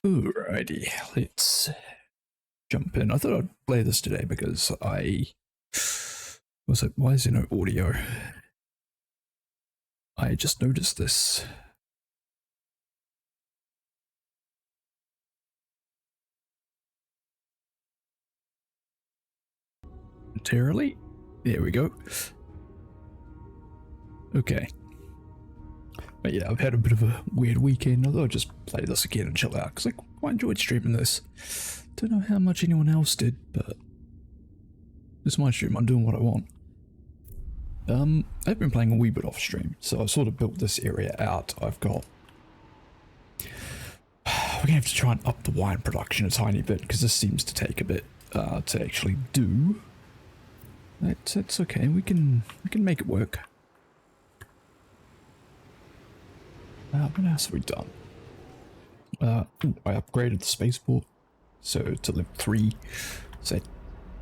Alrighty, let's jump in. I thought I'd play this today because why is there no audio? I just noticed this. Momentarily. There we go. Okay. But yeah, I've had a bit of a weird weekend. I thought I'd just play this again and chill out because I quite enjoyed streaming this. Don't know how much anyone else did, but it's my stream. I'm doing what I want. I've been playing a wee bit off stream, so I've sort of built this area out. We're gonna have to try and up the wine production a tiny bit because this seems to take a bit to actually do. That's okay. We can make it work. What else have we done? I upgraded the spaceport, so to level 3, so it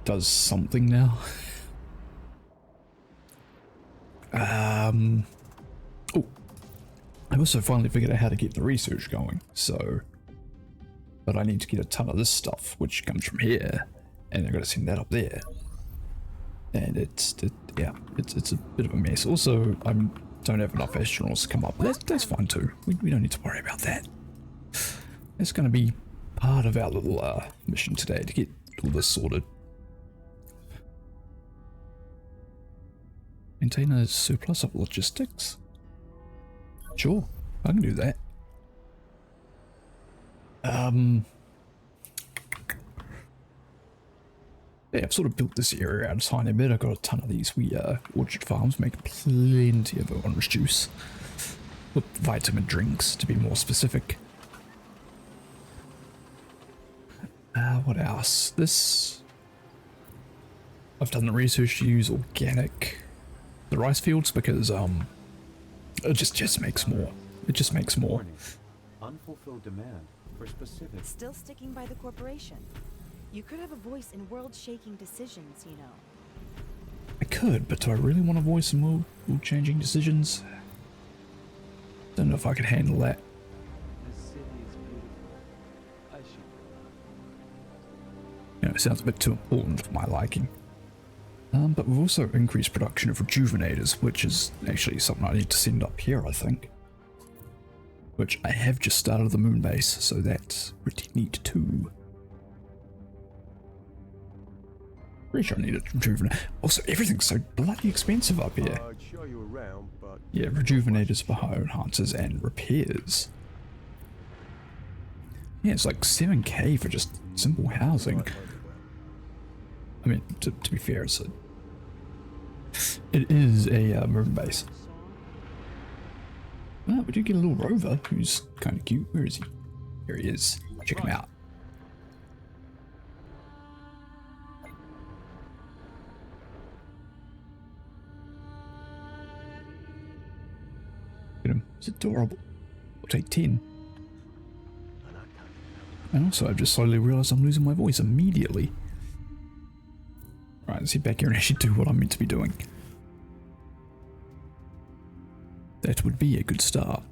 does something now. Oh, I also finally figured out how to get the research going. But I need to get a ton of this stuff, which comes from here, and I've got to send that up there. And it's a bit of a mess. Also, I don't have enough astronauts to come up. That's fine too. We don't need to worry about that. It's going to be part of our little mission today to get all this sorted. Maintain a surplus of logistics? Sure, I can do that. Yeah, I've sort of built this area out a tiny bit. I've got a ton of these orchard farms, making plenty of orange juice. With vitamin drinks, to be more specific. What else? I've done the research to use the rice fields because it just makes more. It just makes more. Unfulfilled demand for specific. Still sticking by the corporation. You could have a voice in world-shaking decisions, you know. I could, but do I really want to voice some world-changing decisions? Don't know if I could handle that. The city is beautiful. I should. You know, it sounds a bit too important for my liking. But we've also increased production of rejuvenators, which is actually something I need to send up here, I think. Which I have just started the moon base, so that's pretty neat too. Pretty sure I need a rejuvenator. Also, everything's so bloody expensive up here. I'd show you around, but Yeah, rejuvenators for bioenhancers and repairs. Yeah, it's like 7k for just simple housing. I mean, to be fair, it is a moon base. Well, we do get a little rover who's kind of cute. Where is he? Here he is. Check him out. Look at him. It's adorable. I'll take 10. And also, I've just slowly realised I'm losing my voice immediately. Right, let's get back here and actually do what I'm meant to be doing. That would be a good start.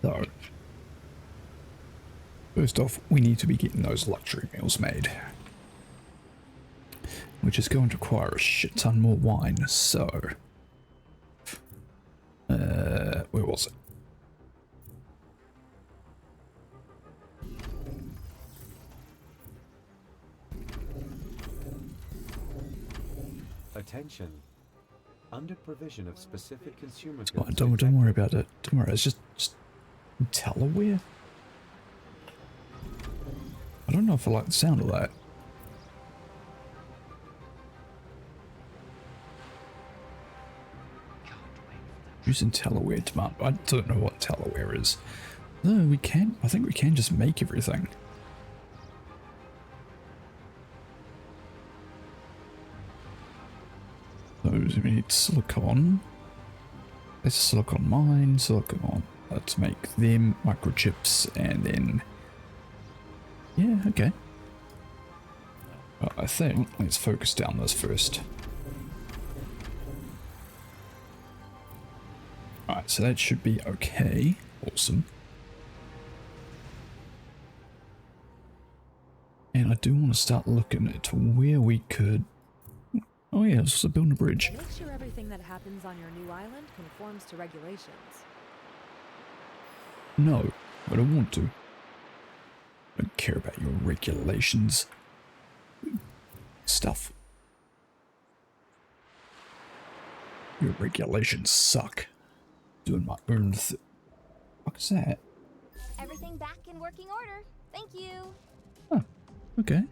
So, first off, we need to be getting those luxury meals made. Which is going to require a shit ton more wine, so... where was it? Attention. Under provision of specific consumer Oh, don't worry about it. Don't worry, it's just Delaware? I don't know if I like the sound of that. Using Delaware demand. I don't know what Delaware is. No, we can. I think we can just make everything. So we need silicon. It's a silicon mine, silicon Let's make them microchips and then... Yeah, okay. Well, I think let's focus down this first. Alright, so that should be okay. Awesome. And I do want to start looking at where we could... Oh yeah, let's just build a bridge. Make sure everything that happens on your new island conforms to regulations. No, I don't want to. I don't care about your regulations. Stuff. Your regulations suck. Doing my own What is that? Everything back in working order. Thank you. Oh, okay.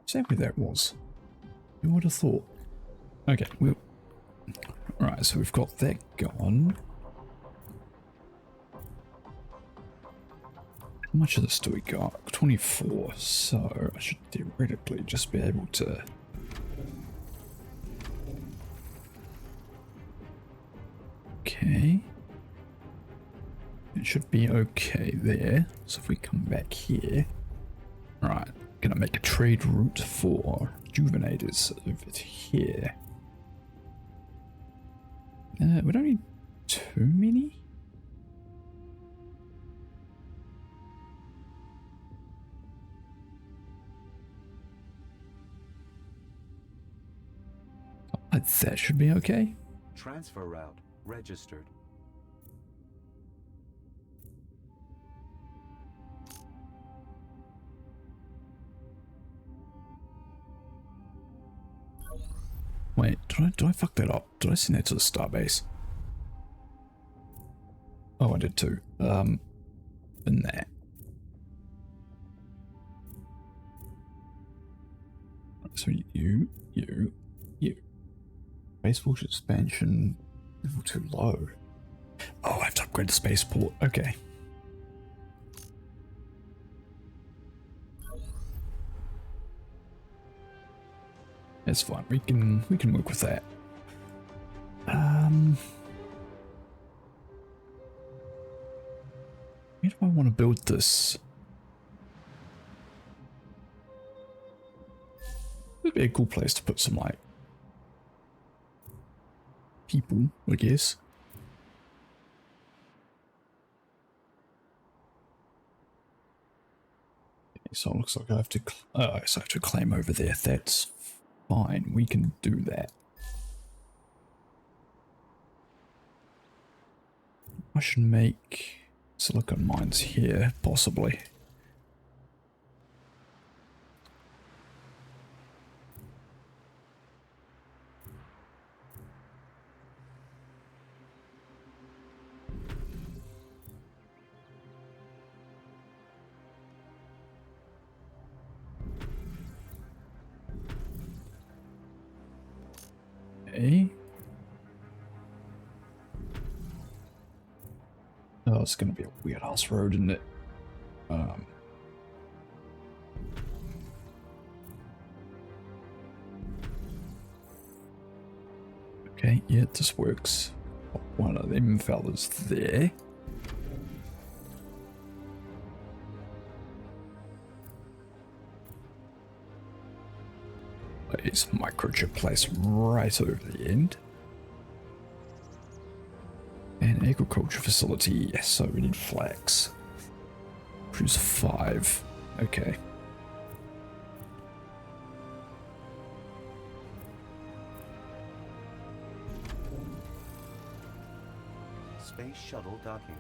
Exactly that was. Who would have thought? Okay, well... Alright, so we've got that gone. How much of this do we got? 24, so I should theoretically just be able to... Okay. It should be okay there. So if we come back here... Right, gonna make a trade route for rejuvenators over here. We don't need too many. That should be okay. Transfer route registered. Wait, did I fuck that up? Did I send that to the starbase? Oh, I did too. And that. So you. Spaceport expansion level 2 low. Oh, I have to upgrade the spaceport. Okay. That's fine. We can work with that. Where do I want to build this? Would be a cool place to put some like people, I guess. Okay, so it looks like I have to. So I have to claim over there. That's fine. We can do that. I should make silicon mines here, possibly. Okay. Oh, it's gonna be a weird ass road, isn't it? Okay, yeah, this works. One of them fellas there. Place microchip place right over the end. And agriculture facility, yes, so we need flax. Produce 5. Okay. Space shuttle docking.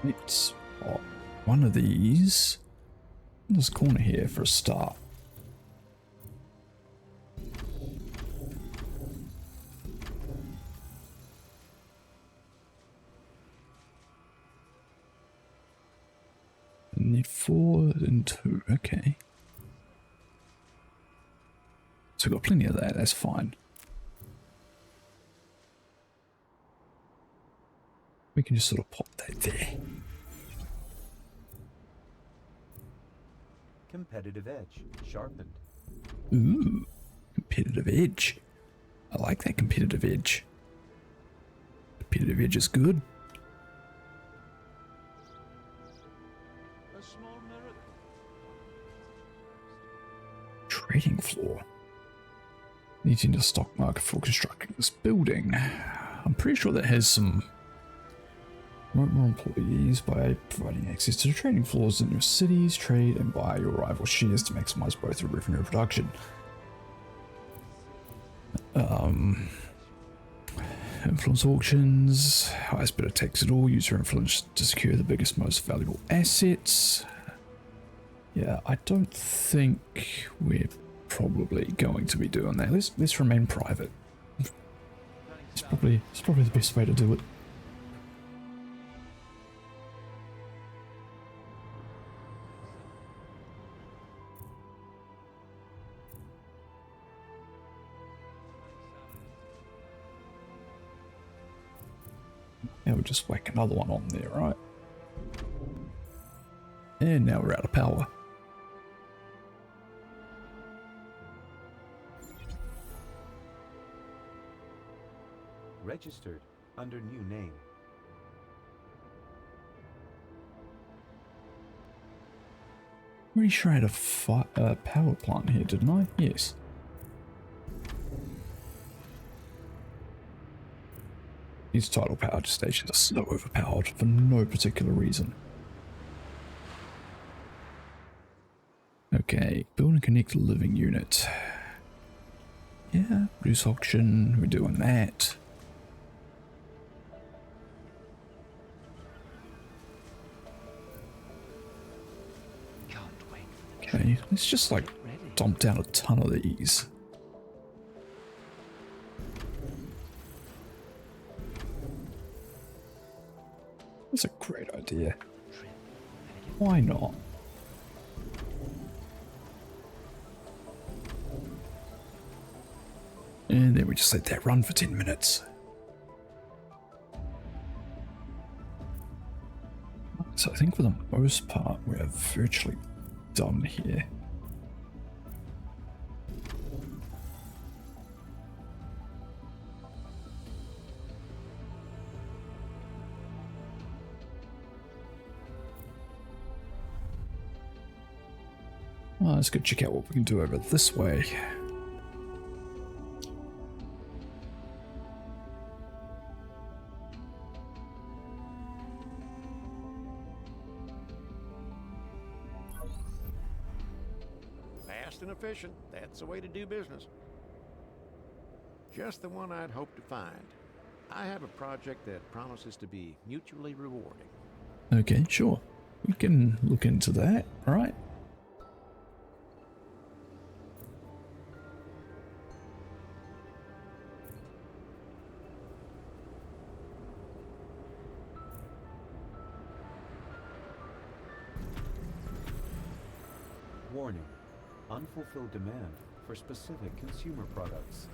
It's one of these in this corner here for a start. Need 4 and 2, okay. So we've got plenty of that, that's fine. We can just sort of pop that there. Competitive edge sharpened. Ooh. competitive edge. I like that competitive edge. Competitive edge is good. Trading floor. Needing the stock market for constructing this building. I'm pretty sure that has some more employees by providing access to the trading floors in your cities, trade and buy your rival shares to maximize both your revenue and production. Influence auctions, highest bidder takes it all, use your influence to secure the biggest, most valuable assets. Yeah, I don't think we're probably going to be doing that. Let's remain private. It's probably the best way to do it. Now we'll just whack another one on there, right? And now we're out of power. Registered under new name. Pretty sure I had a power plant here, didn't I? Yes. These tidal power stations are so overpowered for no particular reason. Okay, build and connect living unit. Yeah, reduce auction, we're doing that. Okay, let's just like dump down a ton of these. That's a great idea. Why not? And then we just let that run for 10 minutes. So I think for the most part, we're virtually done here. Well, let's go check out what we can do over this way. Fast and efficient, that's the way to do business. Just the one I'd hoped to find. I have a project that promises to be mutually rewarding. Okay, sure. We can look into that, alright? Warning. Unfulfilled demand for specific consumer products.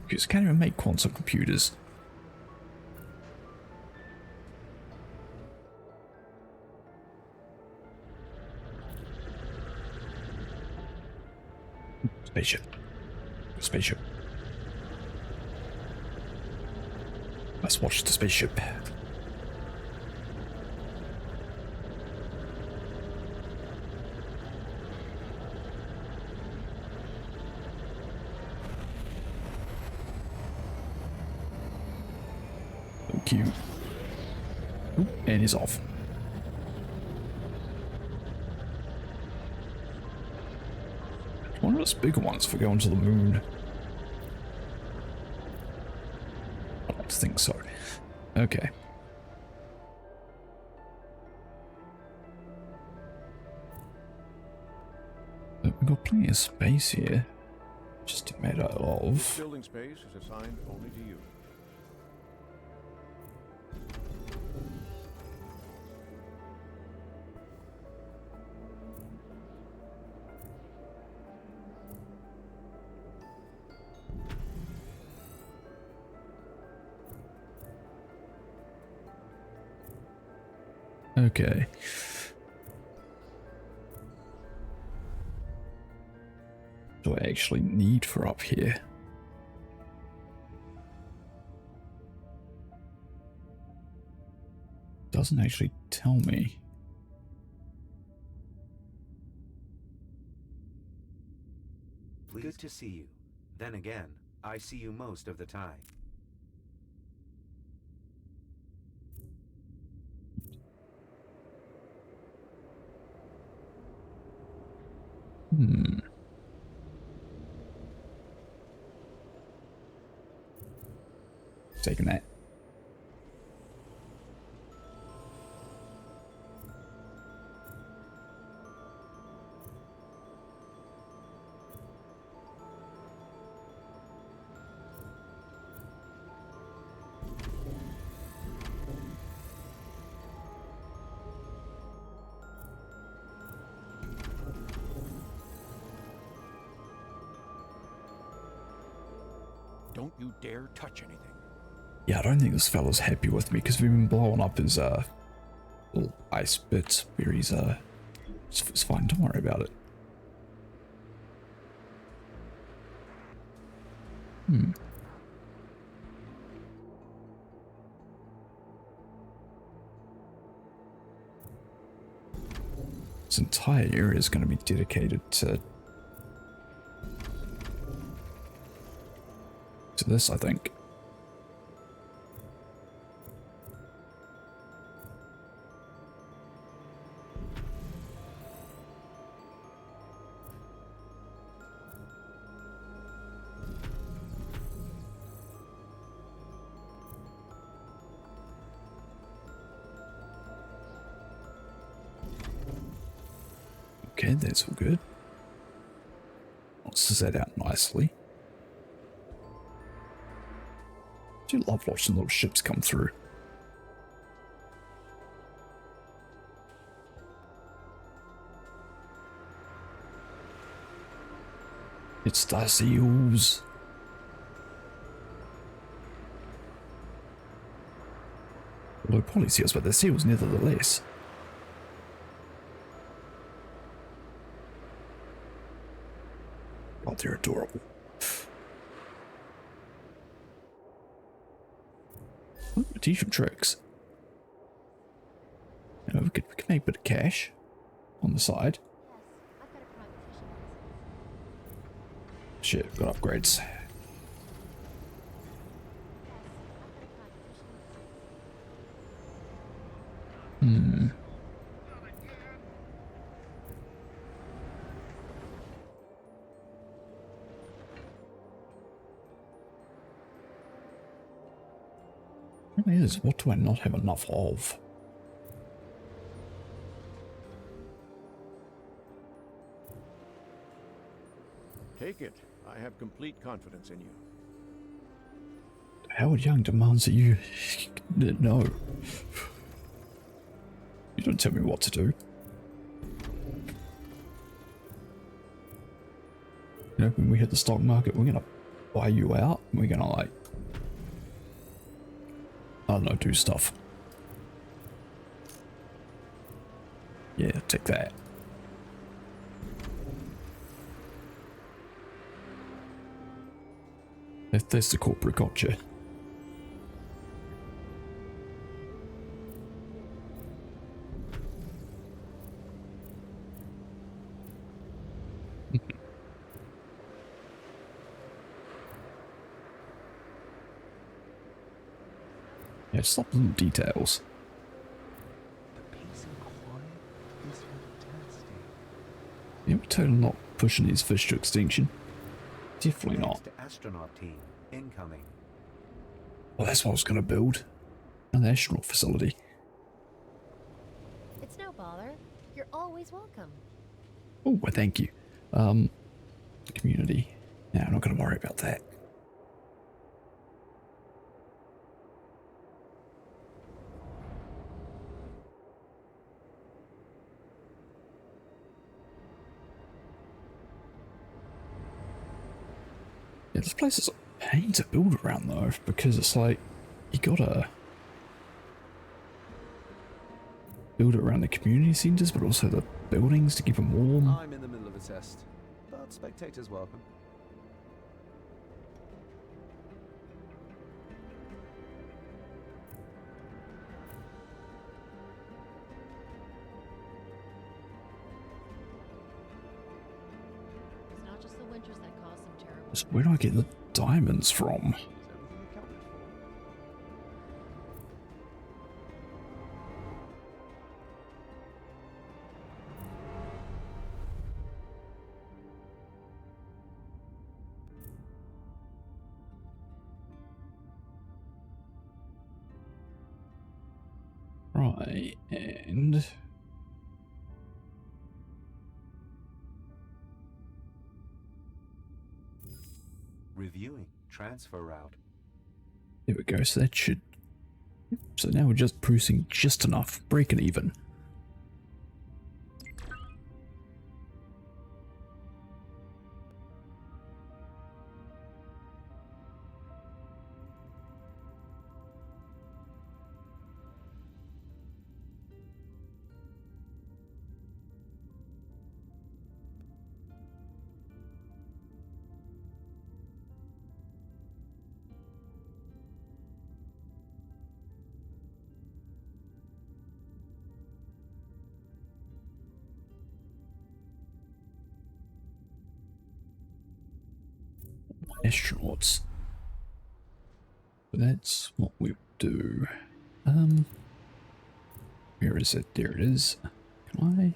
Because can't even make quantum computers. Spaceship. Spaceship. Let's watch the spaceship. Cute. Ooh, and he's off. One of those bigger ones for going to the moon. I don't think so. Okay. But we've got plenty of space here. Just a matter of... Building space is assigned only to you. Okay. do I actually need for up here? Doesn't actually tell me. Good to see you. Then again, I see you most of the time. Taking that. Don't you dare touch anything. Yeah, I don't think this fella's happy with me because we've been blowing up his little ice bits where he's it's fine, don't worry about it. This entire area is going to be dedicated to this, I think. Okay, that's all good. Let's set out nicely. I do love watching little ships come through. It's the seals. Although polyseals, but they're seals nevertheless. Oh, they're adorable. Ooh, teach them tricks. You know, we could make a bit of cash on the side. Shit, got upgrades. Really is. What do I not have enough of? Take it. I have complete confidence in you. Howard Young demands that you... No. You don't tell me what to do. You know, when we hit the stock market, we're gonna buy you out. And we're gonna, like... I don't know, do stuff. Yeah, take that. That's the corporate gotcha. Yeah, just like little details. The peace and quiet is fantastic. Yeah, we're totally not pushing these fish to extinction. Definitely not. Next astronaut team incoming. Well, that's what I was going to build. An astronaut facility. It's no bother. You're always welcome. Oh, well, thank you. Community. Yeah, I'm not going to worry about that. Yeah, this place is a pain to build around though, because it's like, you gotta build it around the community centers, but also the buildings to keep them warm. I'm in the middle of a test, but but spectators welcome. It's not just the winters that cause some terrible. So where do I get the diamonds from? Is everything accounted for? Right, and Reviewing transfer route. there we go. So that should. So now we're just producing just enough, breaking even. Astronauts. That's what we do. Where is it? There it is. Can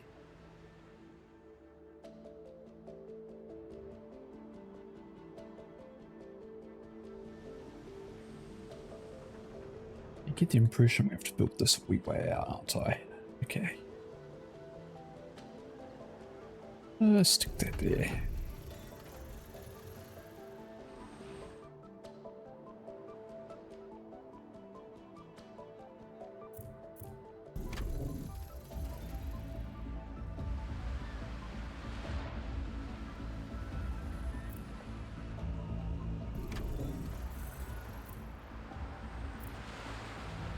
I get the impression we have to build this wee way out, aren't I? Okay. Stick that there.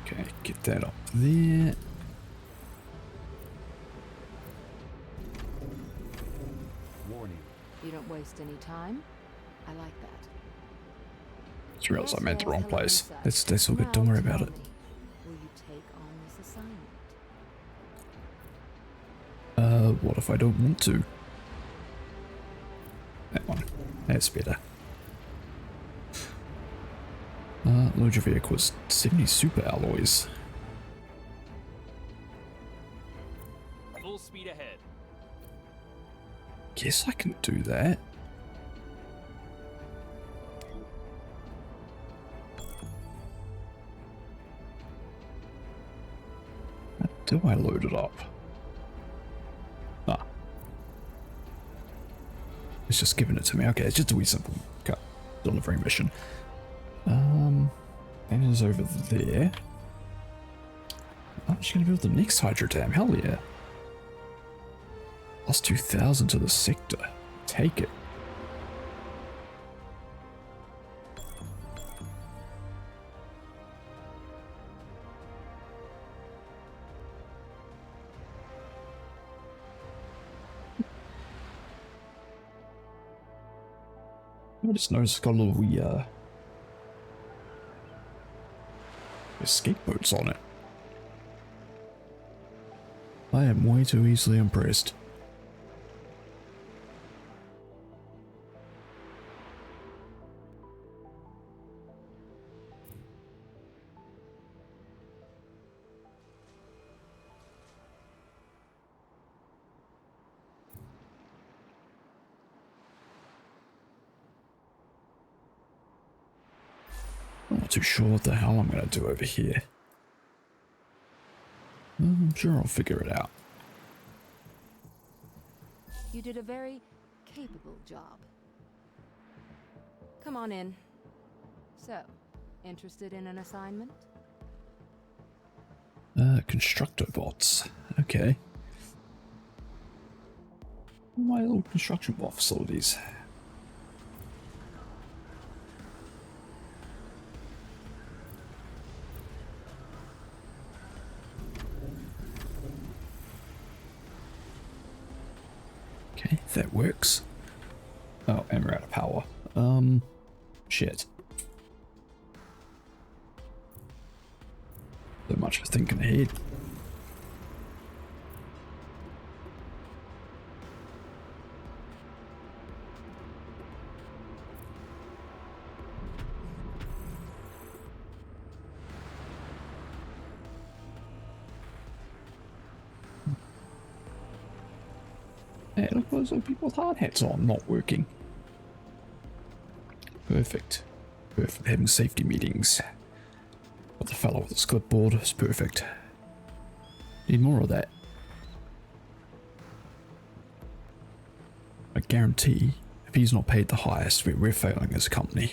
Okay, get that up there. Warning. You don't waste any time. I like that. Just realized I meant the Yes, wrong hello, place. sir. That's all good. Don't Now worry about tell it. me, will you take on this assignment? What if I don't want to? That one. That's better. Load your vehicles. 70 super alloys. Full speed ahead. Guess I can do that. How do I load it up? Ah. It's just giving it to me. Okay, it's just a wee simple cut delivery mission. That is over there. I'm just gonna build the next hydro dam. Hell yeah. Plus 2,000 to the sector. Take it. I just noticed it's got a little wee, escape boats on it. I am way too easily impressed. I'm not too sure what the hell I'm going to do over here. I'm sure I'll figure it out. You did a very capable job. Come on in. So, interested in an assignment? Constructor bots. Okay. My little construction bot facilities. Okay, that works. Oh, and we're out of power. Shit. So much for thinking ahead. Hey, look, those are people with hard hats on, not working. Perfect. Perfect. Having safety meetings. But the fellow with his clipboard is perfect. Need more of that. I guarantee, if he's not paid the highest, we're failing as a company.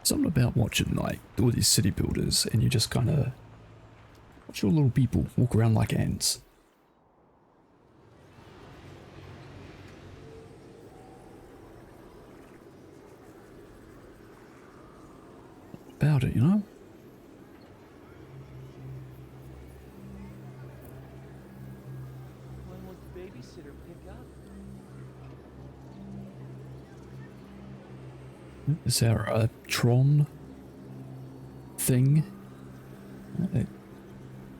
Something about watching like all these city builders and you just kind of watch your little people walk around like ants. About it, you know? When will the babysitter pick up? Is there a Tron thing?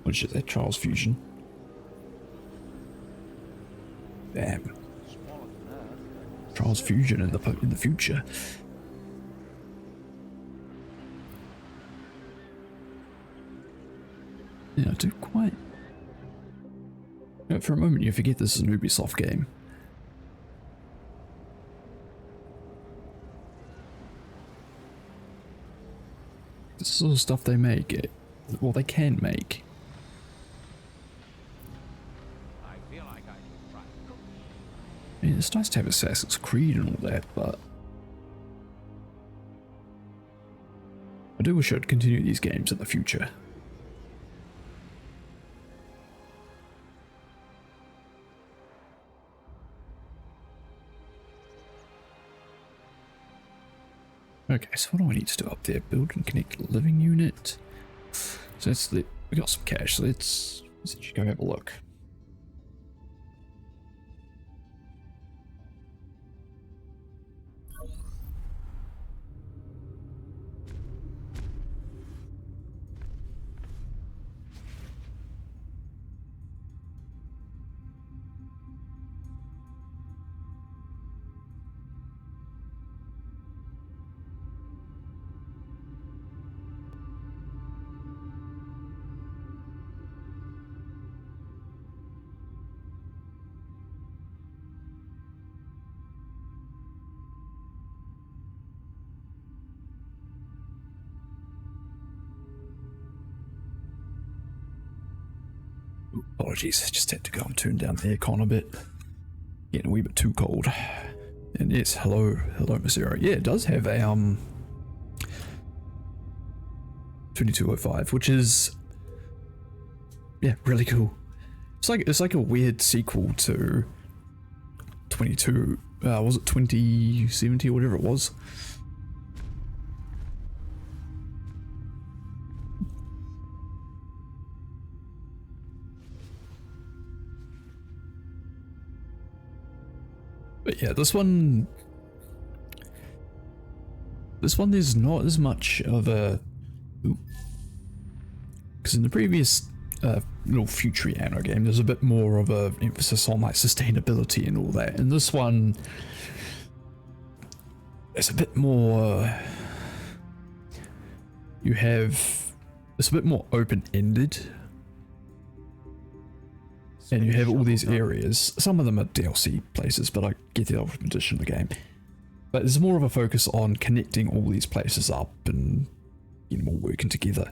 What is that? Trials Fusion. Damn. Smaller than Earth. Trials Fusion in the future. Yeah, I do quite. You know, for a moment, you forget this is an Ubisoft game. This is all stuff they make. Well, they can make. I feel like I should try cooking. I mean, it's nice to have Assassin's Creed and all that, but I do wish I'd continue these games in the future. Okay, so what do I need to do up there? Build and connect living unit. So that's we got some cash, so let's just go have a look. Apologies, I just had to go and turn down the aircon a bit. Getting a wee bit too cold. And yes, hello, Miss Zero. Yeah, it does have a 2205, which is really cool. It's like a weird sequel to 22. Was it 2070 or whatever it was? But yeah, this one there's not as much of a, because in the previous little future Anno game, there's a bit more of a emphasis on like sustainability and all that. And this one, it's a bit more. It's a bit more open-ended. And you have all these areas. Some of them are DLC places, but I get the Ultimate Edition of the game. But there's more of a focus on connecting all these places up and getting them all working together.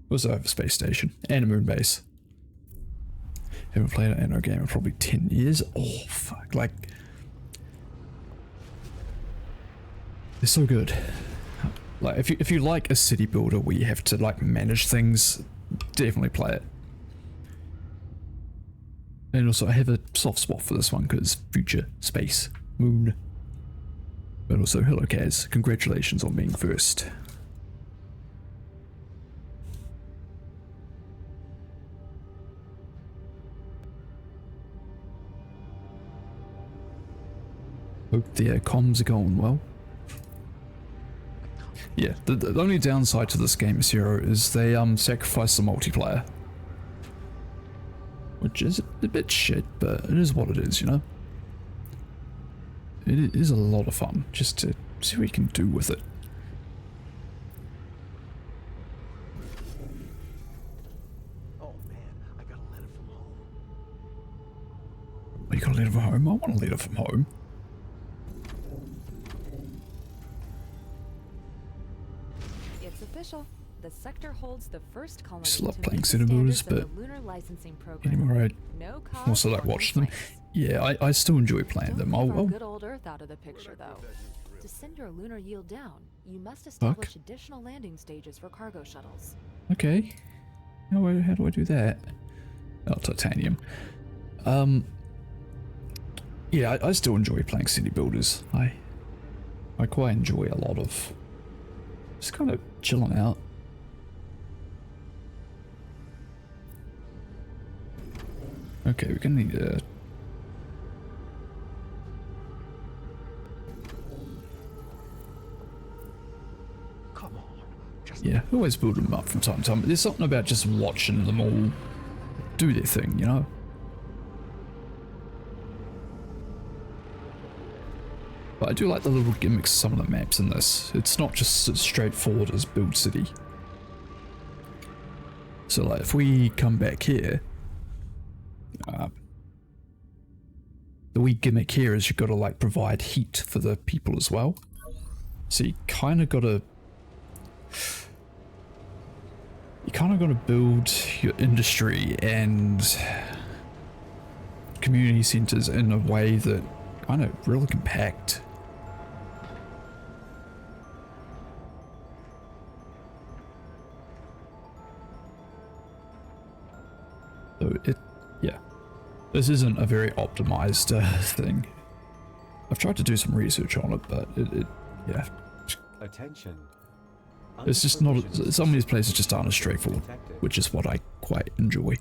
Also have a space station and a moon base. Haven't played an Anno game in probably 10 years. Oh fuck, like they're so good. Like if you like a city builder where you have to like manage things, definitely play it. And also I have a soft spot for this one because future, space, moon. But also hello Kaz, congratulations on being first. Hope the comms are going well. Yeah, the only downside to this game, Zero, is they sacrifice the multiplayer. Which is a bit shit, but it is what it is, you know? It is a lot of fun, just to see what you can do with it. Oh man, I got a letter from home. Oh, you got a letter from home? I want a letter from home. It's official. The sector holds the first colony Just love to playing meet the cinemas, standards of but the lunar licensing program. anymore I No cost also like or watching them. complaints. Yeah, I still enjoy playing Don't them. leave our I'll good old Earth out of the picture, though. To send your lunar yield down, you must establish additional landing stages for cargo shuttles. okay. How do I do that? Oh, titanium. Yeah, I still enjoy playing city builders. I quite enjoy a lot of just kind of chilling out. Okay, we're gonna need a... Come on, just Yeah, always build them up from time to time. There's something about just watching them all do their thing, you know? But I do like the little gimmicks of some of the maps in this. It's not just as straightforward as Build City. So like, if we come back here... the wee gimmick here is you've got to like provide heat for the people as well. So you kind of got to... You kind of got to build your industry and community centers in a way that kind of really compact. So yeah, this isn't a very optimized thing. I've tried to do some research on it, but yeah, Attention. it's just not. Unprovisioned Some of these places just aren't as straightforward, detected. which is what I quite enjoy.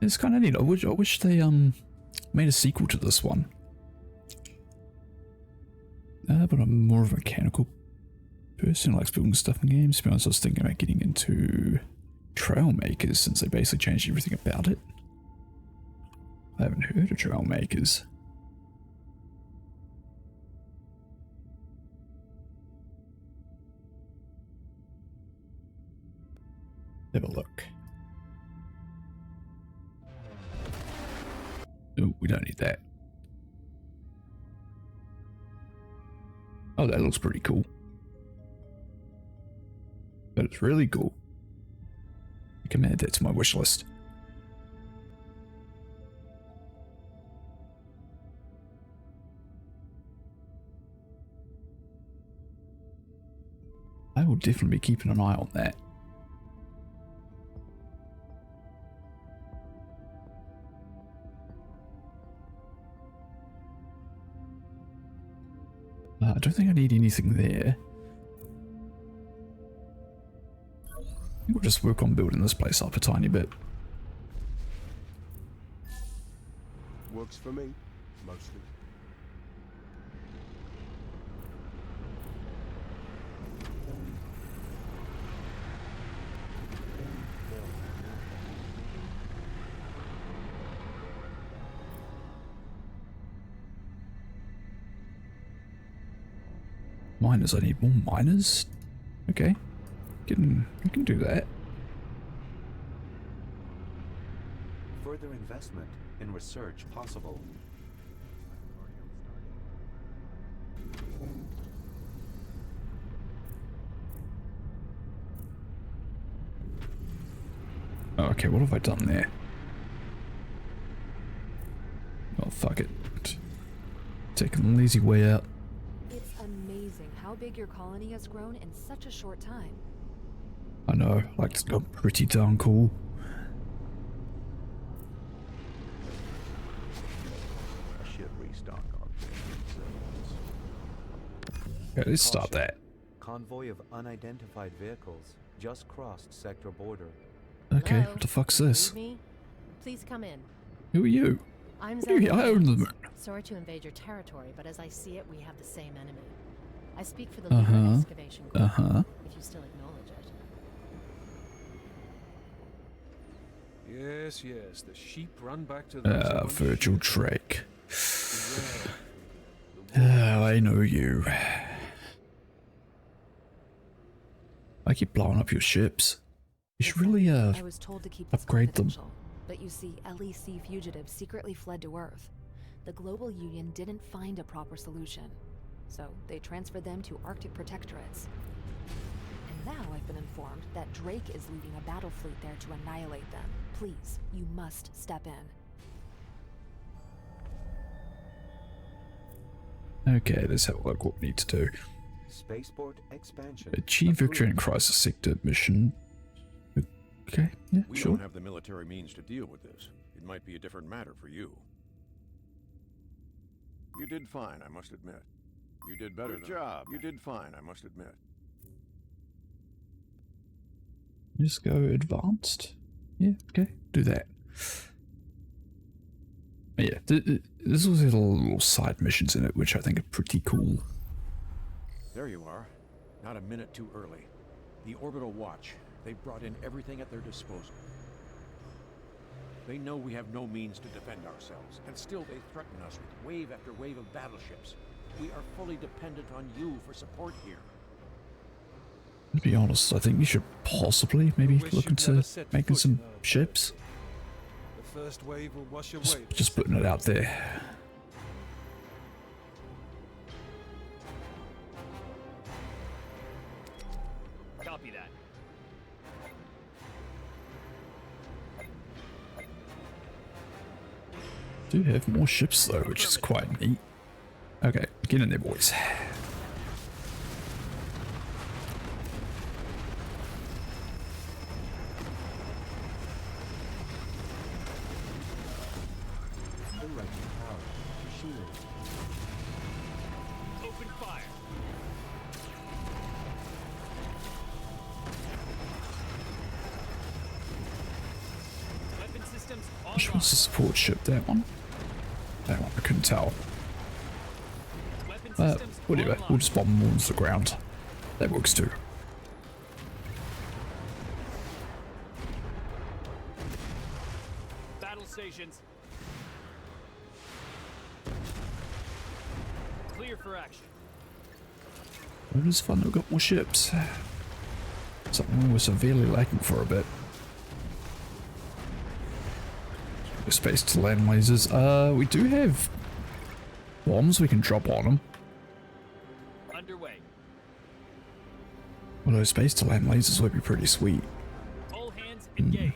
It's kind of neat. I wish they made a sequel to this one. But I'm more of a mechanical person who likes building stuff in games. To be honest, I was thinking about getting into Trail Makers since they basically changed everything about it. I haven't heard of Trail Makers. Have a look. Oh, we don't need that. Oh, that looks pretty cool. That is really cool. I can add that to my wish list. I will definitely be keeping an eye on that. I don't think I need anything there. I think we'll just work on building this place up a tiny bit. Works for me, mostly. Miners, I need more miners? Okay. We can do that. Further investment in research possible. Oh, okay, what have I done there? Oh, fuck it. Taking the lazy way out. It's amazing how big your colony has grown in such a short time. I know, like it's got pretty darn cool. I should restock our Okay, let's start Caution. that. Convoy of unidentified vehicles just crossed sector border. Okay, Hello? what the fuck's this? Need me? Please come in. Who are you? I'm What do you? I own the moon. Sorry to invade your territory, but as I see it, we have the same enemy. I speak for the Uh-huh. Lunar Excavation Group, Uh-huh. if you still acknowledge it. Yes, yes. The sheep run back to the Virgil Drake. I know you. I keep blowing up your ships. You should really, I was told to keep this upgrade them. confidential, but you see, LEC fugitives secretly fled to Earth. The Global Union didn't find a proper solution, so they transferred them to Arctic protectorates. And now I've been informed that Drake is leading a battle fleet there to annihilate them. Please, you must step in. Okay, let's have a look what we need to do. Spaceport expansion. Achieve victory in crisis sector mission. Okay, yeah, We sure. don't have the military means to deal with this. It might be a different matter for you. You did fine, I must admit. You did better. Good job. You did fine, I must admit. Just go advanced. Yeah, okay, do that. Yeah, there's also little side missions in it, which I think are pretty cool. There you are. Not a minute too early. The Orbital Watch. They've brought in everything at their disposal. They know we have no means to defend ourselves, and still they threaten us with wave after wave of battleships. We are fully dependent on you for support here. To be honest, I think you should possibly maybe look into making some ships. The first wave will wash away. Just putting it out there. Copy that. Do have more ships though, which is quite neat. Okay, get in there, boys. Directing power to shield. Open fire. Weapon systems Which online. one's the support ship? That one? That one, I couldn't tell. Weapon systems Whatever, online. we'll just bomb them all into the ground. That works too. Battle stations. Clear for action. It is fun that we've got more ships. Something we were severely lacking for a bit. Space to land lasers. We do have bombs we can drop on them. Underway. Although space to land lasers would be pretty sweet. All hands engage.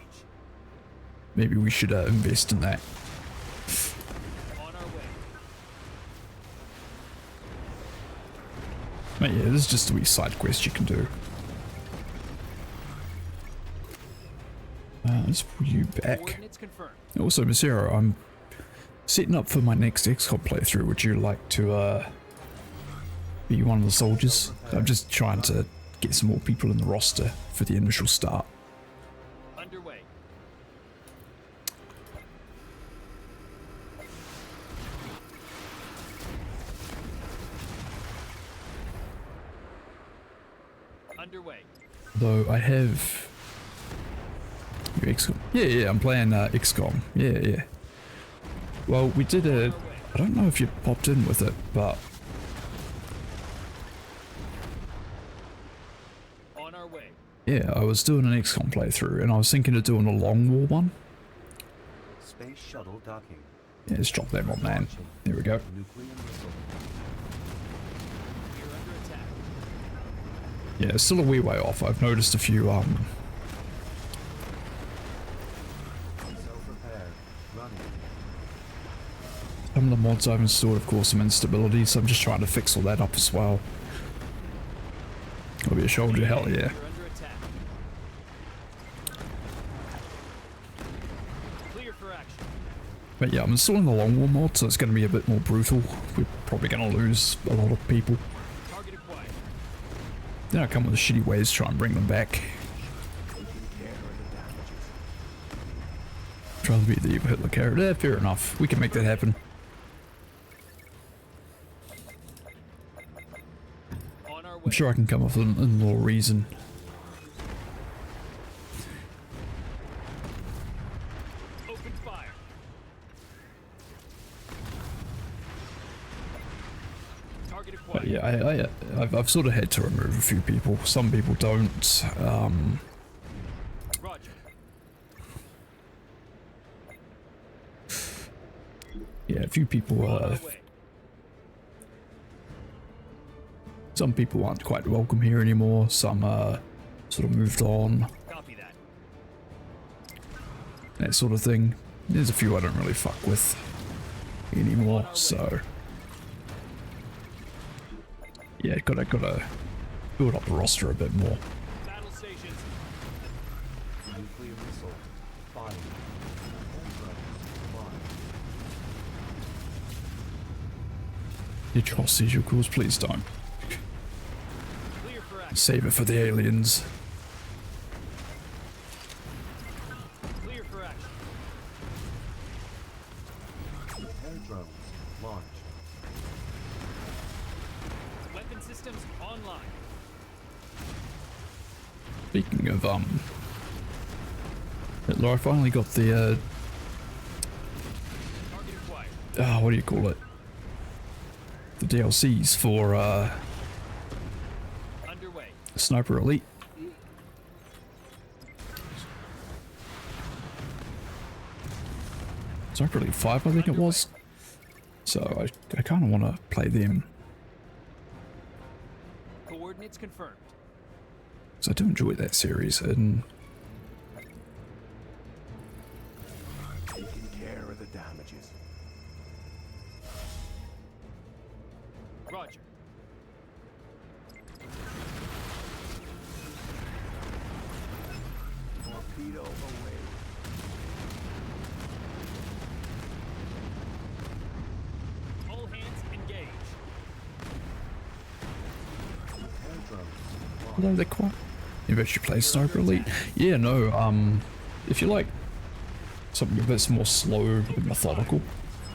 Maybe we should invest in that. On our way. But yeah, this is just a wee side quest you can do. Let's put you back. Coordinates confirmed. Also, Mazero, I'm setting up for my next XCOM playthrough. Would you like to be one of the soldiers? I'm just trying to get some more people in the roster for the initial start. Underway. Underway. Though I have... XCOM. Yeah, I'm playing XCOM. Yeah. Well, we did a... I don't know if you popped in with it, but... On our way. Yeah, I was doing an XCOM playthrough, and I was thinking of doing a Long War one. Space shuttle docking. Yeah, let's drop that one, man. There we go. Nuclear missile. We're under attack. Yeah, it's still a wee way off. I've noticed a few, So prepared. Running. some of the mods I've installed have caused some instability, so I'm just trying to fix all that up as well. Gotta be a shoulder, hell yeah. We're under attack. Clear for action. But yeah, I'm installing the Long War mod, so it's gonna be a bit more brutal. We're probably gonna lose a lot of people. Target acquired. Then I come with shitty ways to try and bring them back. much rather be the evil Hitler character. Yeah, fair enough. We can make that happen. On our way. I'm sure I can come up with a little reason. Open fire. Target But acquired. yeah, I've sort of had to remove a few people. Some people don't. Roger. Yeah, a few people. On our way. Some people aren't quite welcome here anymore. Some sort of moved on. Copy that. That sort of thing. There's a few I don't really fuck with anymore. So yeah, gotta build up the roster a bit more. Battle stations. Nuclear missile. Firing. You trust these calls, please don't. Clear for action. Save it for the aliens. Clear for action. Air drones. Launch. Weapon systems online. Speaking of Hitler, I finally got the Target acquired. what do you call it? The DLCs for Underway. Sniper Elite. Sniper Elite 5, I think it was. So I kind of want to play them. Coordinates confirmed. So I do enjoy that series, and Taking care of the damages. Roger. Torpedo away. All hands engage. Air drones. although they're quite. You've actually played Sniper Elite? Yeah, no. If you like something a bit more slow and methodical,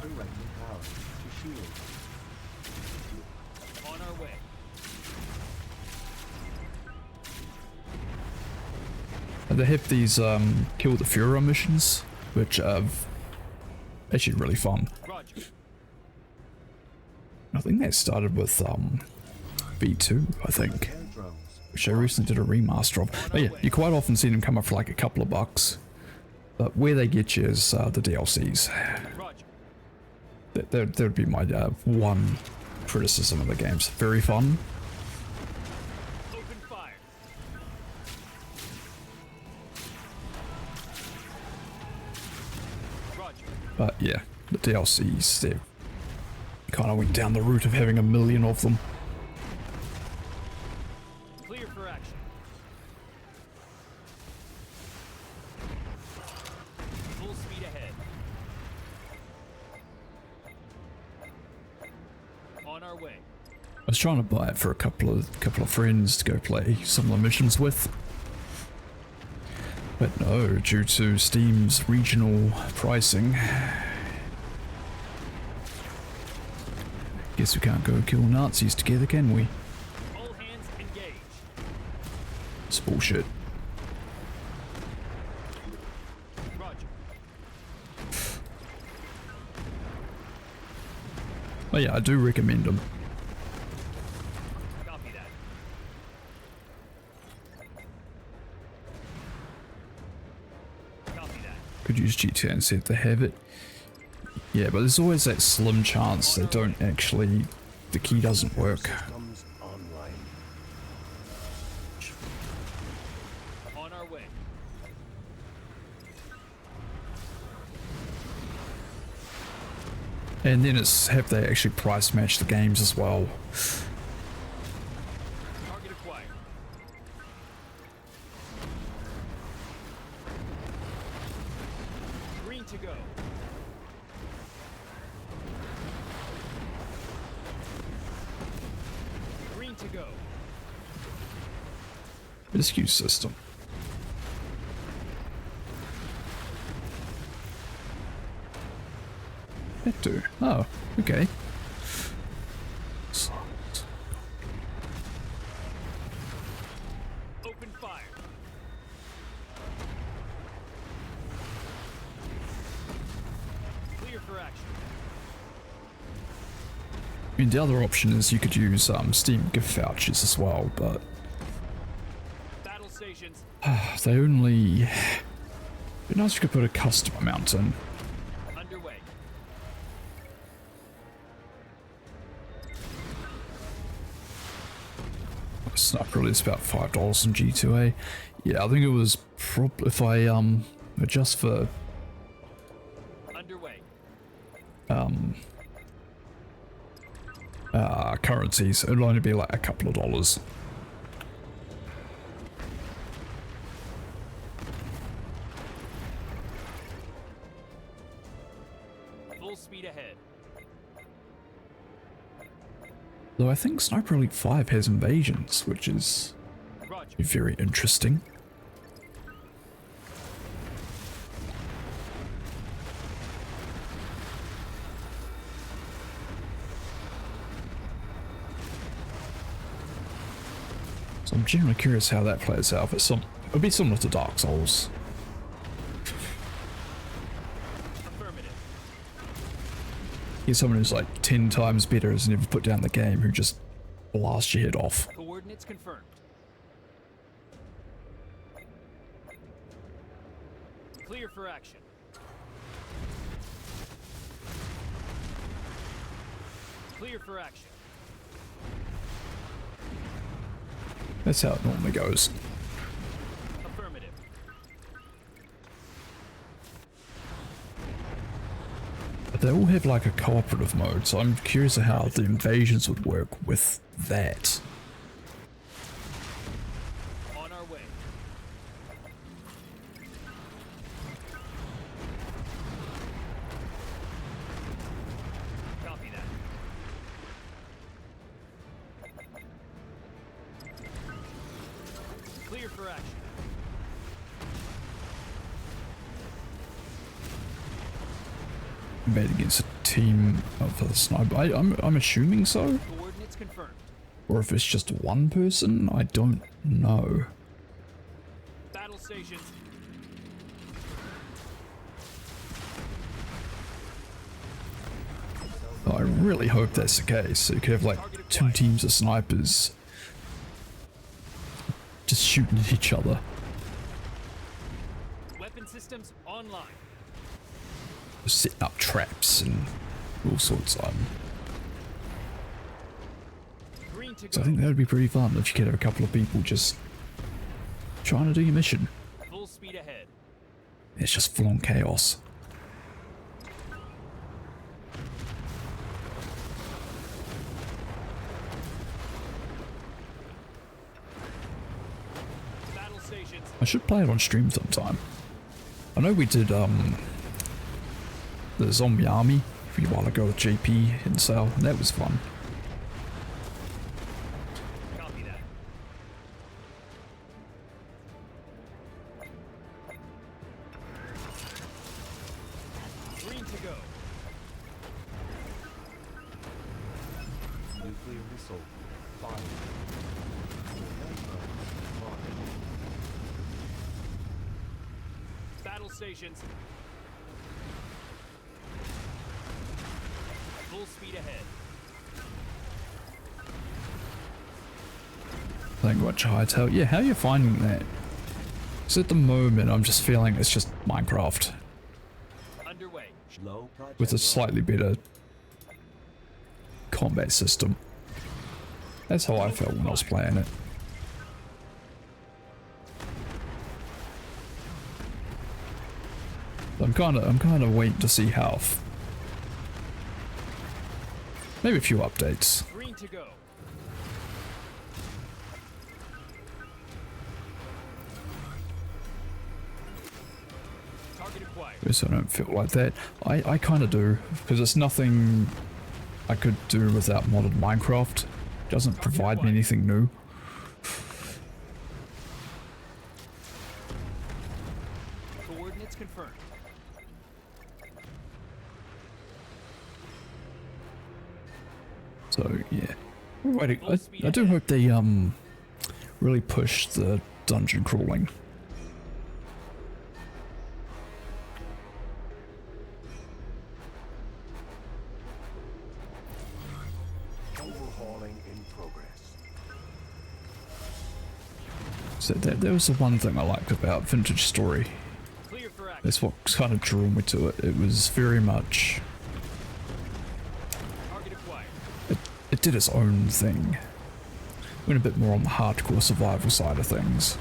Directing power to shield. On our way. they have these Kill the Führer missions, which are actually really fun. Roger. I think that started with V2, I think, Air drones. which they recently did a remaster of. But yeah, you quite often see them come up for like a couple of bucks. But where they get you is the DLCs. Roger. That would be my one criticism of the games. Very fun, Open fire. Roger. but yeah, the DLCs, they kind of went down the route of having a million of them. Clear for action. Full speed ahead. On our way. I was trying to buy it for a couple of friends to go play some of the missions with, but no, due to Steam's regional pricing, guess we can't go kill Nazis together, can we? All hands engage. It's bullshit. Roger. But yeah, I do recommend them. Copy that. Copy that. Could use GTA and see if they have it. Yeah, but there's always that slim chance they don't actually, the key doesn't work. Systems online. On our way. And then it's, have they actually price match the games as well? Target acquired. Green to go. Green to go. Rescue system. That do. Oh, okay. Open fire. Clear for action. I mean, the other option is you could use Steam gift vouchers as well, but Battle stations. they only... It'd be nice if you could put a custom amount in. Underway. Sniper release about $5 in G2A. Yeah, I think it was if I adjust for Underway. currencies, it'll only be like a couple of dollars. Full speed ahead. Though I think Sniper Elite 5 has invasions, which is Roger. very interesting. So I'm genuinely curious how that plays out. It'll be similar to Dark Souls. Affirmative. Here's someone who's like 10 times better, has never put down the game, who just blasts your head off. Coordinates confirmed. Clear for action. Clear for action. That's how it normally goes. Affirmative. But they all have like a cooperative mode, so I'm curious of how the invasions would work with that. On our way. Copy that. Clear for action. Made against a team of the sniper. I'm assuming so, Coordinates confirmed. or if it's just one person, I don't know. Battle stations. I really hope that's the case. So you could have like two teams of snipers just shooting at each other. Weapon systems online. Setting up traps and all sorts of them. Green to So I go. think that would be pretty fun if you could have a couple of people just trying to do your mission. Full speed ahead. It's just full on chaos. Battle stations. I should play it on stream sometime. I know we did the Zombie Army a while ago with JP and Sal, and that was fun. Copy that. Green to go. Nuclear missile. Fire. Battle stations. Full speed ahead. Playing Watch Hightail. Yeah, how are you finding that? Because at the moment, I'm just feeling it's just Minecraft Underway. Low project with a slightly better combat system. That's how I felt when I was playing it. I'm kind of waiting to see how. Maybe a few updates. Green to go. Target acquired. So I don't feel like that. I kind of do, because it's nothing I could do without modded Minecraft. It doesn't provide me anything new. Coordinates confirmed. So yeah, wait, I do hope they really push the dungeon crawling. Overhauling in progress. So that was the one thing I liked about Vintage Story. Clear for action. That's what kind of drew me to it. It was very much, Target acquired. it did its own thing. Went a bit more on the hardcore survival side of things.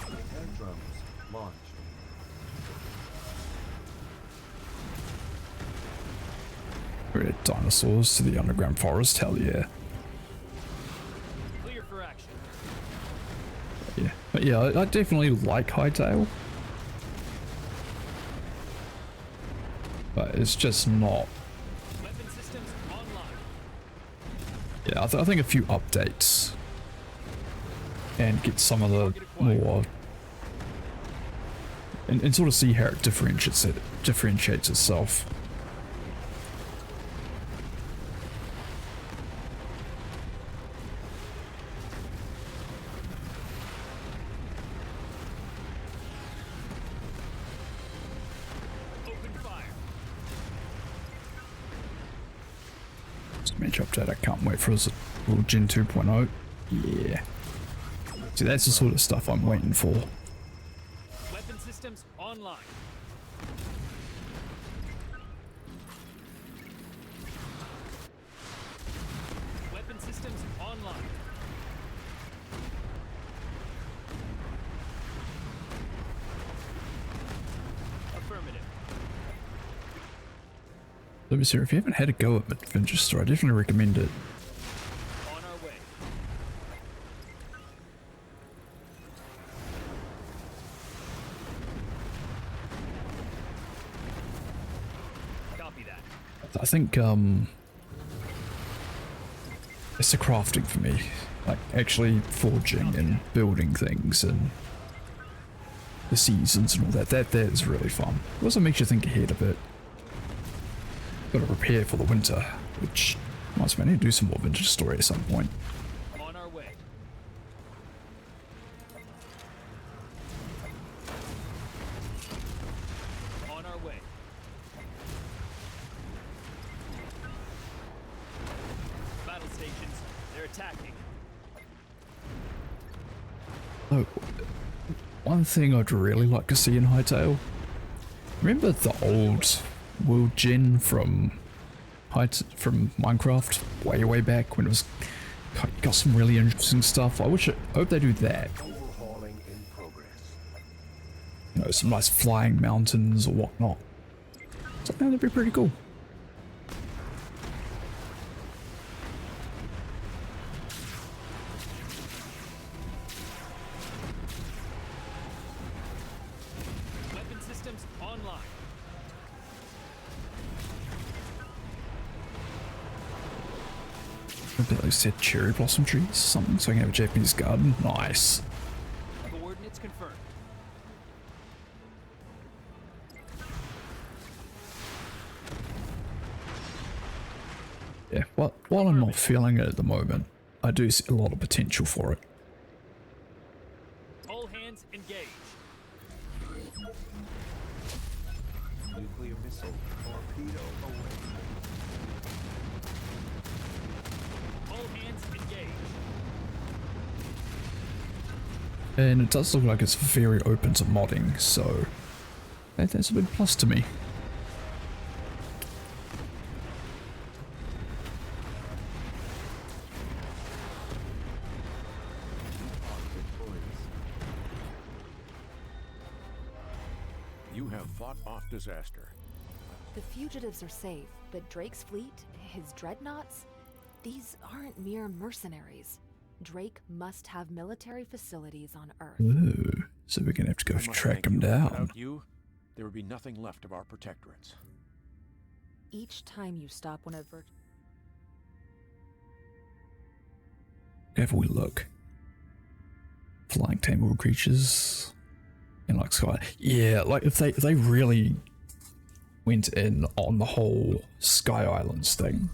Air drones launched. Red dinosaurs to the underground forest, hell yeah. Clear for action. Yeah, but yeah, I definitely like Hightail. But it's just not. Weapon systems online. Yeah, I think a few updates and get some of the more and sort of see how it differentiates itself. Open fire. Match update, I can't wait for us little Gen 2.0. Yeah. See, that's the sort of stuff I'm waiting for. Weapon systems online. Weapon systems online. Affirmative. Let me see, if you haven't had a go at Adventure Store, I definitely recommend it. On our way. Copy that. I think it's the crafting for me, like actually forging and building things and the seasons and all that. That is really fun. It also makes you think ahead a bit. Got to prepare for the winter, which reminds me, I need to do some more Vintage Story at some point. On our way. On our way. Battle stations. They're attacking. Oh, one thing I'd really like to see in Hightail. Remember the old world gen from Minecraft way back when it was got some really interesting stuff. I hope they do that. Overhauling in progress. You know, some nice flying mountains or whatnot. So that'd be pretty cool. Weapon systems online. Maybe like said cherry blossom trees or something, so I can have a Japanese garden. Nice. Coordinates confirmed. Yeah, well, while I'm not feeling it at the moment, I do see a lot of potential for it. All hands engage. Nuclear missile torpedo away. All hands engage. And it does look like it's very open to modding, so that's a big plus to me. You have fought off disaster. The fugitives are safe, but Drake's fleet, his dreadnoughts, these aren't mere mercenaries. Drake must have military facilities on Earth. Ooh, so we're gonna have to go I must track thank them you. down. Without you, there would be nothing left of our protectorates. Each time you stop one of Have we look? Flying tameable creatures and like sky. Yeah, like if they really went in on the whole Sky Islands thing,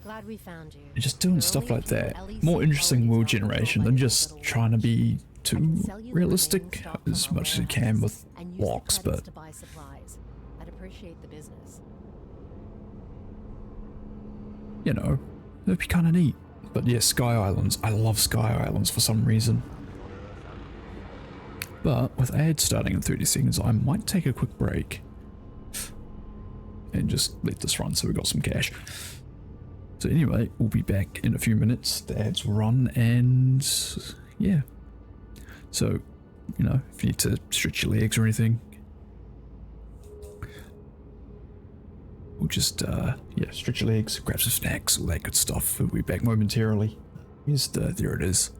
Glad we found you. And just doing There are stuff only a like few that. LEC More interesting world qualities not generation controlled than by just orbital trying to wars. be I can too sell you the realistic remaining stock as from our much as you can with warehouses and use the walks, credits but to buy supplies. I'd appreciate the business. you know, it'd be kind of neat. But yeah, Sky Islands. I love Sky Islands for some reason. But with ads starting in 30 seconds, I might take a quick break and just let this run so we got some cash. So anyway, we'll be back in a few minutes. The ads will run and yeah. So, you know, if you need to stretch your legs or anything, we'll just, yeah, stretch your legs, grab some snacks, all that good stuff. We'll be back momentarily. There it is.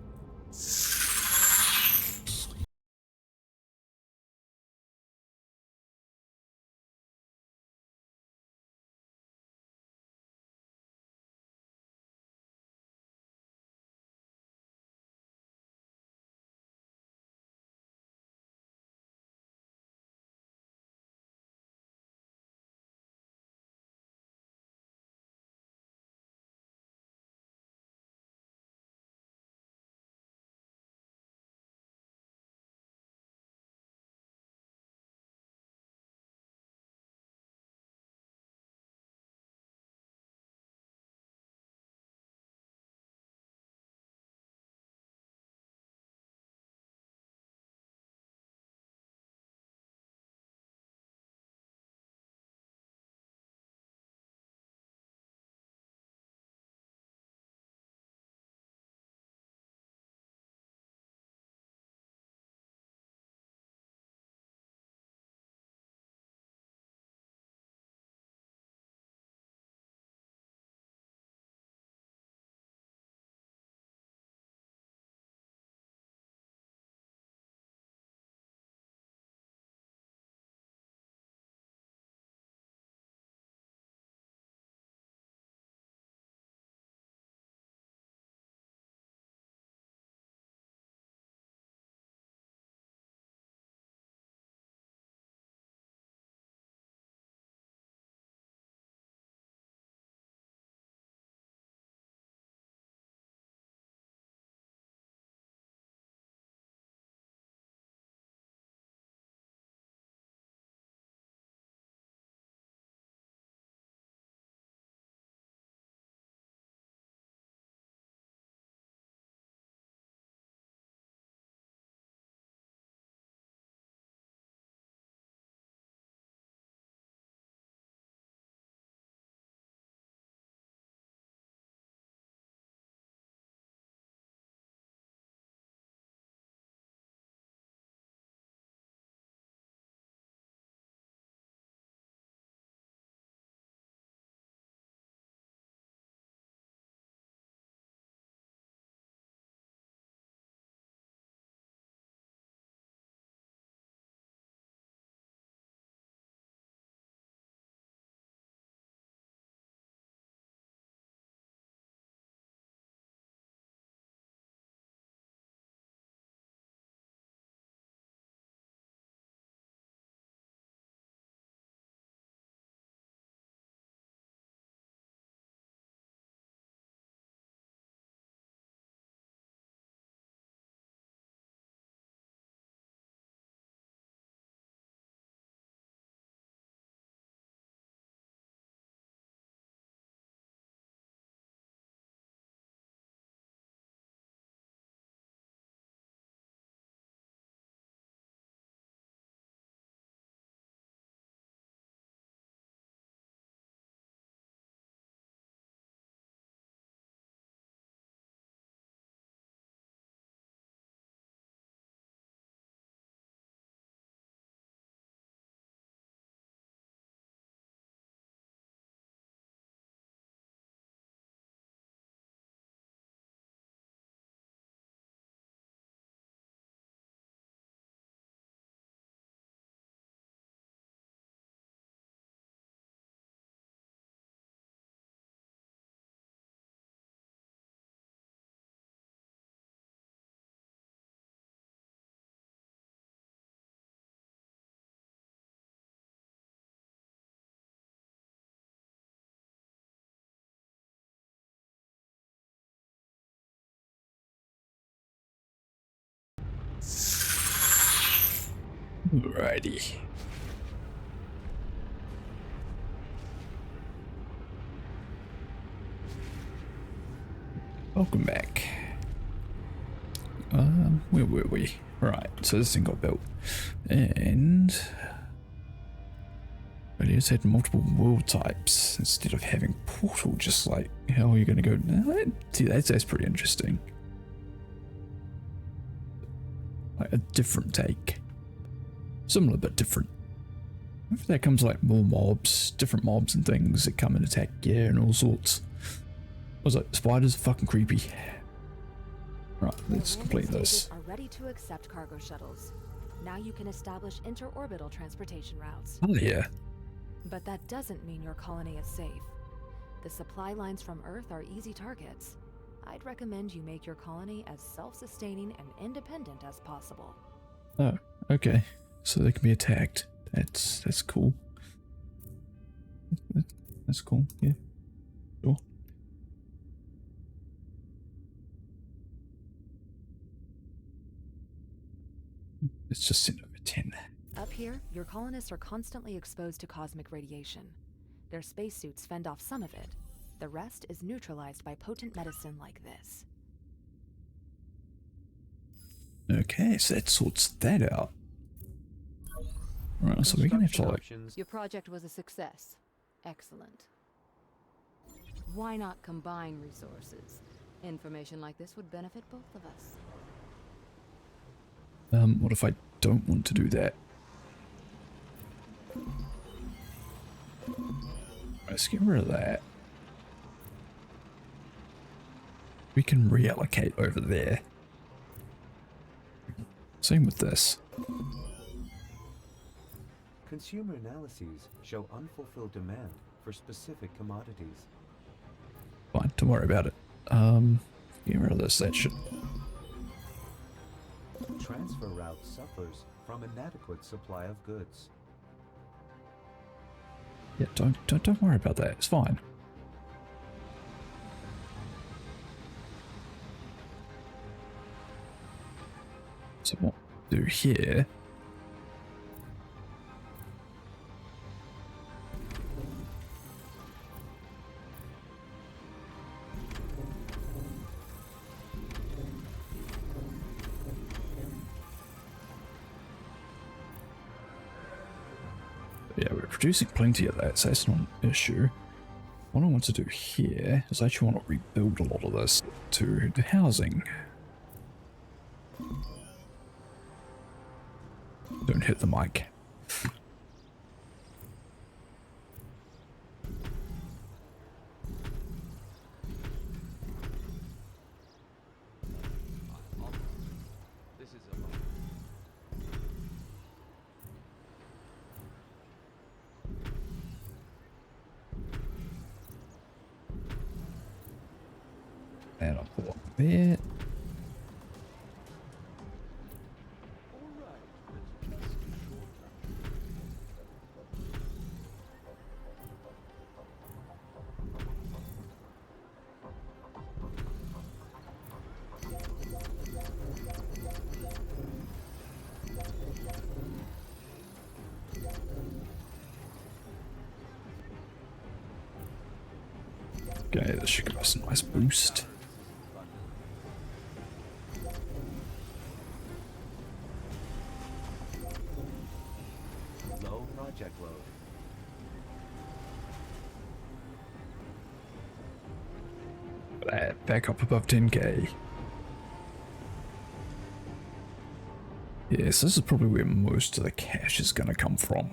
Alrighty. Welcome back. Where were we? Right, so this thing got built. And it has had multiple world types instead of having portal, just like how are you gonna go? See, that's pretty interesting. Like a different take. Similar but different. If that comes like more mobs, different mobs and things that come and attack gear and all sorts. I was like, spiders fucking creepy. Right, let's complete this. Are ready to accept cargo shuttles. Now you can establish interorbital transportation routes. Oh yeah. But that doesn't mean your colony is safe. The supply lines from Earth are easy targets. I'd recommend you make your colony as self-sustaining and independent as possible. Oh, okay. So they can be attacked. That's cool. That's cool, yeah. Sure. Let's just send over 10. Up here, your colonists are constantly exposed to cosmic radiation. Their spacesuits fend off some of it. The rest is neutralized by potent medicine like this. Okay, so that sorts that out. Right, so we're gonna have to like... Your project was a success. Excellent. Why not combine resources? Information like this would benefit both of us. What if I don't want to do that? Let's get rid of that. We can reallocate over there. Same with this. Consumer analyses show unfulfilled demand for specific commodities. Fine, don't worry about it. Get rid of this, that should... Transfer route suffers from inadequate supply of goods. Yeah, don't worry about that, it's fine. So what we'll do here... Yeah, we're producing plenty of that, so that's not an issue. What I want to do here is I actually want to rebuild a lot of this to the housing. Don't hit the mic. This is a lot. And I'll pull up there. Okay, this should give us a nice boost. Low project load. Back up above 10k. Yes, this is probably where most of the cash is going to come from.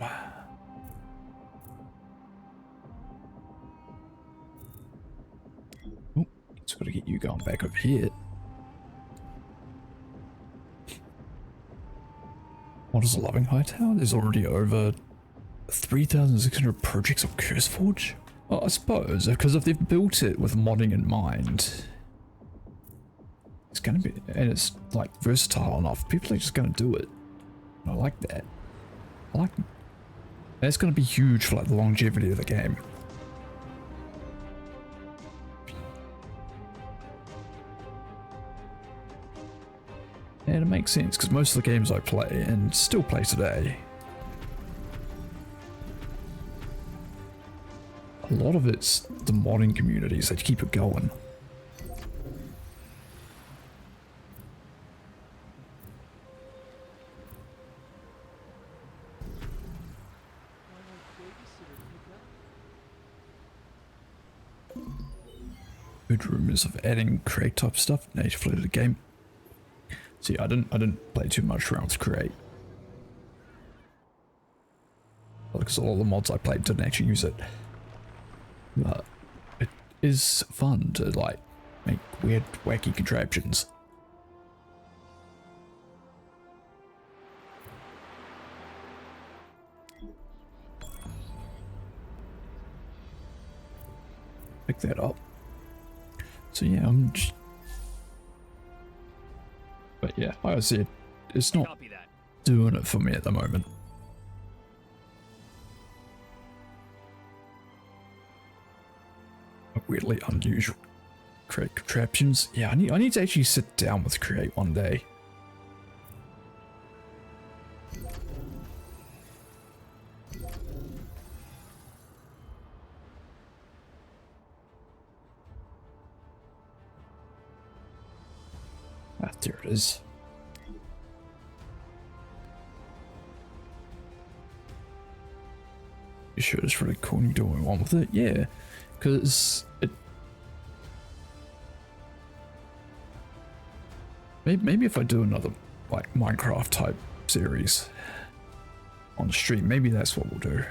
Oh, it's got to get you going back up here. What is a Loving High Tower? There's already over 3,600 projects on CurseForge? Well, I suppose, because if they've built it with modding in mind, it's gonna be, and it's like versatile enough, people are just gonna do it. I like that. I like it. That's gonna be huge for like the longevity of the game. And it makes sense, because most of the games I play, and still play today, a lot of it's the modding communities that keep it going. Heard rumors of adding create type stuff natively to the game. See, I didn't play too much around with create, because all the mods I played didn't actually use it. But it is fun to like make weird, wacky contraptions. Pick that up. So yeah, but yeah, like I said, it's not Copy that. doing it for me at the moment. Weirdly unusual create contraptions. Yeah, I need to actually sit down with create one day. Ah, there it is. You sure it's really cool you're doing one with it? Yeah, because it... Maybe if I do another, like, Minecraft type series on stream, maybe that's what we'll do.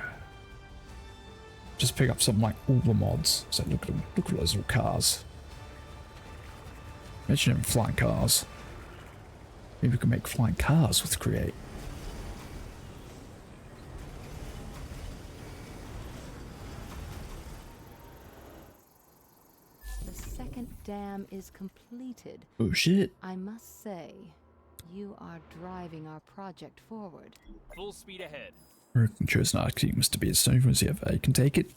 Just pick up something like all the mods. So look at them, look at those little cars. Imagine having flying cars. Maybe we can make flying cars with Create. The second dam is completed. Oh shit. I must say, you are driving our project forward. Full speed ahead. American chosen architect to be as soon as ever I can take it.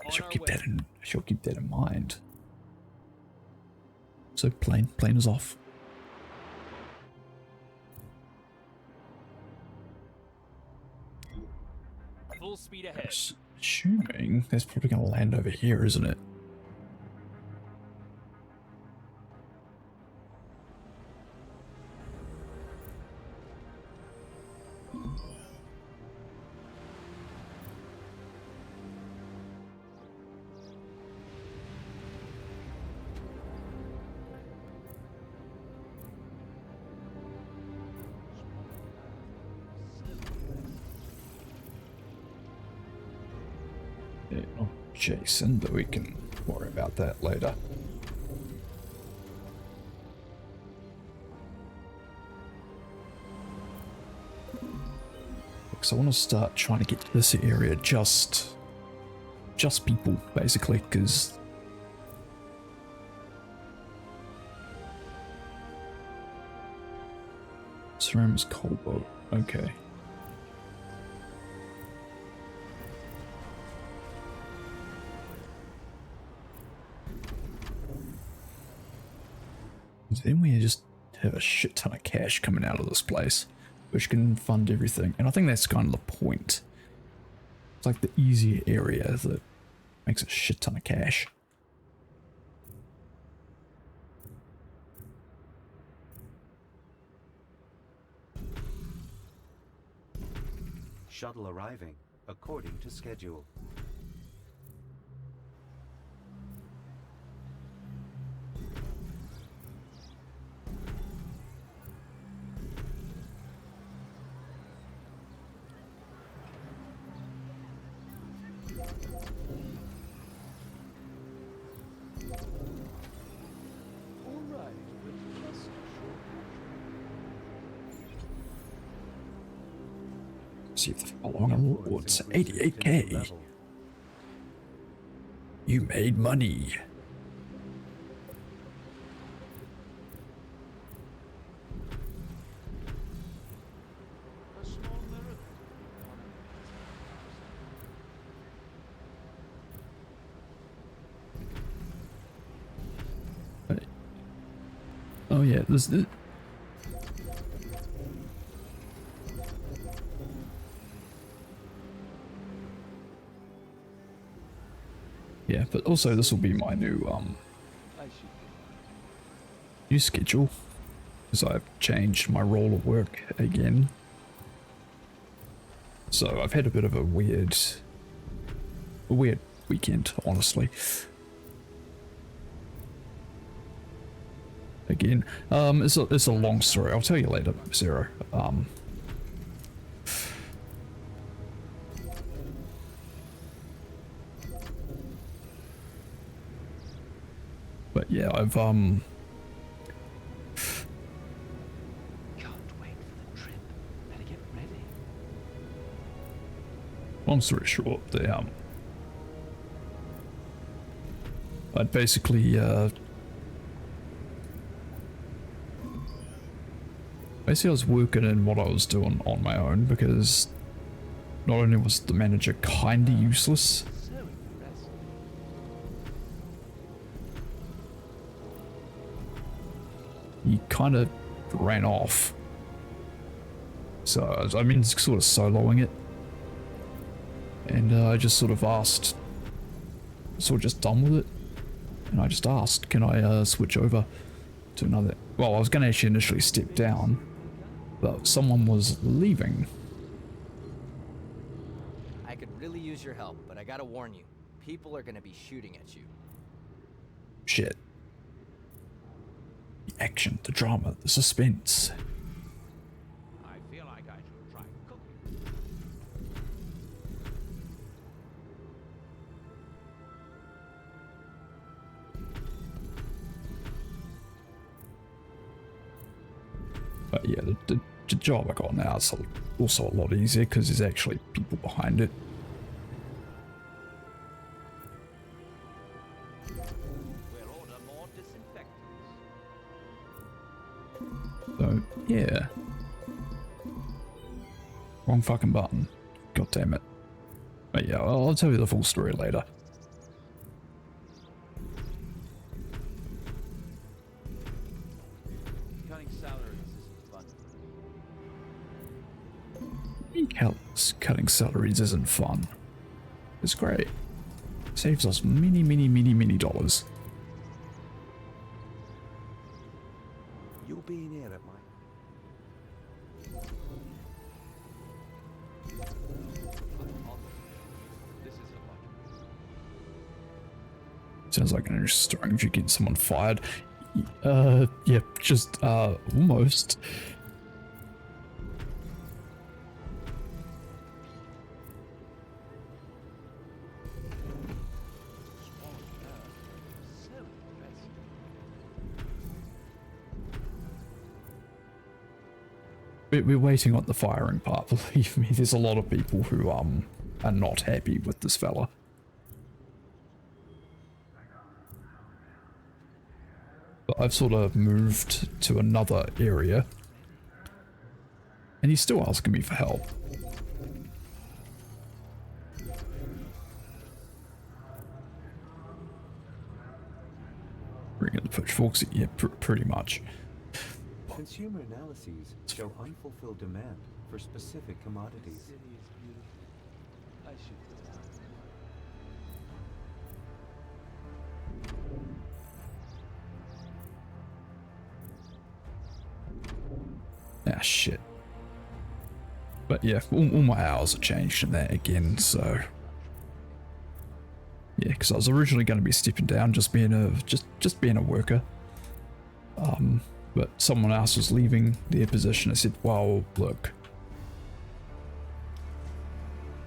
I shall keep that in mind. So plane is off. Full speed ahead. Assuming that's probably gonna land over here, isn't it? Yeah, not Jason, but we can worry about that later. Because I want to start trying to get to this area just people, basically, because Ceram's coal boat. Okay. Then we just have a shit ton of cash coming out of this place, which can fund everything. And I think that's kind of the point. It's like the easier area that makes a shit ton of cash. Shuttle arriving according to schedule. See if the following rewards 88k. You made money. Oh yeah, but also this will be my new new schedule, because I've changed my role of work again. So I've had a bit of a weird weekend, honestly. Again, it's a long story. I'll tell you later, Zero. But yeah, I've Can't wait for the trip. Better get ready. long story short, I'd basically I was working in what I was doing on my own, because not only was the manager kinda useless, So impressive. he kinda ran off. So, I mean, sort of soloing it. And I just sort of asked, sort of just done with it. And I just asked, can I switch over to another? Well, I was going to actually initially step down, but someone was leaving. I could really use your help, but I gotta warn you, people are gonna be shooting at you. Shit. The action, the drama, the suspense. I feel like I should try cooking. But yeah, the job I got now is also a lot easier because there's actually people behind it. We'll order more disinfectants. So yeah. Wrong fucking button. God damn it. But yeah, I'll tell you the full story later. Cutting salaries isn't fun. Cutting salaries isn't fun. It's great. Saves us many dollars. You'll be in here at my... This is a lot. Sounds like an interesting story if you get someone fired. Yeah, just, almost. So impressive. We're waiting on the firing part, believe me. There's a lot of people who, are not happy with this fella. But I've sort of moved to another area. And he's still asking me for help. Bring in the pitchforks? Yeah, pretty much. Consumer analyses show unfulfilled demand for specific commodities. City is beautiful. I should go out. Ah, shit. But yeah, all my hours have changed in that again, so... Yeah, because I was originally going to be stepping down, just being a worker. But someone else was leaving their position. I said, well, look.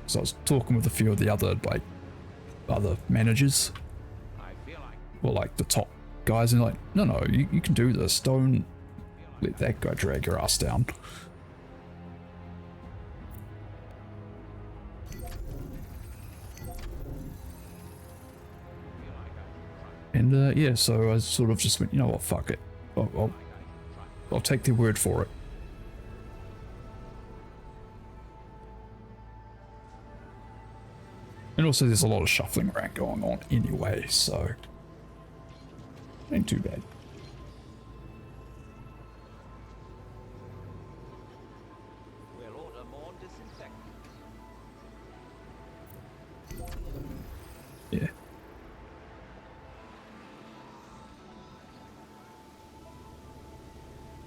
So I was talking with a few of the other managers. I feel like Well, like the top guys, and like, no, you can do this. Don't let that guy drag your ass down. And yeah, so I sort of just went, you know what, fuck it. I'll take their word for it. And also there's a lot of shuffling around going on anyway, so ain't too bad. we'll order more disinfectants. Yeah.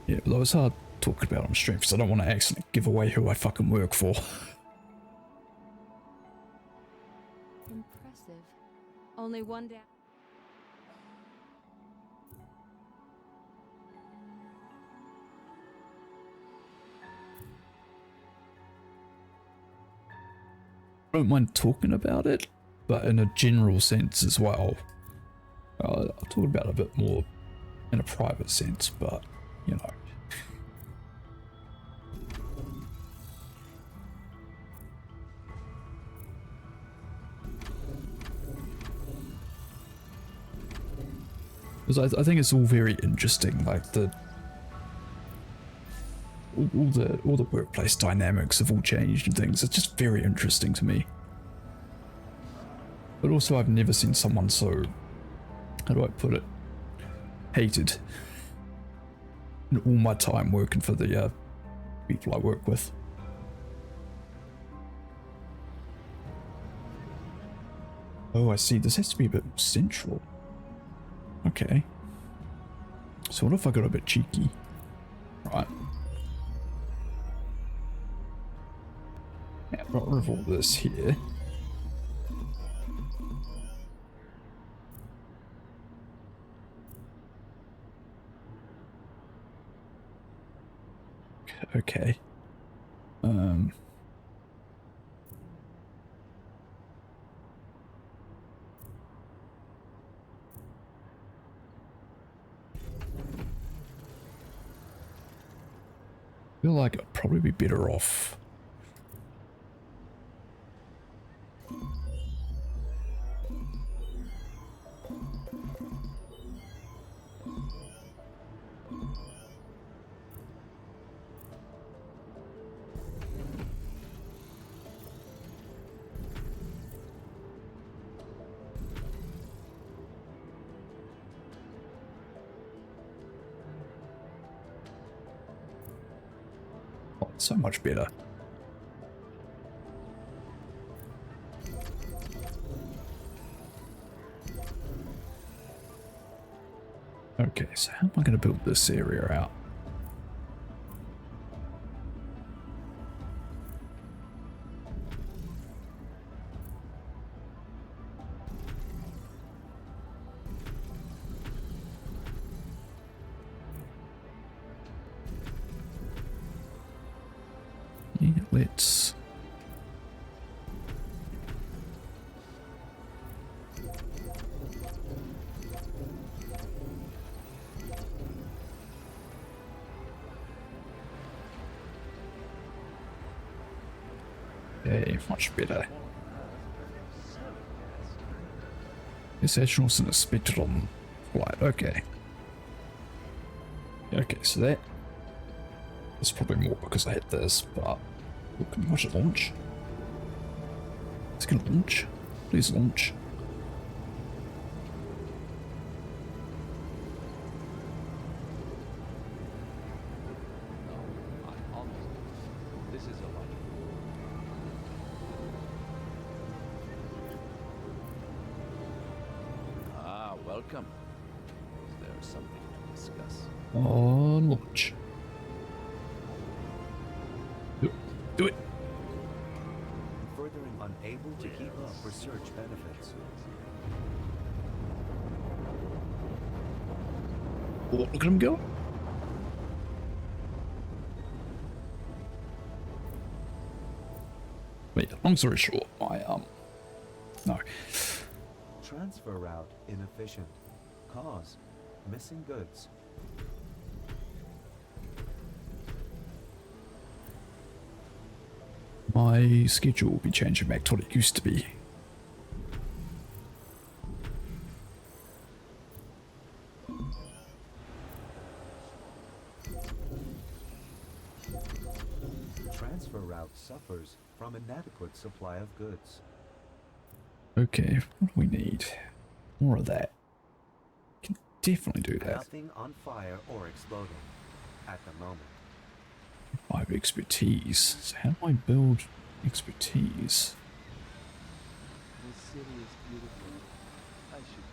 Yeah, although it's hard talking about on stream because I don't want to accidentally give away who I fucking work for. Impressive. Only one down. I don't mind talking about it, but in a general sense as well. I'll talk about it a bit more in a private sense, but, you know. Because I think it's all very interesting, like all the workplace dynamics have all changed and things. It's just very interesting to me. But also I've never seen someone so, how do I put it, hated in all my time working for the people I work with. Oh, I see. This has to be a bit more central. Okay. So what if I got a bit cheeky? Right. Yeah, got rid of all this here. Okay. I feel like I'd probably be better off. Oh, so much better. Okay, so how am I going to build this area out? Yeah, let's... Okay, much better. This action wasn't expected on flight. Okay. Okay, so that is probably more because I hit this, but can you watch it launch? It's gonna launch. Please launch. This is a lot. Ah, welcome. Is there something to discuss? Oh, launch. Do it. Furthering unable to keep up research benefits. Oh, look at him go. Wait, long story short, no. Transfer route inefficient. Cause missing goods. My schedule will be changing back to what it used to be. Transfer route suffers from inadequate supply of goods. Okay, what do we need? More of that. Can definitely do that. Nothing on fire or exploding at the moment. 5 expertise. So how do I build expertise? This city is beautiful. I should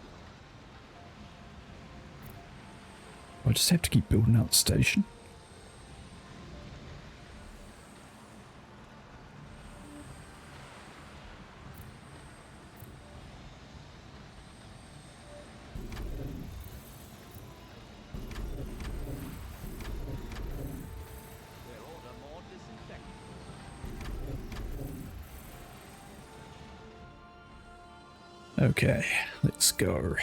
go. I just have to keep building out the station. Okay, let's go.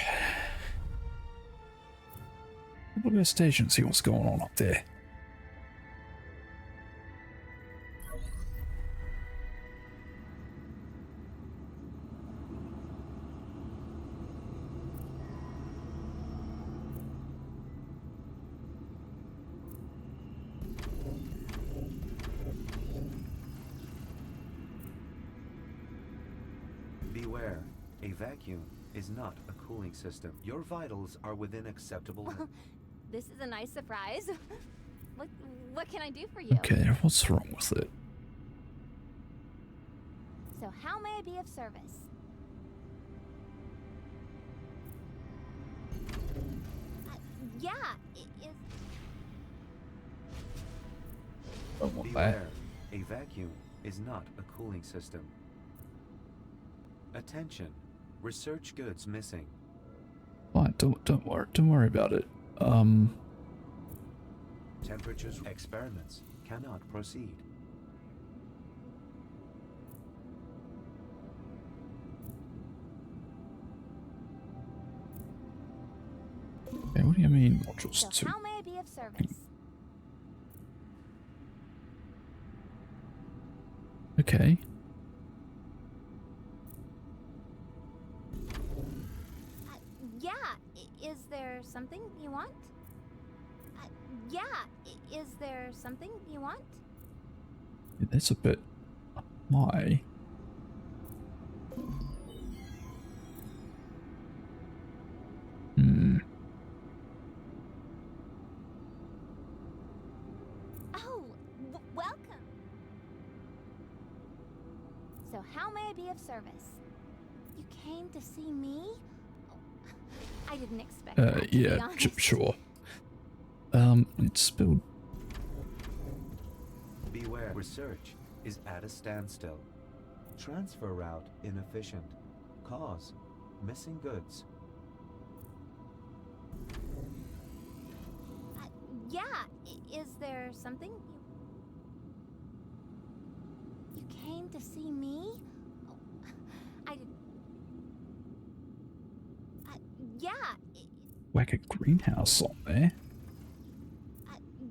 Look at the station, see what's going on up there. Beware, a vacuum is not a cooling system. Your vitals are within acceptable. This is a nice surprise. What can I do for you? Okay, what's wrong with it? So how may I be of service? Yeah, it is. Don't want that. Beware, a vacuum is not a cooling system. Attention, research goods missing. Fine, don't worry about it. Temperatures experiments cannot proceed. Okay, what do you mean modules So 2? how may I be of service? Okay. Yeah, is there something you want? Yeah, is there something you want? That's a bit high. Oh, welcome. So how may I be of service? You came to see me? Oh, I didn't expect that, to be Yeah, honest. sure. It's spilled. Beware, research is at a standstill. Transfer route inefficient. Cause, missing goods. Yeah, is there something you came to see me? Oh, I didn't. Yeah, Whack a greenhouse on there.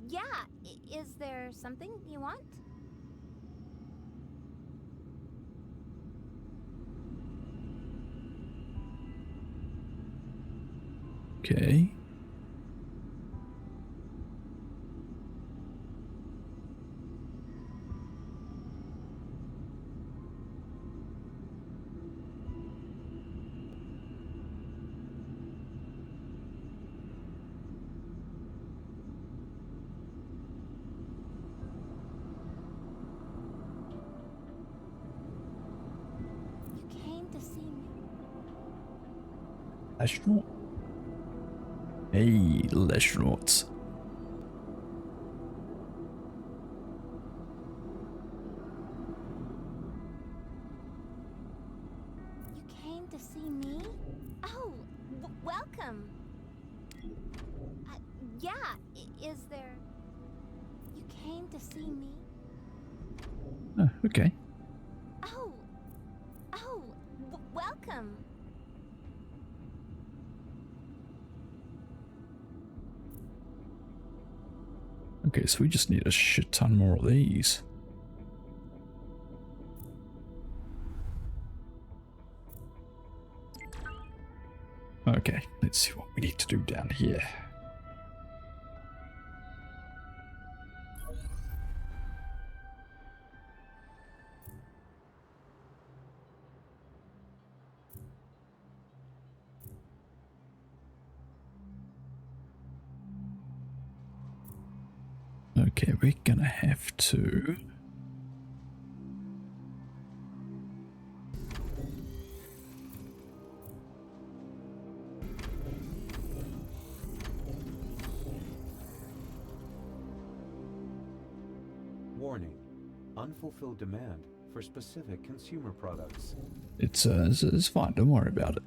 yeah, is there something you want? Okay. You came to see me. Astronaut. Hey, astronauts. You came to see me? Oh, welcome. Yeah, is there... You came to see me? Okay. Oh, welcome. Okay, so we just need a shit ton more of these. Okay, let's see what we need to do down here. Okay, we're gonna have to... Warning, unfulfilled demand for specific consumer products. It's fine, don't worry about it.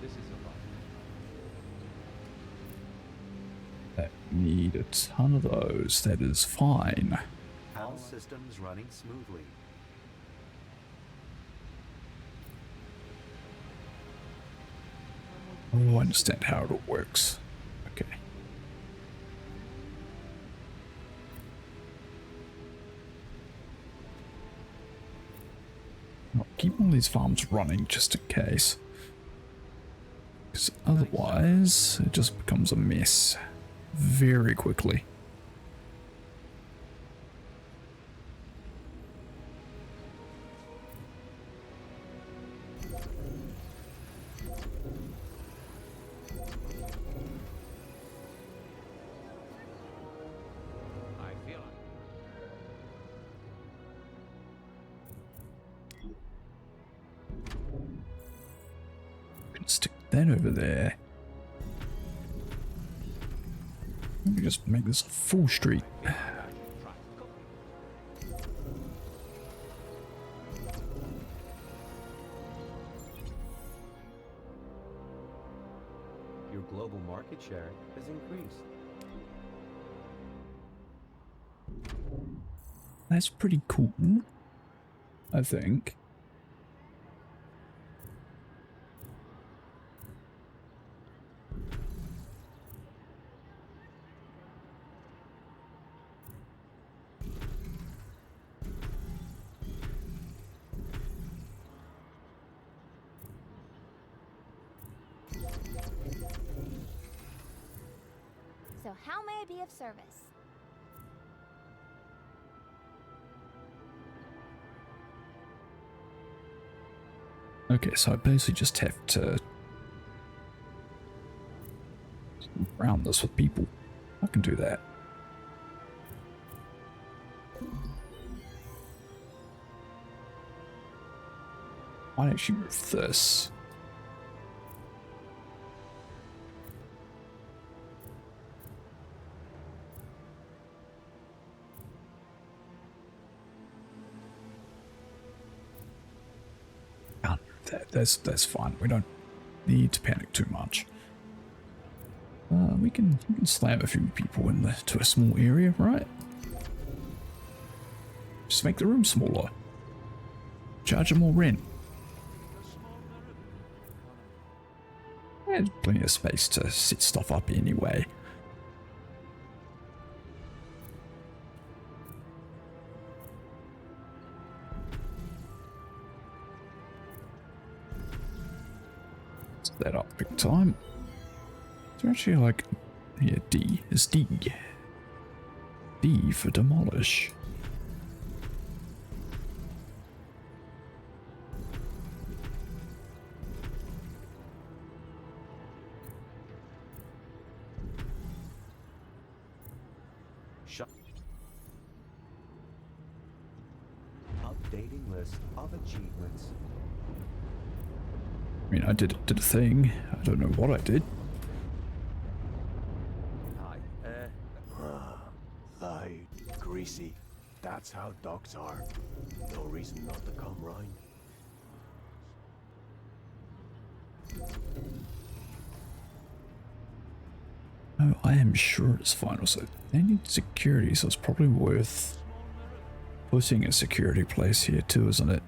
This is a lot. That need a ton of those. That is fine. All systems running smoothly. Oh, I understand how it all works. Okay. I'll keep all these farms running just in case. Because otherwise, it just becomes a mess very quickly. I feel it. Stick that over there. Let me just make this a full street. Your global market share has increased. That's pretty cool, I think. So how may I be of service? Okay, so I basically just have to round this with people. I can do that. Might actually move this. That's fine. We don't need to panic too much. We can slam a few people to a small area, right? Just make the room smaller. Charge them more rent. There's plenty of space to set stuff up anyway. That up big time. It's actually like, yeah, D is D. D for demolish. Shut. Updating list of achievements. I mean, I did a thing. I don't know what I did. Light, greasy. That's how dogs are. No reason not to come round. Oh, I am sure it's fine. Also, they need security, so it's probably worth putting a security place here too, isn't it?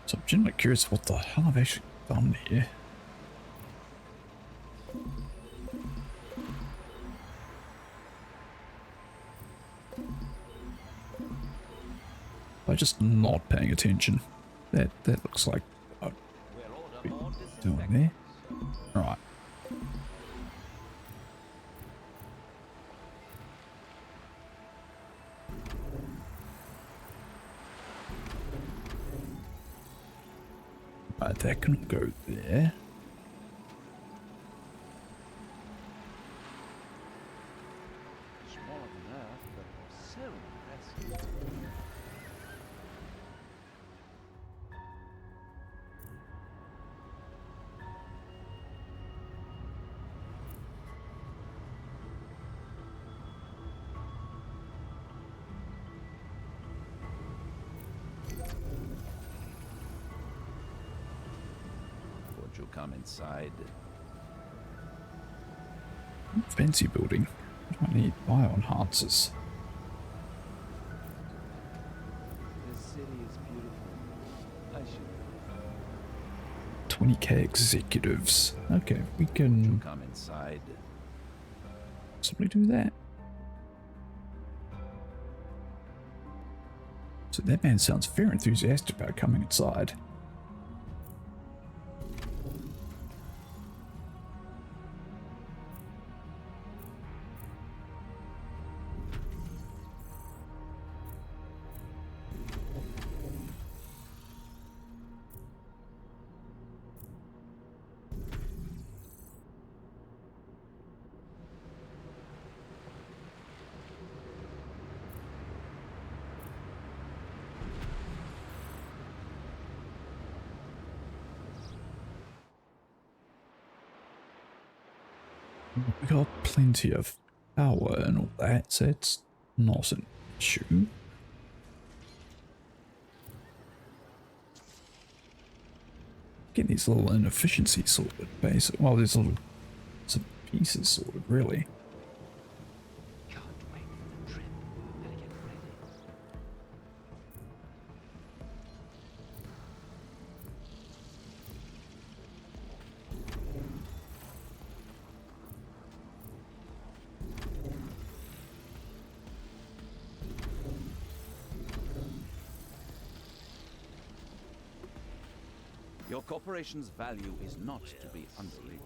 So I'm genuinely curious what the hell I've actually done here. By just not paying attention. That looks like what We'll order more doing there. Right. Right, that can go there. Smaller than Earth, but so impressive. Would you come inside? Fancy building. What do I need? Bio enhancers. This city is beautiful. I should. 20k executives. Okay, we Would you can come inside? possibly do that. So that man sounds very enthusiastic about coming inside. We got plenty of power and all that, so it's not an issue. Getting these little inefficiencies sorted, basically. Well, these little some pieces sorted, really. Can't wait for the trip. Better get ready. Your corporation's value is not to be underrated.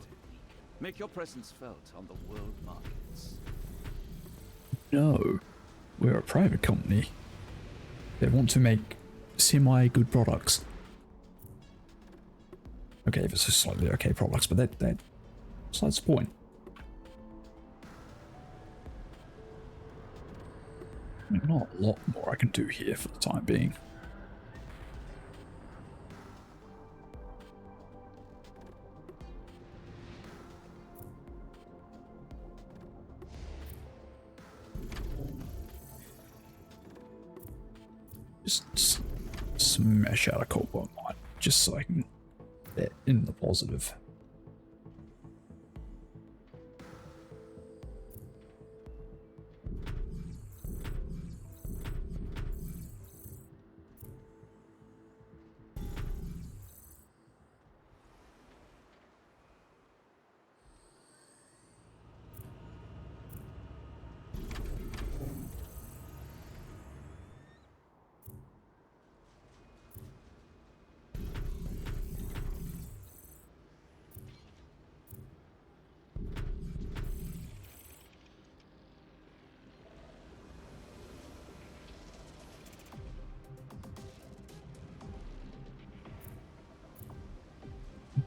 Make your presence felt on the world markets. No, we're a private company. They want to make semi-good products. Okay, if it's just slightly okay products, but that's the point. I mean, not a lot more I can do here for the time being. Just smash out a cobalt mine, just so I can get in the positive.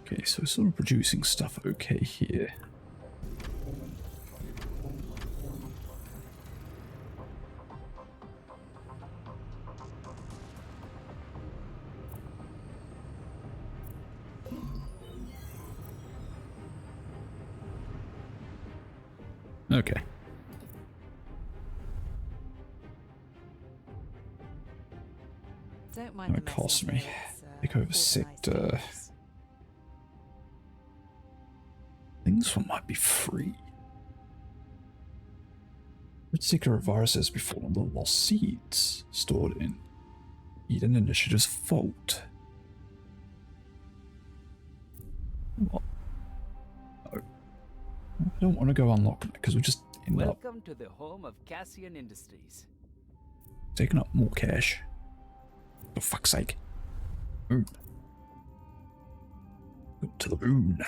Okay, so we're sort of producing stuff okay here. Okay. Don't mind That the cost messing me. here, it's, Take over organised sector. chaos. I think this one might be free. Which secret of viruses before the lost seeds stored in Eden Initiative's vault? What? No. I don't want to go unlocking it because we just end up Welcome to the home of Cassian Industries. taking up more cash. For fuck's sake. Moon. Go to the moon.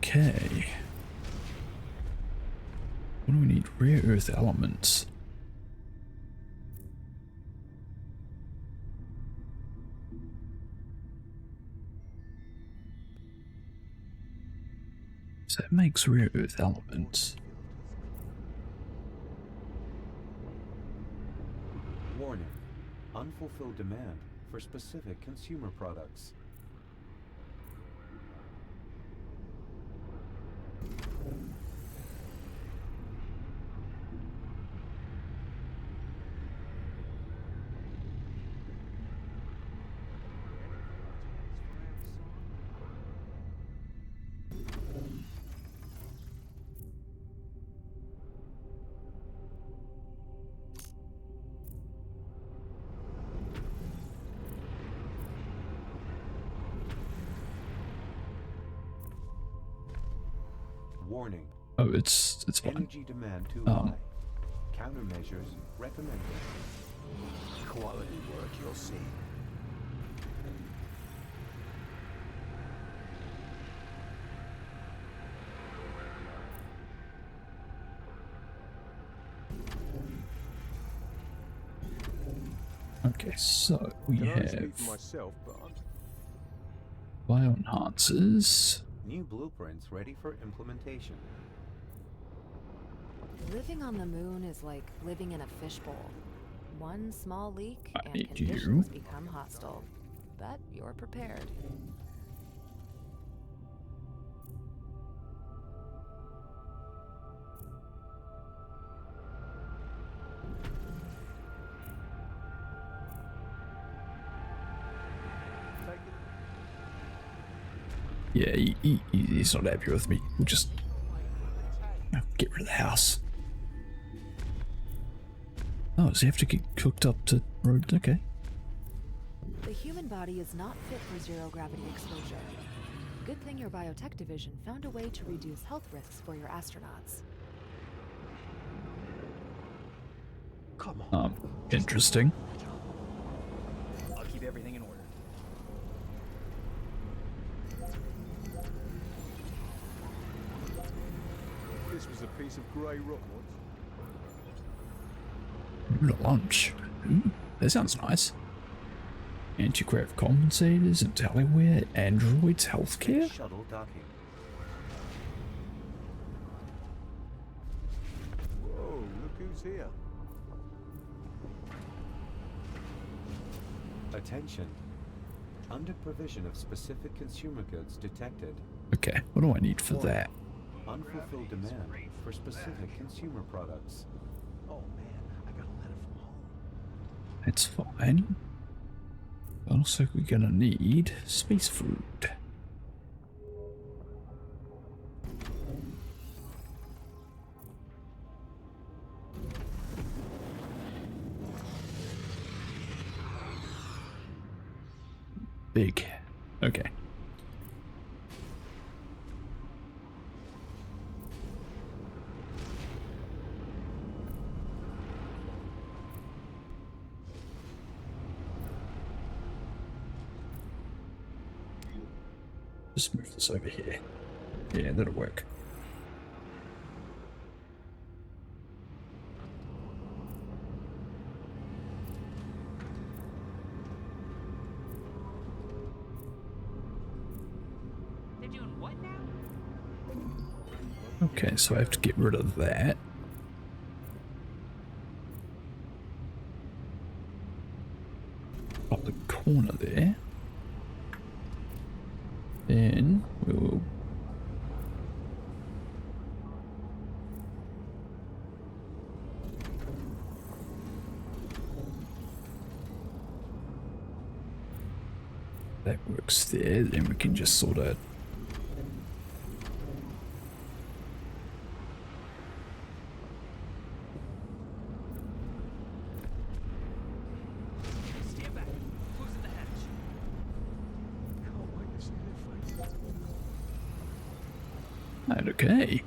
Okay. What do we need? Rare earth elements. So that makes rare earth elements. Warning. Unfulfilled demand for specific consumer products. Warning. Oh, it's fine. Energy demand too high. Countermeasures recommended. Quality work, you'll see. Okay, so we Can only have speak for myself, but bioenhancers. New blueprints ready for implementation. Living on the moon is like living in a fishbowl. One small leak I and need conditions you. become hostile. But you're prepared. Yeah, he's not happy with me. We'll just get rid of the house. Oh, does he have to get cooked up to road? Okay. The human body is not fit for zero gravity exposure. Good thing your biotech division found a way to reduce health risks for your astronauts. Come on. Interesting. I'll keep everything in order. this was a piece of grey rock once. Lunch. Ooh, that sounds nice. Anti-grav compensators, IntelliWare, androids, healthcare. Shuttle docking. Whoa, look who's here. Attention. Under provision of specific consumer goods detected. Okay, what do I need for that? Unfulfilled demand for specific consumer products. Oh man, I got a letter from home. That's fine. But also we're gonna need space food. Big. Okay. Just move this over here. Yeah, that'll work. They're doing what now? Okay, so I have to get rid of that. Up the corner there. Then we'll That works there, then we can just sort of... Stand back. Closing the hatch. Can't wait to see their faces. Okay.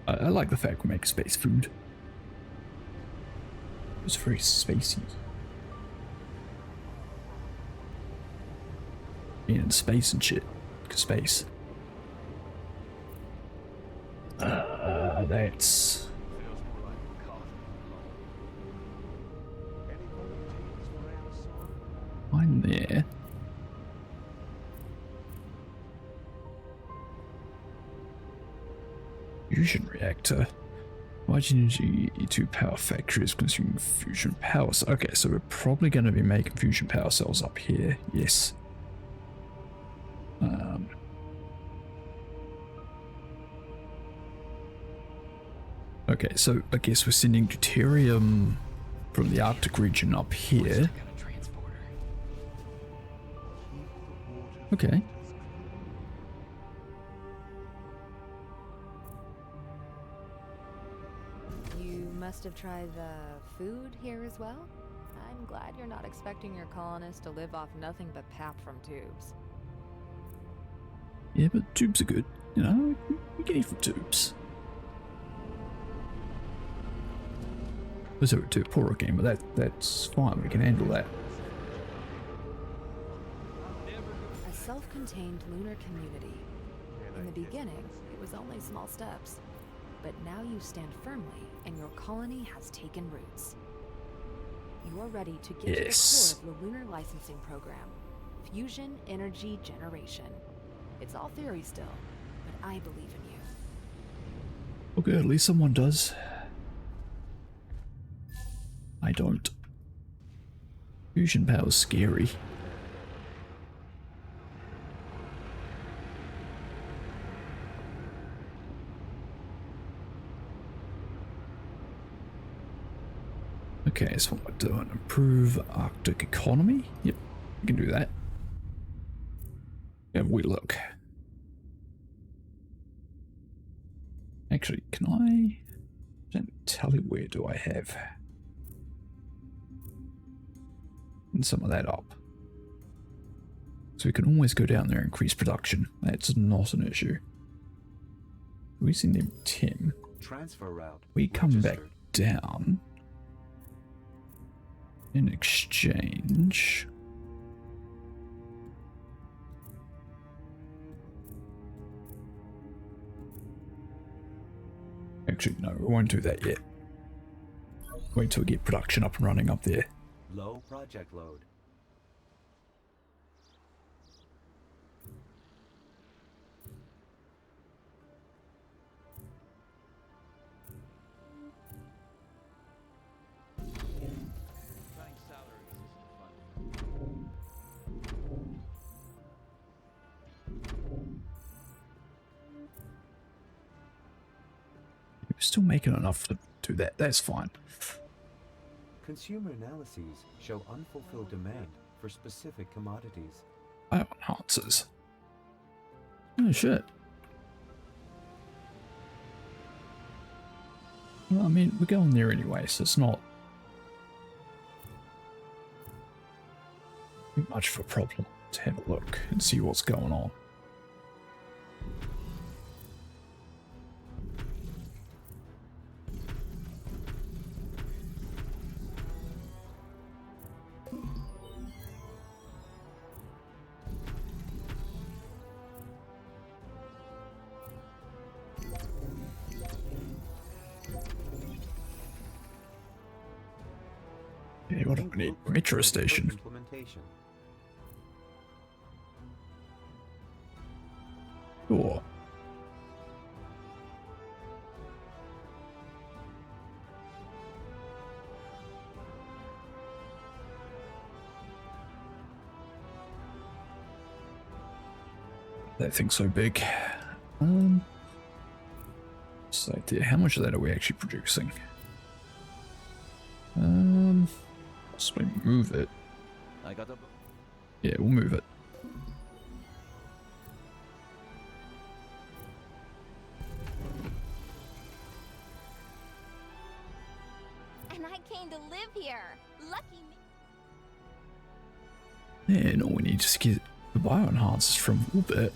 I like the fact we make space food. It's very spacey. Being in space and shit. Space. That's... Feels more like McCarthy than Long. Any volunteers for outside? I'm there. Fusion reactor. Large energy to power factories consuming fusion power. Okay, so we're probably going to be making fusion power cells up here. Yes. Okay, so I guess we're sending deuterium from the Arctic region up here. Okay. You must have tried the food here as well? I'm glad you're not expecting your colonists to live off nothing but pap from tubes. Yeah, but tubes are good. You know, we can eat from tubes. Was it too poor a game, but that's fine. We can handle that. A self-contained lunar community. In the beginning, it was only small steps. But now you stand firmly, and your colony has taken roots. You are ready to get to the core of the lunar licensing program. Fusion energy generation. It's all theory still, but I believe in you. Okay, at least someone does. I don't. Fusion power's scary. Okay, so what we're doing, improve Arctic economy? Yep, we can do that. Have we look. Actually, can I... Don't tell you where do I have... And some of that up. So we can always go down there and increase production. That's not an issue. We send them 10. Transfer route. We come back registered. down. In exchange. Actually, no, we won't do that yet. Wait till we get production up and running up there. Low project load. Running salaries isn't fun. We're still making enough to do that. That's fine. Consumer analyses show unfulfilled demand for specific commodities. Bio enhancers. Oh shit. Well, I mean, we're going there anyway, so it's not too much of a problem to have a look and see what's going on. Yeah, what do we need? Metro station. Implementation. Sure. That thing's so big. So how much of that are we actually producing? possibly move it. I got a... Yeah, we'll move it. And I came to live here. Lucky me. Yeah, and all we need is to get the bioenhancers from orbit.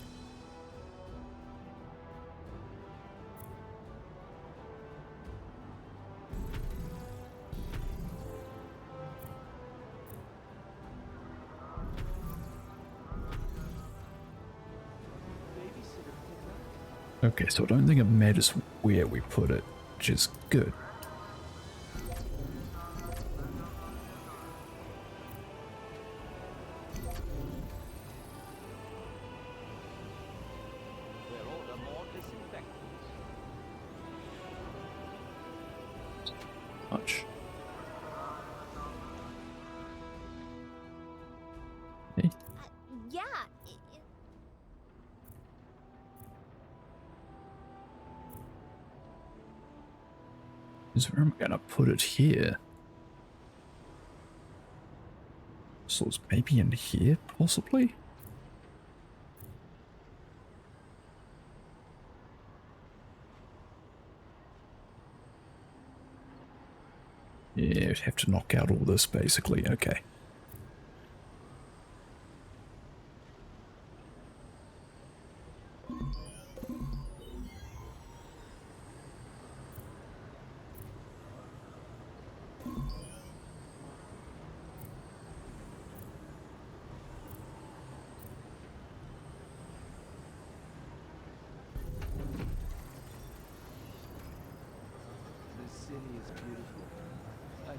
Okay, so I don't think it matters where we put it, which is good. We'll order more disinfectants. Much. Hey. Yeah. So where am I gonna put it here? So it's maybe in here, possibly? Yeah, I'd have to knock out all this basically, okay.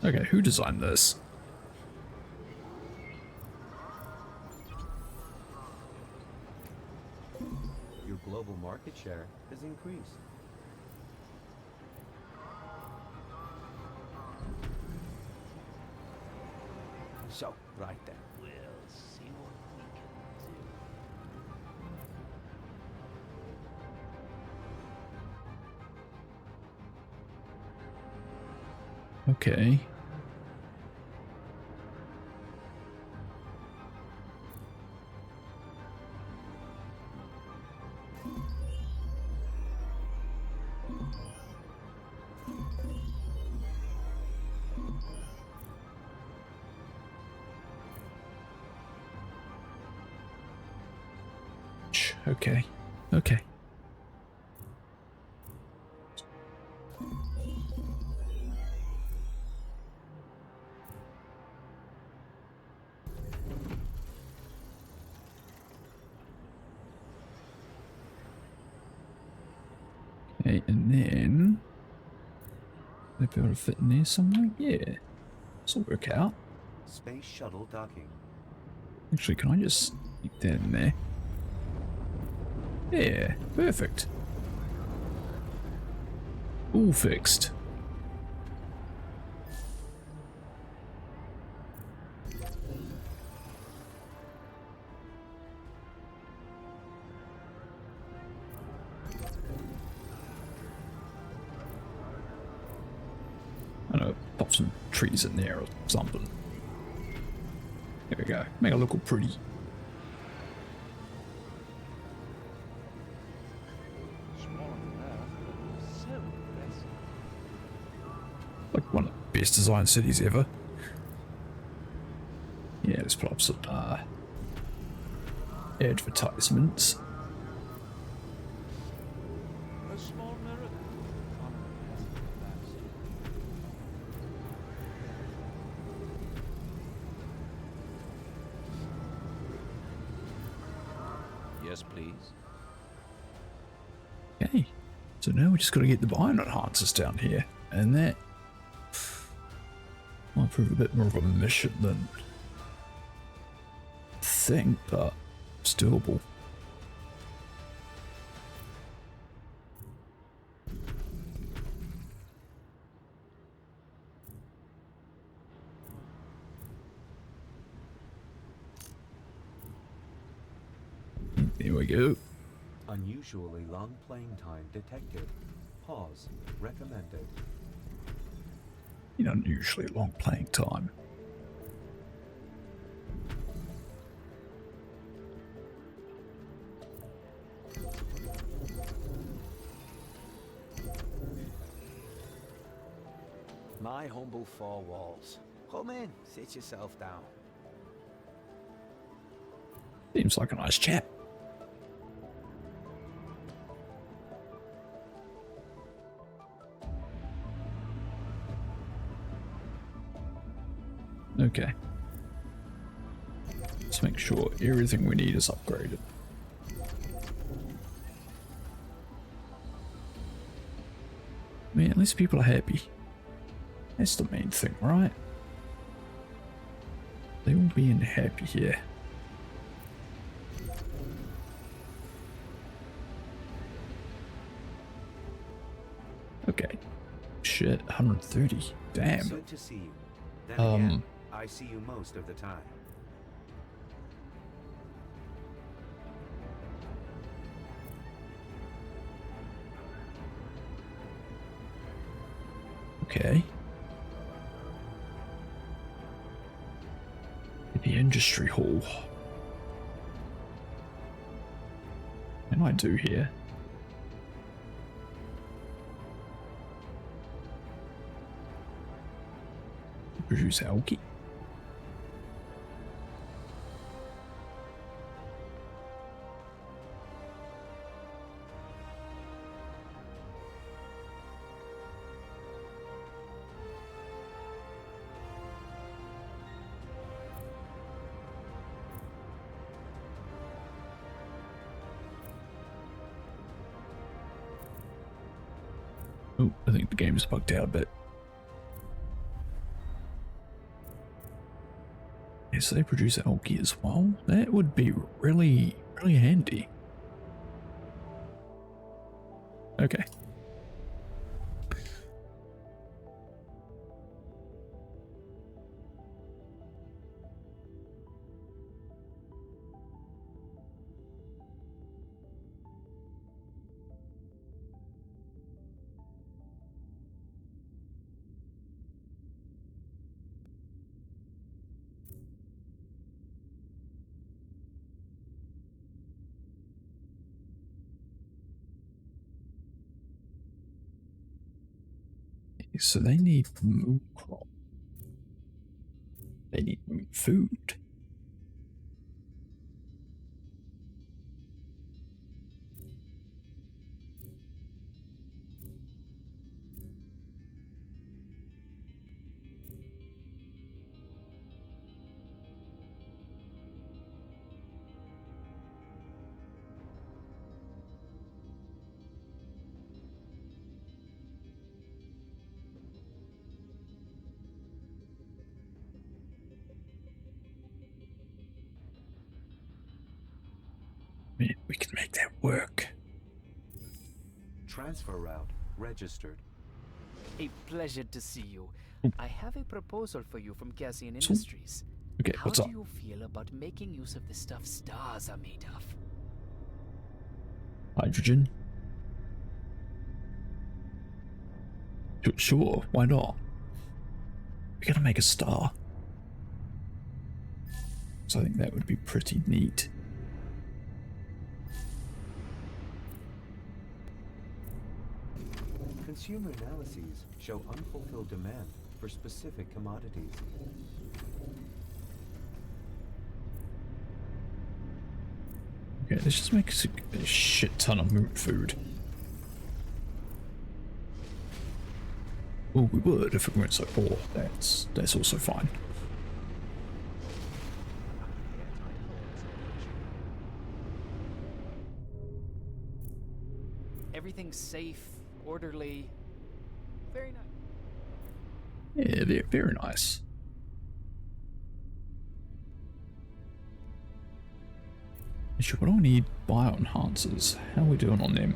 Okay, who designed this? Your global market share has increased. So, right then. We'll see what we can do. Okay. Okay. Okay. Okay, and then they'll be able to fit in there somewhere? Yeah. This will work out. Space shuttle docking. Actually, can I just keep that in there? Yeah, perfect. All fixed. I don't know, pop some trees in there or something. There we go. Make it look all pretty. Like one of the best designed cities ever. Yeah, let's put up some advertisements. A small miracle. Yes, please. Okay, so now we just got to get the biome enhancers down here, and that might prove a bit more of a mission than I think, but it's doable. There we go. Unusually long playing time detected. Pause. Recommended. Unusually long playing time. My humble four walls. Come in, sit yourself down. Seems like a nice chap. Okay. Let's make sure everything we need is upgraded. I mean, at least people are happy. That's the main thing, right? They all being happy here. Okay. Shit, 130. Damn. Good to see you. Then again, I see you most of the time. Okay. The industry hall. What do I do here? Produce algae. Oh, I think the game's bugged out a bit. Yeah, so they produce algae as well. That would be really, really handy. Okay. So they need moon crop. They need moon food. Man, we can make that work. Transfer route registered. A pleasure to see you. I have a proposal for you from Gassian So- Industries. Okay, How what's do up? you feel about making use of the stuff stars are made of? Hydrogen? Sure, why not? We gotta make a star. So I think that would be pretty neat. Consumer analyses show unfulfilled demand for specific commodities. Okay, let's just make a shit ton of moon food. Well, we would if we weren't so poor. That's also fine. Everything's safe, orderly. Very nice. Yeah, they're very nice. Actually, what do I need? Bioenhancers. How are we doing on them?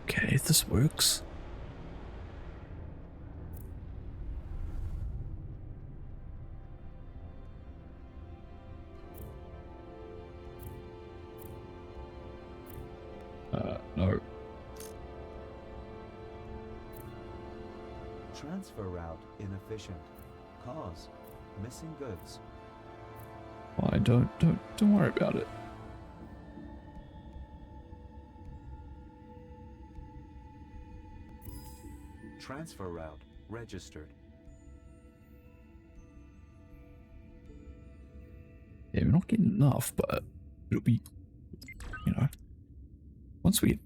Okay, if this works. Transfer route inefficient. Cause missing goods. Why, don't worry about it. Transfer route registered. Yeah, we're not getting enough, but it'll be, you know, once we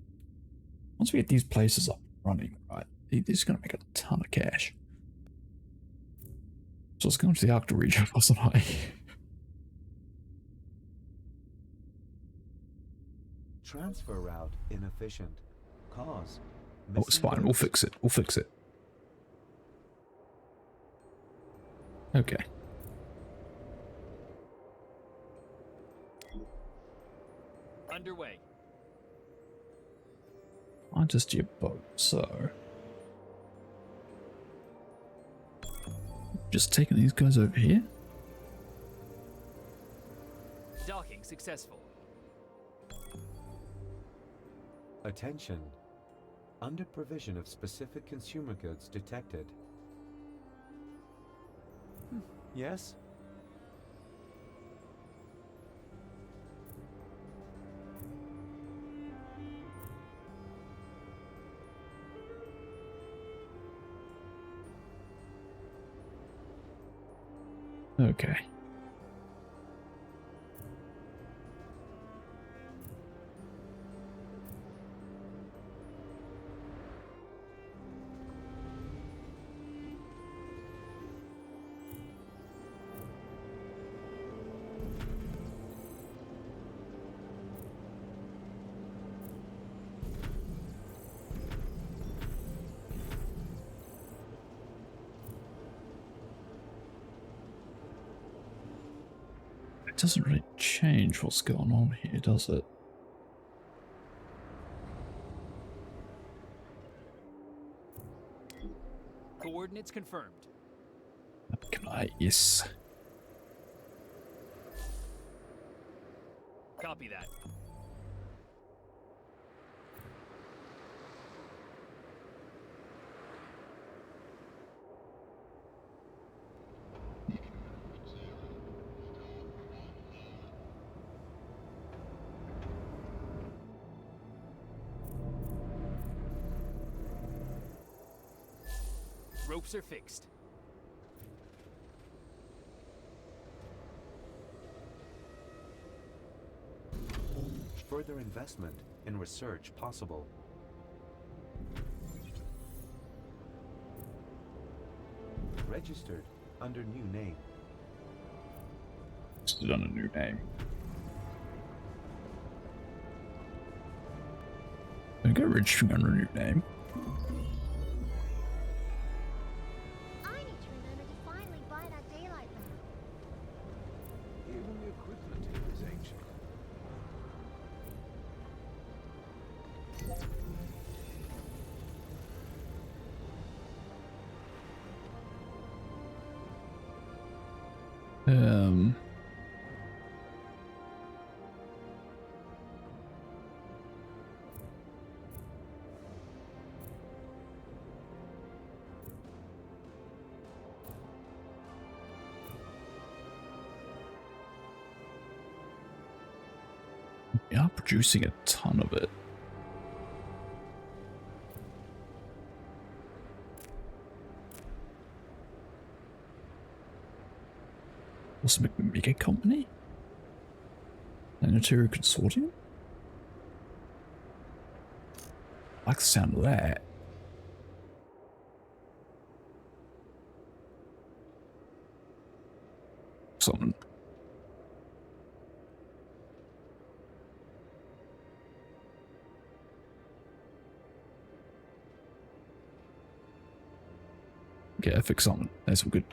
get these places up and running, right, this is gonna make a ton of cash. So let's go into the Arctic region, wasn't I? Transfer route inefficient. Cause Oh, it's fine. We'll fix it. We'll fix it. Okay. Underway. I just your boat, so just taking these guys over here. Docking successful. Attention. Under provision of specific consumer goods detected. Yes? Okay. It doesn't really change what's going on here, does it? Coordinates confirmed. Can I? Yes. Copy that. Ropes are fixed. Further investment in research possible. Registered under new name. Listed on a new name. I got registering under a new name. I need to remember to finally buy that daylight lamp. Even the equipment is ancient. We are producing a ton of it. What's a mega company? An Ontario Consortium? I like the sound of that. Something. Okay, I fixed something. That's all good.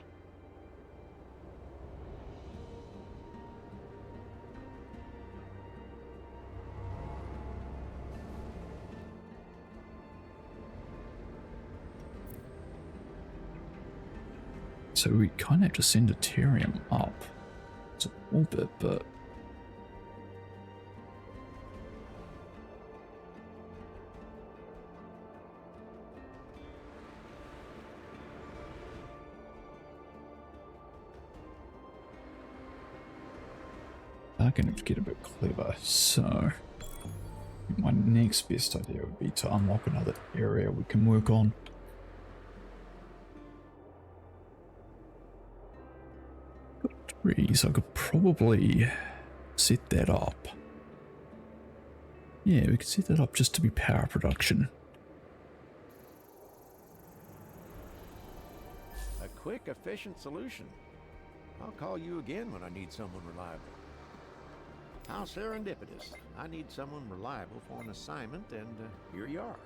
So we kind of have to send a Terrium up. It's a little bit, but are going to get a bit clever, so my next best idea would be to unlock another area we can work on. Got 3, so I could probably set that up. Yeah, we could set that up just to be power production. A quick, efficient solution. I'll call you again when I need someone reliable. How serendipitous. I need someone reliable for an assignment, and here you are.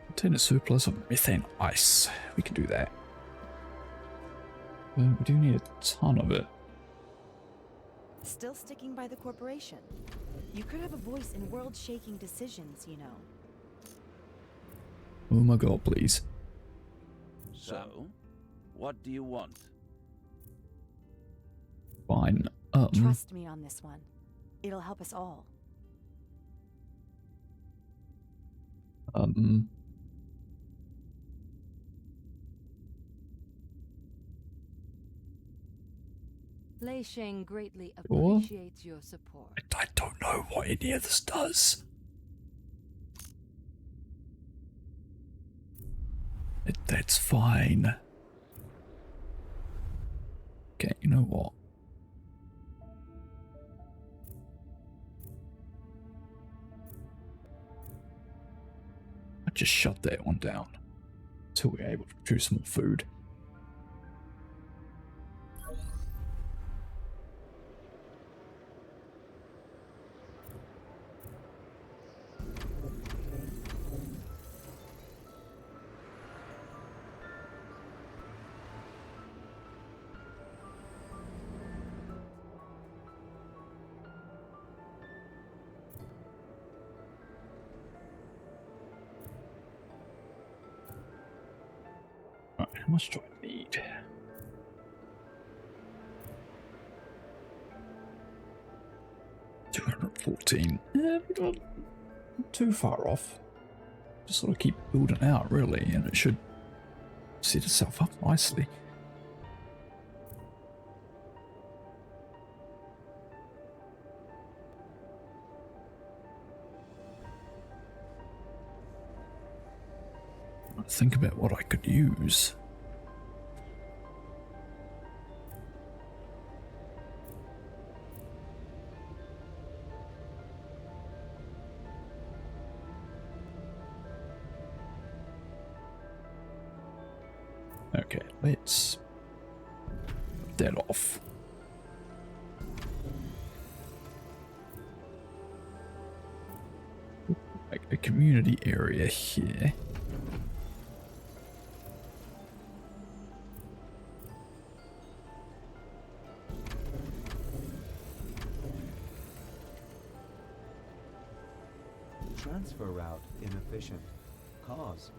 Contain a surplus of methane ice. We can do that. We do need a ton of it. Still sticking by the corporation. You could have a voice in world-shaking decisions, you know. Oh my god, please. So, what do you want? Fine. Trust me on this one. It'll help us all. Lei Sheng greatly Or- appreciates your support. I don't know what any of this does. That's fine. Okay, you know what? I just shut that one down until we're able to produce more food. Right, how much do I need? $214. Yeah, not too far off. Just sort of keep building out, really, and it should set itself up nicely. Think about what I could use. Okay, let's put that off. Like a community area here. Transfer route inefficient. Cause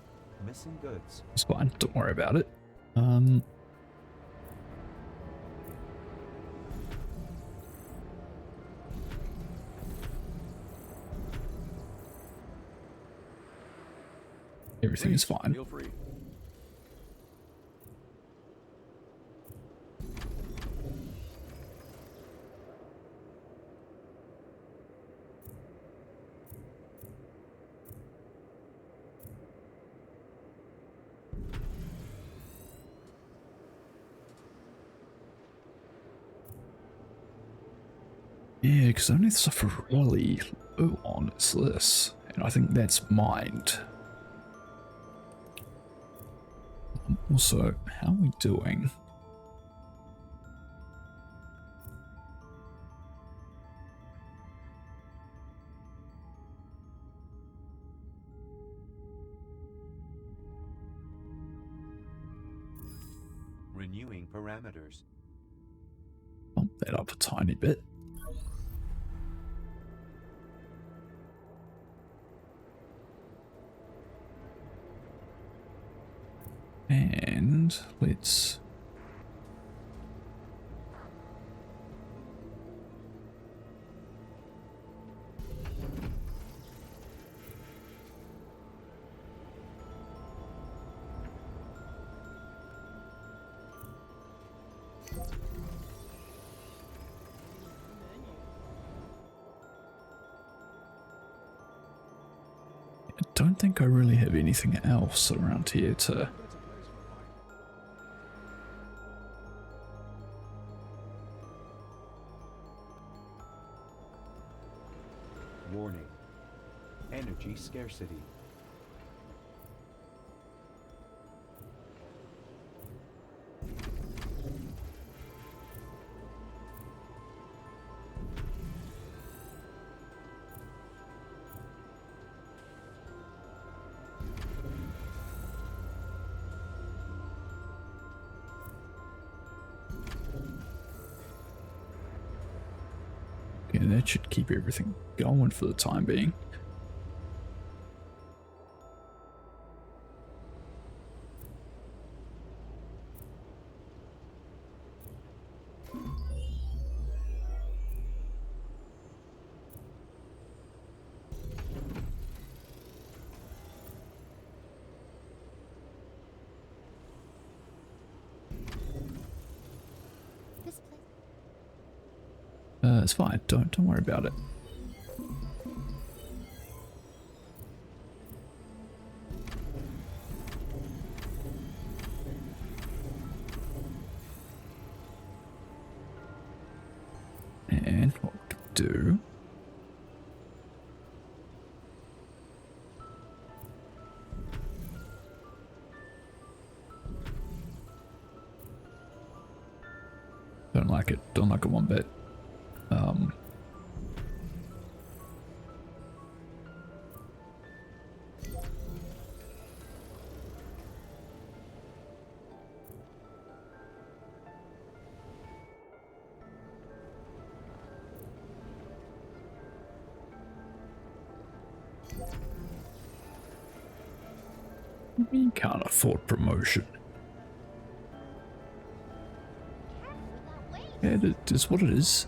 missing goods. It's fine, don't worry about it. Everything is fine. Feel free. Yeah, because the only stuff we're really low on is this, and I think that's mined. Also, how are we doing? Renewing parameters. Bump that up a tiny bit. And let's I don't think I really have anything else around here to... Warning. Energy scarcity. Yeah, that should keep everything going for the time being. This place. It's fine. Don't worry about it. And what to do? Don't like it. Don't like it one bit. We can't afford promotion. Yeah, it is what it is.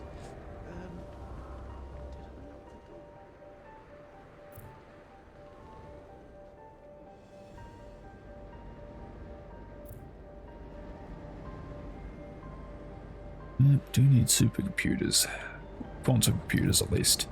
I do need supercomputers. Quantum computers, at least.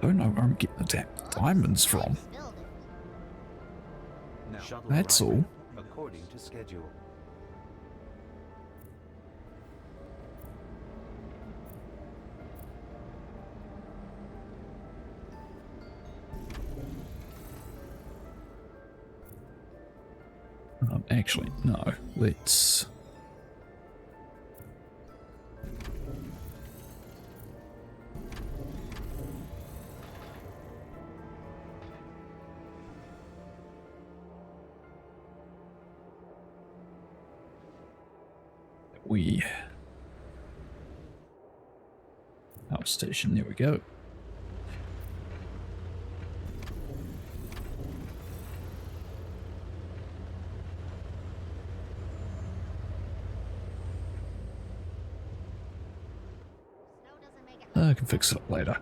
I don't know where I'm getting the damn diamonds from. Now, That's all. according to schedule. Actually, no. Let's... Outstation, there we go. I can fix it up later.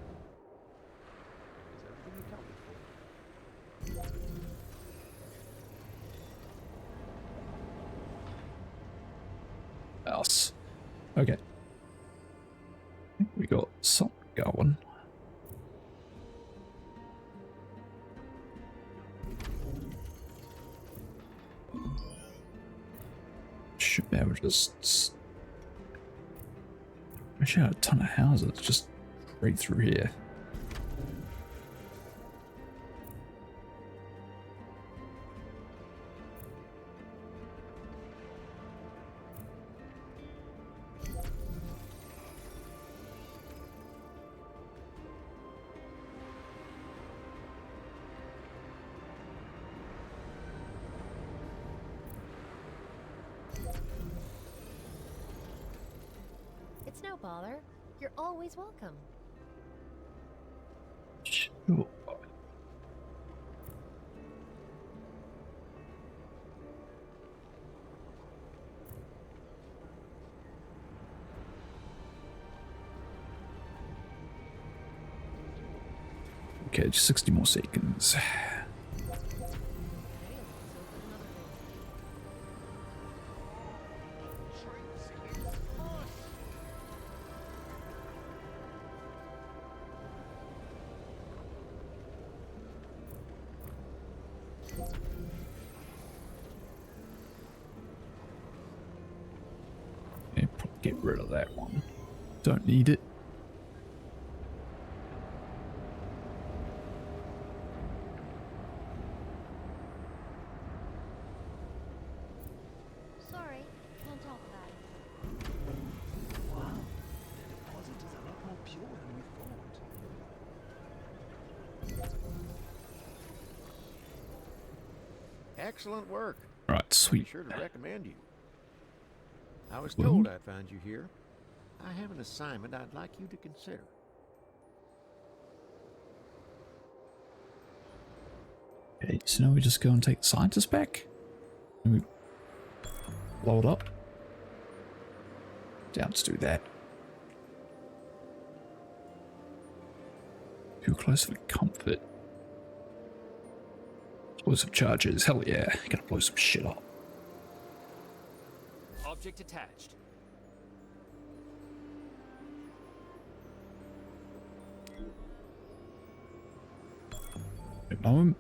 Else. Okay. I think we got something going. Should be able to just... Actually, I had a ton of houses just right through here. It's no bother. You're always welcome. Sure. Okay, just 60 more seconds. get rid of that one. Don't need it. Sorry, can't talk about it. Wow, the deposit is a lot more pure than we thought. Excellent work. Right, I'll be sweet. sure to recommend you. I was Well? told I'd find you here. I have an assignment I'd like you to consider. Okay, so now we just go and take the scientist back? And we blow it up? Down to do that. Too close for comfort. Explosive charges, hell yeah. Gotta blow some shit up. Object attached. Wait a moment.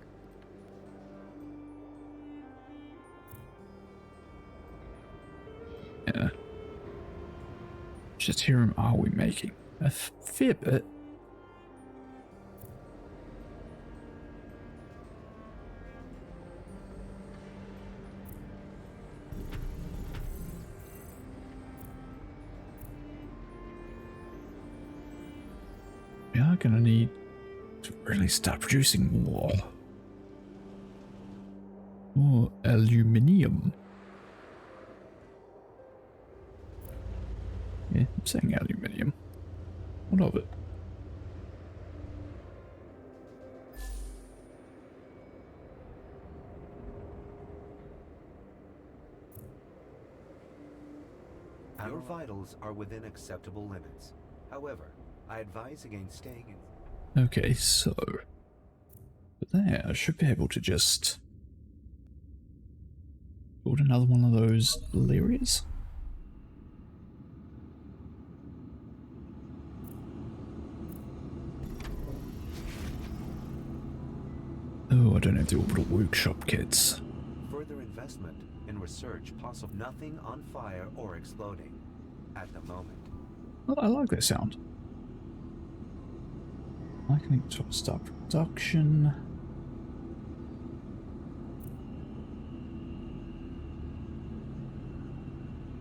Yeah. Just hear are we making? A fair bit. We are gonna need to really start producing more. More aluminium. Yeah, I'm saying aluminium. What of it? Your vitals are within acceptable limits. However, I advise against staying in. Okay, so there, I should be able to just build another one of those areas. Oh, I don't have the orbital workshop kits. Further investment in research possible. Nothing on fire or exploding at the moment. Oh, I like that sound. I can start production.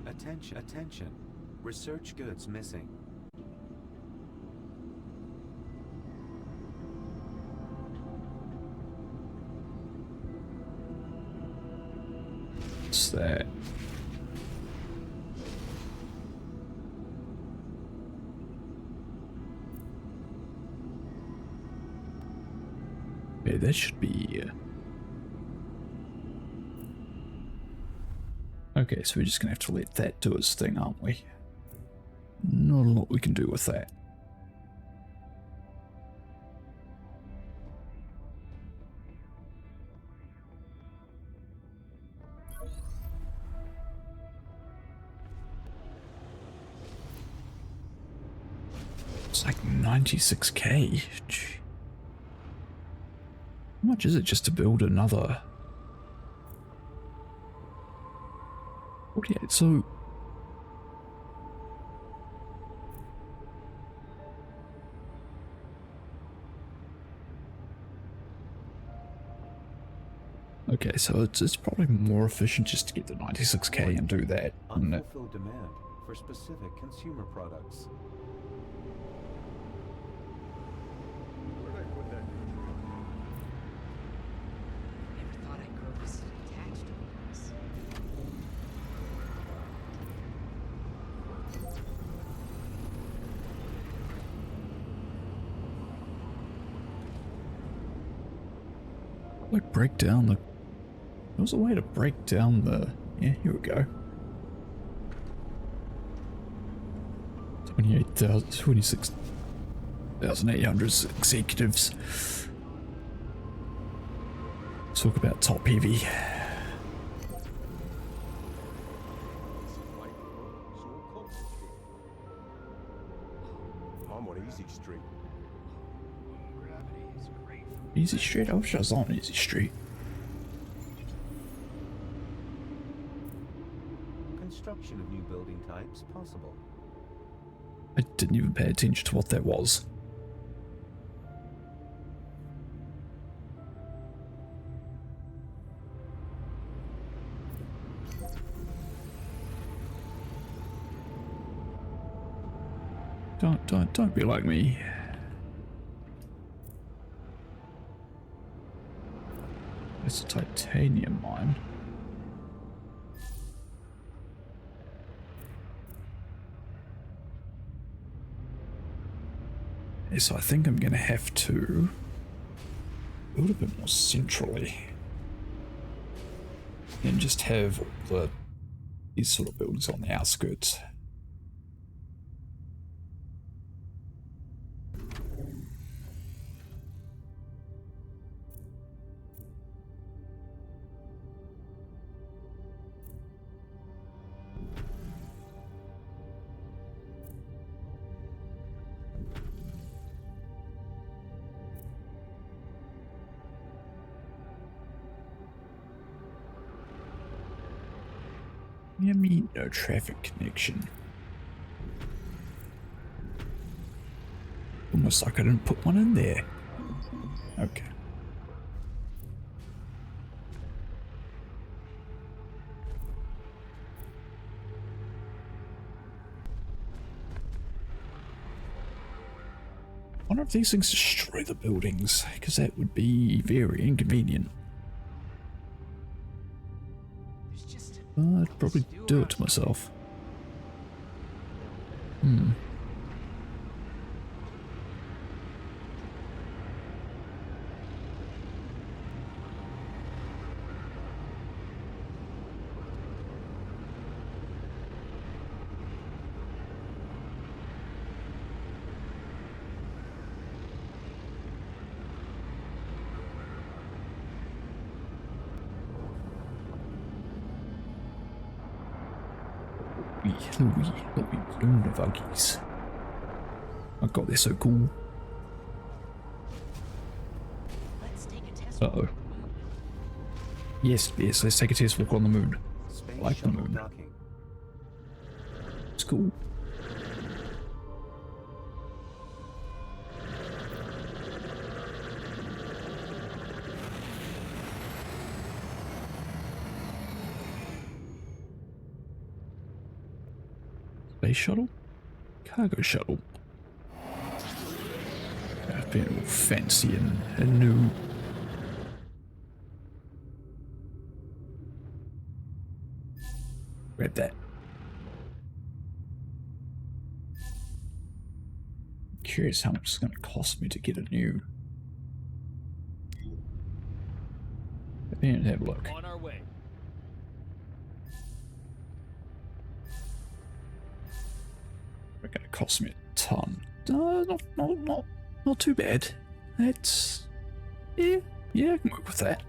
Attention, attention. Research goods missing. What's that? Okay, that should be... Okay, so we're just gonna have to let that do its thing, aren't we? Not a lot we can do with that. It's like 96k. Gee. How much is it just to build another? 48, so... Okay, so it's probably more efficient just to get the 96k and do that, isn't it? Unfulfilled demand for specific consumer products. Where'd I put that? Never thought I'd grow this attached to this. Like break down the... There was a way to break down the... Yeah, here we go. 26,800 executives. Let's talk about top heavy. I'm on Easy Street. Gravity is great for Easy Street? I wish I was on Easy Street. Construction proliferation of new building types possible. I didn't even pay attention to what that was. Don't be like me. It's a titanium mine. So I think I'm gonna have to build a bit more centrally and just have these sort of buildings on the outskirts. You mean no traffic connection? Almost like I didn't put one in there. Okay. I wonder if these things destroy the buildings, because that would be very inconvenient. I'd probably do it to myself. Louis Lunavuggies. Oh god, they're so cool. Uh-oh. Yes, let's take a test walk on the moon. I like the moon. It's cool. Space shuttle? Cargo shuttle. I've been all fancy and new. Grab that. I'm curious how much it's going to cost me to get a new. Let me have a look. On our way. It's going to cost me a ton. Not too bad. That's yeah, I can work with that.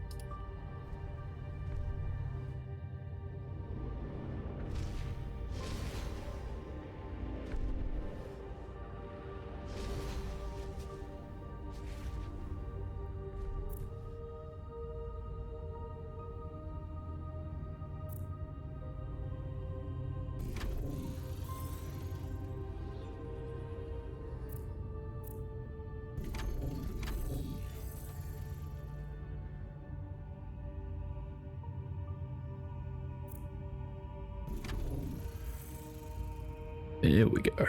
Here we go.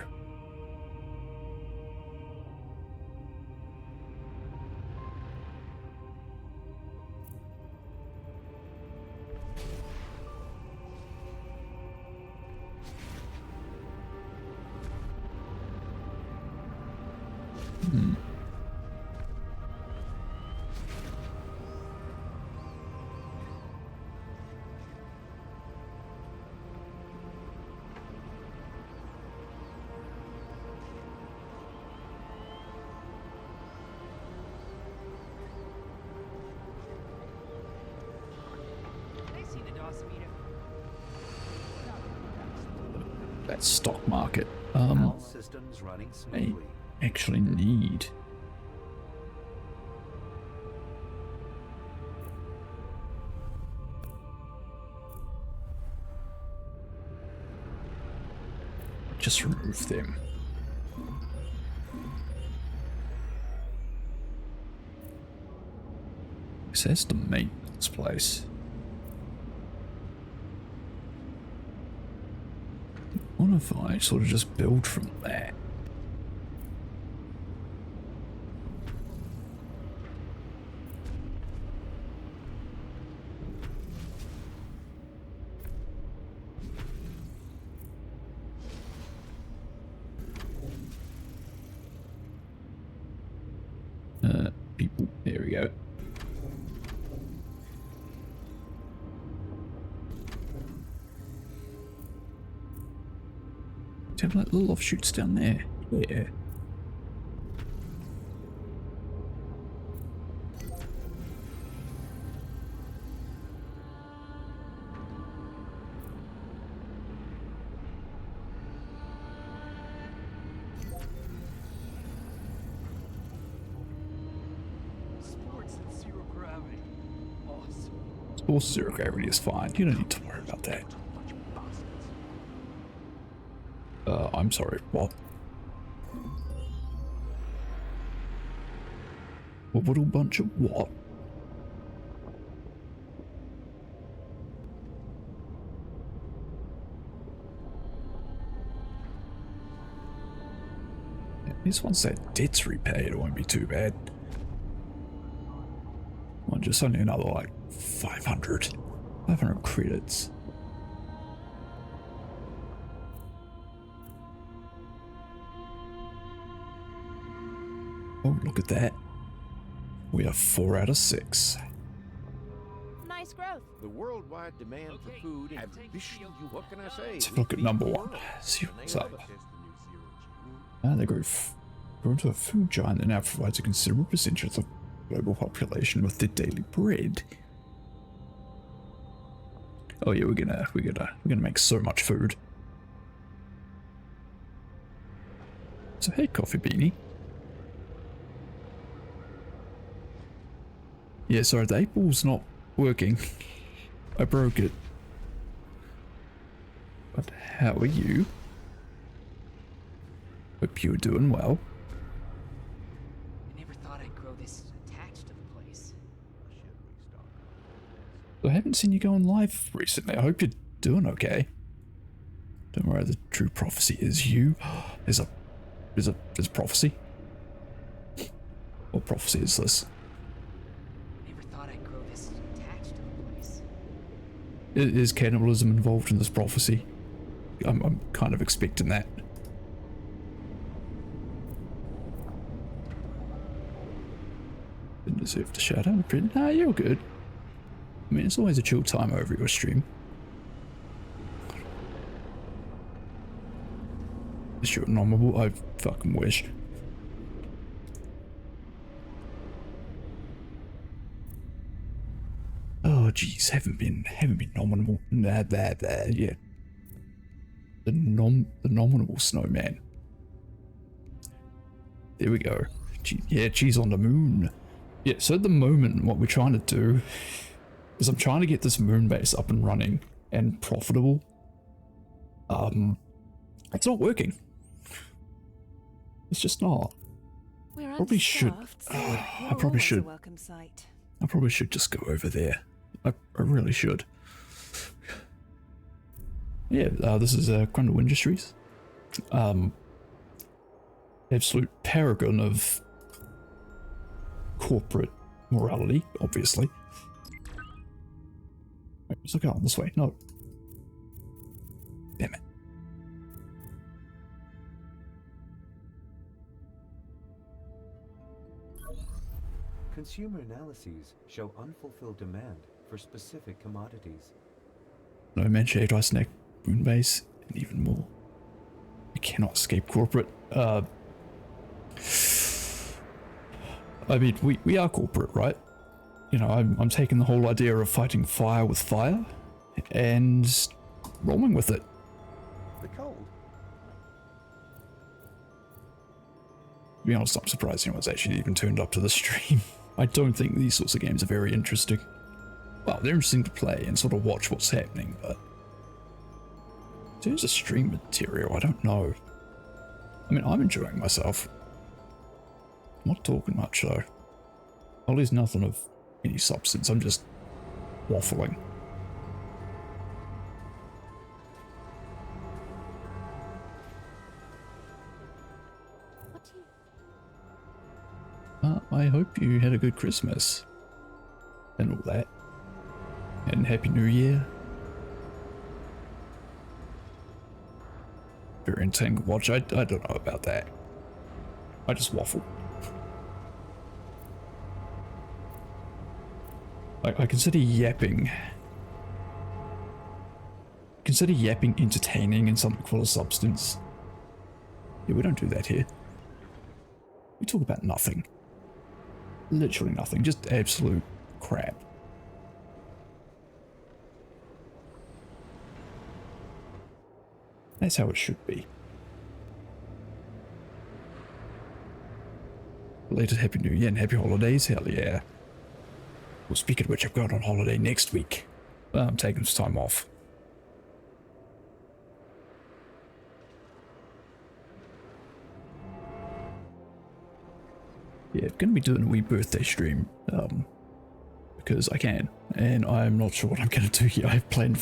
That stock market. All systems running I smoothly. actually need. just remove them. So that's the maintenance place. What if I sort of just build from there? People, there we go. Do you have like little offshoots down there? Yeah. Sports at zero gravity. Awesome. Sports zero gravity is fine. You don't need to worry about that. I'm sorry, what? What a bunch of what? At least once that debt's repaid, it won't be too bad. Well, just only another like 500 credits. Oh, look at that. We are 4 out of 6. Nice growth. The worldwide demand for food and ambition, what can I say? Let's look at number 1. See what's up. They grew into a food giant that now provides a considerable percentage of the global population with their daily bread. Oh yeah, we're gonna make so much food. So hey, Coffee Beanie. Yeah, sorry, the 8-ball's not working. I broke it. But how are you? Hope you're doing well. I never thought I'd grow this attached to the place. I haven't seen you going live recently. I hope you're doing okay. Don't worry, the true prophecy is you. There's prophecy. What prophecy is this? Is cannibalism involved in this prophecy? I'm kind of expecting that. Didn't deserve to shout out. Nah, you're good. I mean, it's always a chill time over your stream. Is you nominable? I fucking wish. Oh jeez, haven't been nominable. Yeah. The nominable snowman. There we go. Yeah, cheese on the moon. Yeah, so at the moment what we're trying to do is I'm trying to get this moon base up and running and profitable. It's not working. It's just not. Probably should. I probably should. I probably should just go over there. I really should. Yeah, this is Grundle Industries. Absolute paragon of corporate morality, obviously. Wait, let's look out this way. No. Damn it. Consumer analyses show unfulfilled demand for specific commodities. No man shade ice neck, moonbase, and even more. We cannot escape corporate. I mean, we are corporate, right? You know, I'm taking the whole idea of fighting fire with fire and rolling with it. The cold. To be honest, I'm surprised anyone's actually even turned up to the stream. I don't think these sorts of games are very interesting. Well, they're interesting to play and sort of watch what's happening, but terms of stream material, I don't know. I mean, I'm enjoying myself. I'm not talking much though. Well, there's nothing of any substance, I'm just waffling. I hope you had a good Christmas. And all that. And Happy New Year. Very entangled watch, I don't know about that. I just waffle. I consider yapping. Consider yapping entertaining and something full of substance. Yeah, we don't do that here. We talk about nothing. Literally nothing, just absolute crap. That's how it should be. Belated Happy New Year and Happy Holidays, hell yeah. Well, speaking of which, I've got on holiday next week. I'm taking some time off. Yeah, I'm going to be doing a wee birthday stream, because I can, and I'm not sure what I'm going to do here. I've planned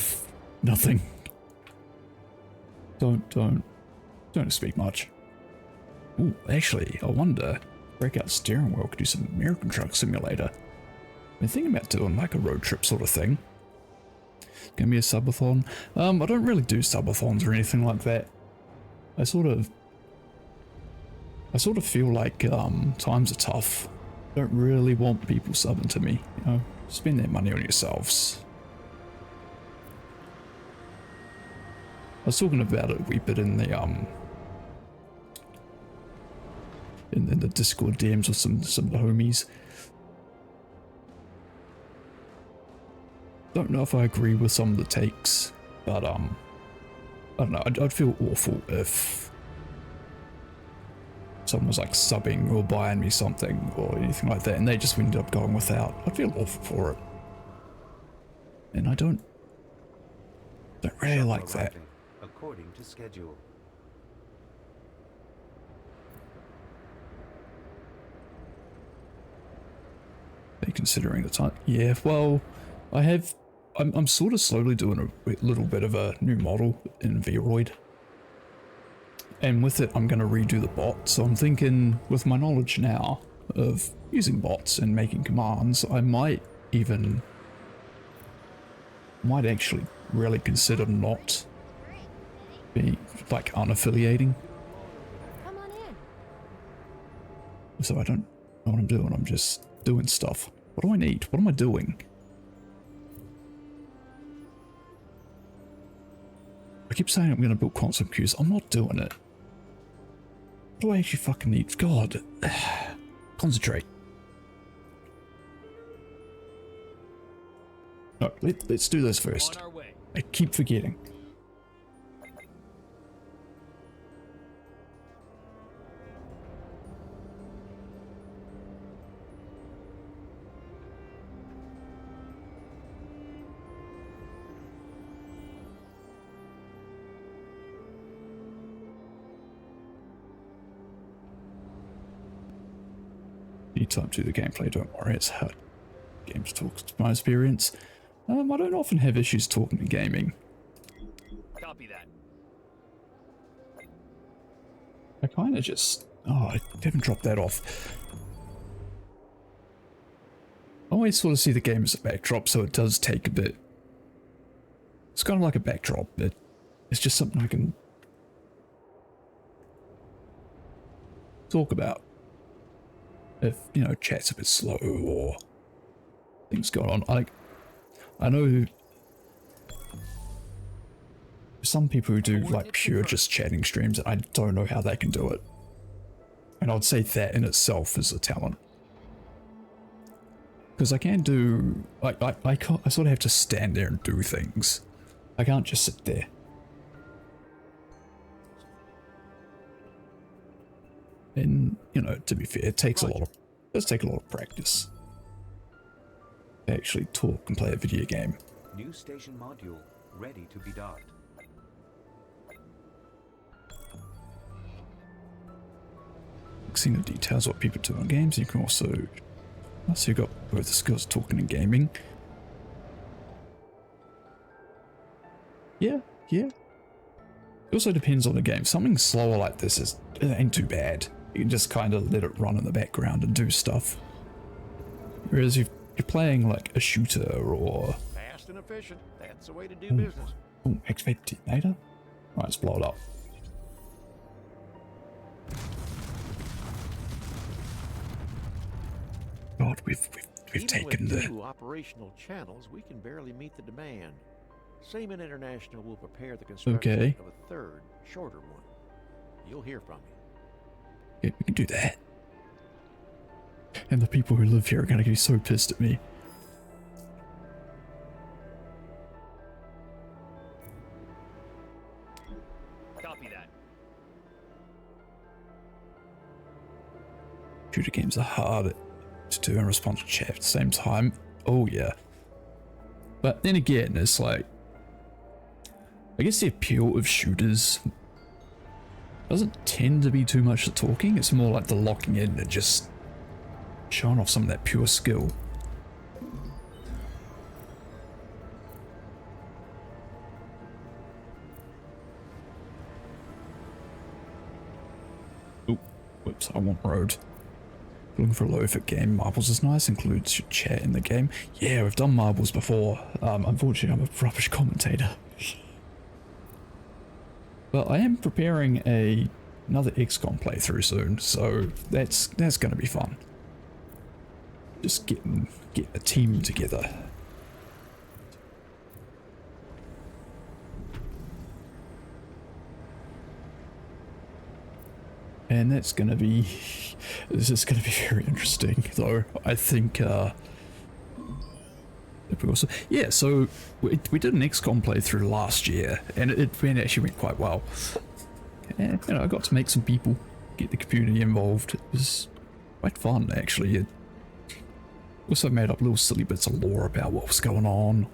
nothing. Don't speak much. Ooh, actually, I wonder, Breakout Steering Wheel could do some American Truck Simulator. I've been thinking about doing like a road trip sort of thing. Gonna be a subathon. I don't really do subathons or anything like that. I sort of feel like times are tough. Don't really want people subbing to me. You know, spend their money on yourselves. I was talking about it a wee bit in the in the Discord DMs with some of the homies. Don't know if I agree with some of the takes, but I don't know. I'd feel awful if someone was like subbing or buying me something or anything like that, and they just ended up going without. I'd feel awful for it, and I don't really like that. According to schedule. Are you considering the time? Yeah, well, I'm sort of slowly doing a little bit of a new model in Vroid. And with it, I'm going to redo the bot. So I'm thinking, with my knowledge now of using bots and making commands, I might actually really consider not being, like, unaffiliating. Come on in. So I don't know what I'm doing, I'm just doing stuff. What do I need? What am I doing? I keep saying I'm going to build constant queues. I'm not doing it. What do I actually fucking need? God. Concentrate. No, let's do this first. I keep forgetting. Time to the gameplay, don't worry, it's how games talk to my experience. I don't often have issues talking to gaming. Copy that. I kind of just... Oh, I haven't dropped that off. I always sort of see the game as a backdrop, so it does take a bit... It's kind of like a backdrop, but it's just something I can talk about. If, you know, chat's a bit slow or things going on. I know some people who do like pure just chatting streams, and I don't know how they can do it. And I'd say that in itself is a talent. Because I can do, I sort of have to stand there and do things. I can't just sit there. And, you know, to be fair, it takes it does take a lot of practice to actually talk and play a video game. New station module ready to be docked. Seeing the details of what people do in games. You can also, so you've got both the skills of talking and gaming. Yeah. It also depends on the game. Something slower like this it ain't too bad. You can just kind of let it run in the background and do stuff. Whereas if you're playing like a shooter or... Fast and efficient. That's the way to do business. Oh, activate detonator? Right, let's blow it up. God, we've Even taken with the... 2 operational channels, we can barely meet the demand. Seaman International will prepare the construction of a 3rd, shorter one. You'll hear from me. Yeah, we can do that. And the people who live here are going to be so pissed at me. Copy that. Shooter games are hard to do and respond to chat at the same time. Oh yeah. But then again, it's like, I guess the appeal of shooters doesn't tend to be too much the talking. It's more like the locking in and just showing off some of that pure skill. Oh, whoops, I want road. Looking for a low-effort game. Marbles is nice, includes your chat in the game. Yeah, we've done marbles before. Unfortunately, I'm a rubbish commentator. But I am preparing another XCOM playthrough soon, so that's going to be fun. Just getting a team together. And this is going to be very interesting, though. I think, yeah, so we did an XCOM playthrough last year, and it actually went quite well. And, you know, I got to make some people, get the community involved. It was quite fun, actually. It also made up little silly bits of lore about what was going on.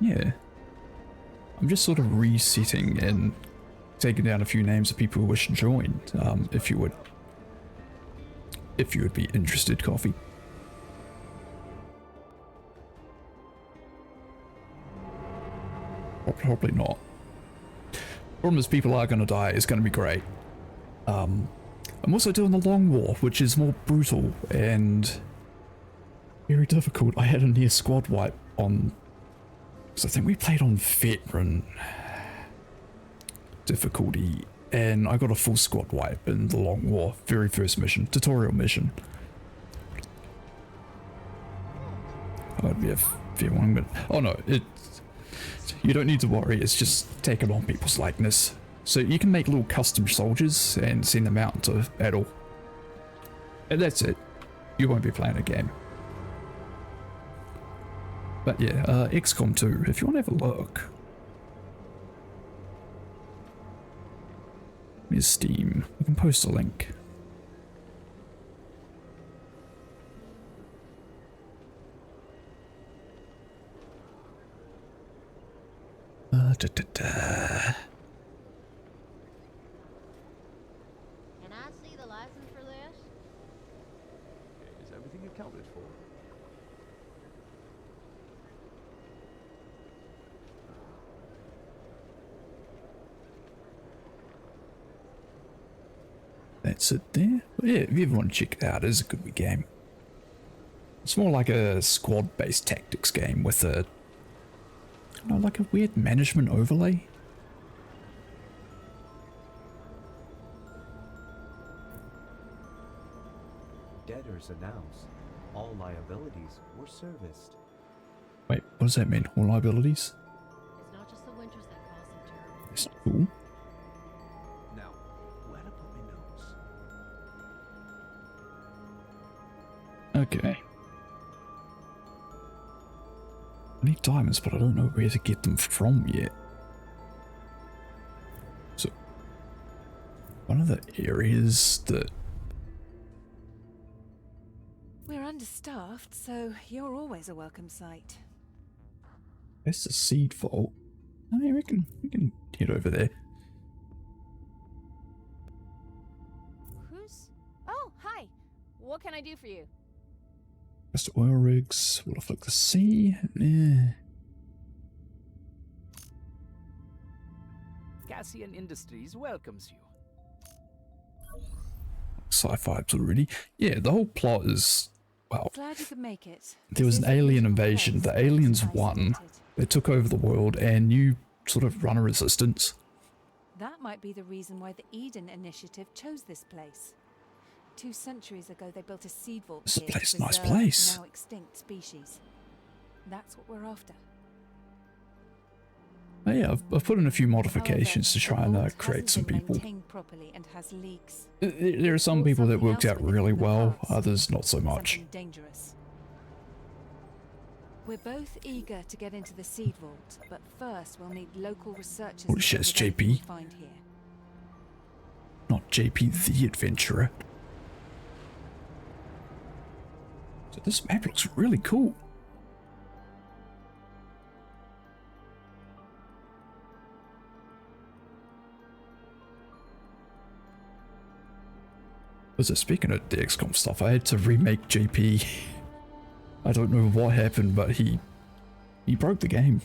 Yeah. I'm just sort of resetting and taking down a few names of people who wish to join, if you would be interested, Coffee. Probably not. Problem is, people are going to die. It's going to be great. I'm also doing the Long War, which is more brutal and very difficult. I had a near squad wipe on... So I think we played on veteran difficulty, and I got a full squad wipe in the Long War, very first mission, tutorial mission. I'd be a fair one, but oh no, you don't need to worry. It's just taking on people's likeness, so you can make little custom soldiers and send them out into battle, and that's it. You won't be playing a game. But yeah, XCOM 2, if you want to have a look. Here's Steam. We can post a link. Can I see the license for this? Is everything accounted for? That's it there. But yeah, if you ever want to check it out, it is a good wee game. It's more like a squad-based tactics game with a, you know, like a weird management overlay. Debtors announce all liabilities were serviced. Wait, what does that mean? All liabilities? It's not just the winters that cause them terrible. That's cool. Now, where to put my notes? Okay. I need diamonds, but I don't know where to get them from yet. So, one of the areas that... We're understaffed, so you're always a welcome sight. That's the seed vault. I mean, we can head over there. What can I do for you? Just oil rigs. Will I flick the sea? Yeah. Cassian Industries welcomes you. Sci-fi already. Yeah, the whole plot is, well, Glad you could make it. there was an alien invasion. The aliens won. They took over the world, and you sort of run a resistance. That might be the reason why the Eden Initiative chose this place. 2 centuries ago, they built a seed vault This here place, to nice preserve place. now extinct species. That's what we're after. Oh, yeah, I've put in a few modifications to try and create some people. Properly and has leaks. There are some people that worked out really well, others not so much. Dangerous. We're both eager to get into the seed vault, but first we'll need local researchers. Holy shit, it's JP. Find here. Not JP the Adventurer. So this map looks really cool. So speaking of the XCOM stuff, I had to remake JP. I don't know what happened, but he broke the game.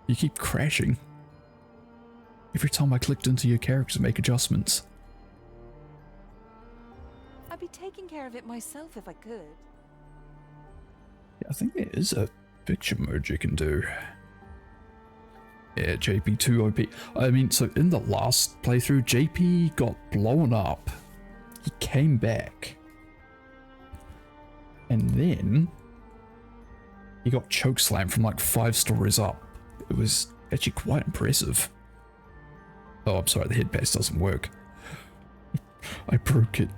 You keep crashing. Every time I clicked into your character to make adjustments. I'd be taking care of it myself if I could. Yeah, I think there is a picture mode you can do. Yeah, JP2 OP. I mean, so in the last playthrough, JP got blown up. He came back. And then he got chokeslammed from like 5 stories up. It was actually quite impressive. Oh, I'm sorry, the head base doesn't work. I broke it.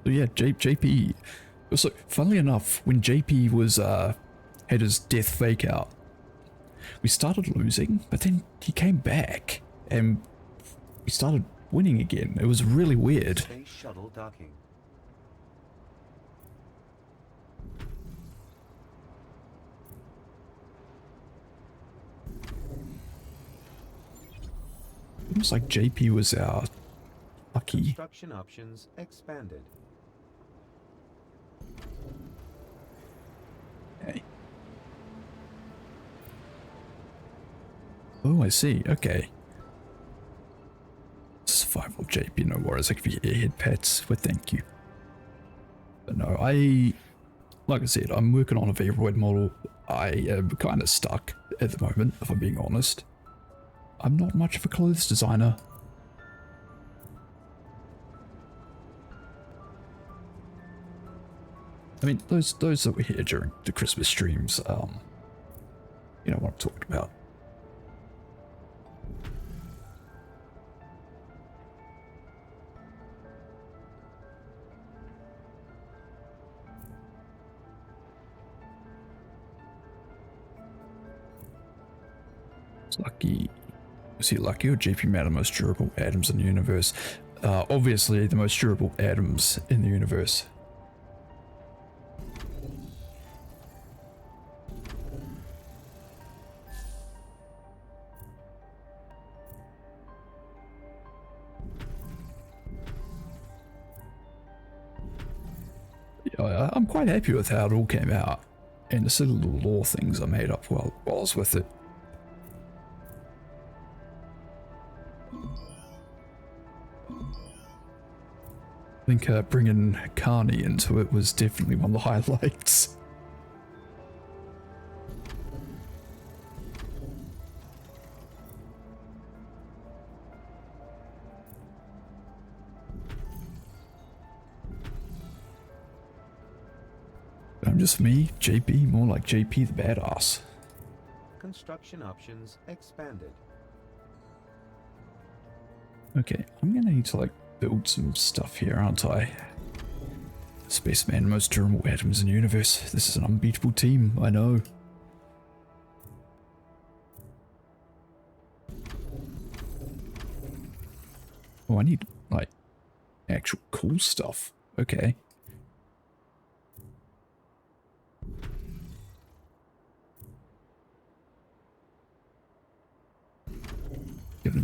So yeah, JP. So funnily enough, when JP was had his death fake out, we started losing, but then he came back and we started winning again. It was really weird. Space shuttle docking. Almost like JP was our lucky. Construction options expanded. Okay. Oh, I see. Okay. Survival JP, no worries. I give you airhead pets, but thank you. But no, like I said, I'm working on a Vaporwave model. I am kind of stuck at the moment, if I'm being honest. I'm not much of a clothes designer. I mean, those that were here during the Christmas streams, you know what I'm talking about. It's lucky. Is he lucky or JP made the most durable atoms in the universe? Obviously, the most durable atoms in the universe. Yeah, I'm quite happy with how it all came out, and the silly little lore things I made up while I was with it. I think bringing Carney into it was definitely one of the highlights. I'm just me, JP, more like JP the badass. Construction options expanded. Okay, I'm gonna need to like build some stuff here, aren't I? Spaceman, most durable atoms in the universe. This is an unbeatable team, I know. Oh, I need like actual cool stuff. Okay.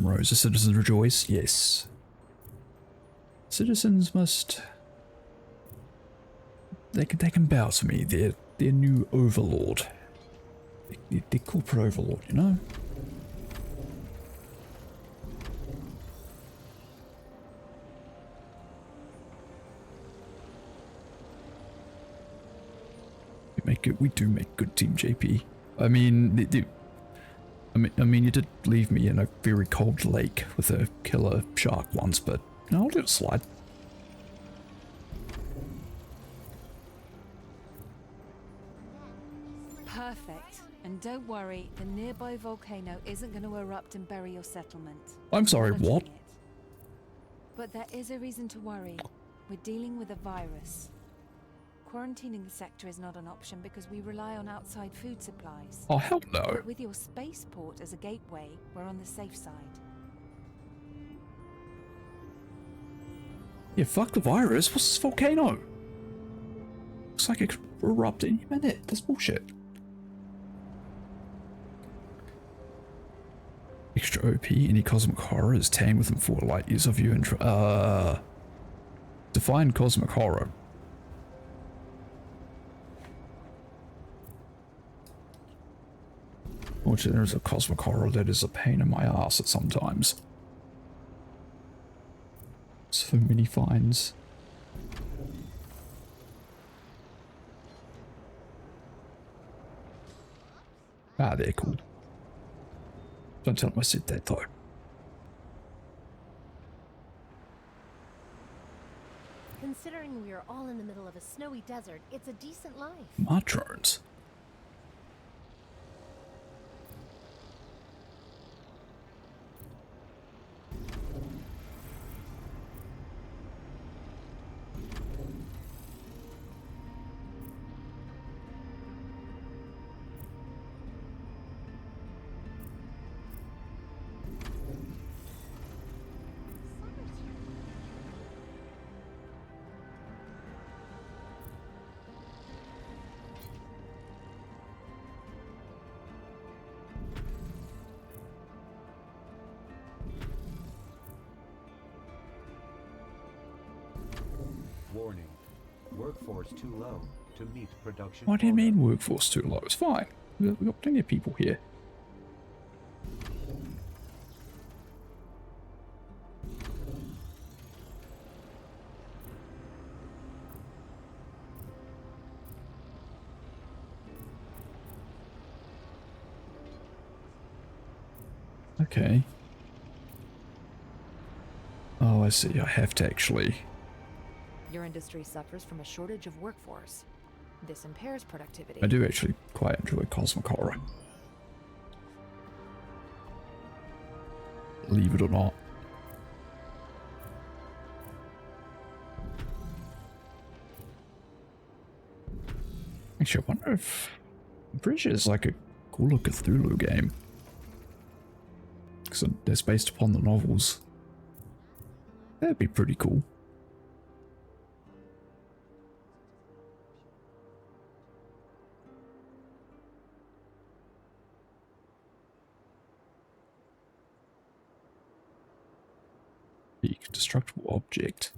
Rose. The citizens rejoice. Yes. Citizens must... They can bow to me. They're their new overlord. They're corporate overlord, you know? We do make good team, JP. I mean, I mean, you did leave me in a very cold lake with a killer shark once, but no, I'll let it slide. Perfect. And don't worry, the nearby volcano isn't going to erupt and bury your settlement. I'm sorry, Monitoring what? it. But there is a reason to worry. We're dealing with a virus. Quarantining the sector is not an option because we rely on outside food supplies. Oh, hell no. But with your spaceport as a gateway, we're on the safe side. Yeah, fuck the virus. What's this volcano? Looks like it could erupt any minute. That's bullshit. Extra OP, any cosmic horror is 10 within 4 light years of you and define cosmic horror. Which there is a cosmic horror that is a pain in my ass at sometimes. So many fines. Ah, they're cool. Don't tell them I said that though. Considering we are all in the middle of a snowy desert, it's a decent life. My drones. Warning. Workforce too low to meet production. What do you mean workforce too low? It's fine. We've got plenty of people here. Okay. Oh, I see. I have to actually... Your industry suffers from a shortage of workforce. This impairs productivity. I do actually quite enjoy cosmic horror. Believe it or not. Actually, I wonder if... I'm pretty sure it's like a Call of Cthulhu game. Because it's based upon the novels. That'd be pretty cool. Peak destructible object.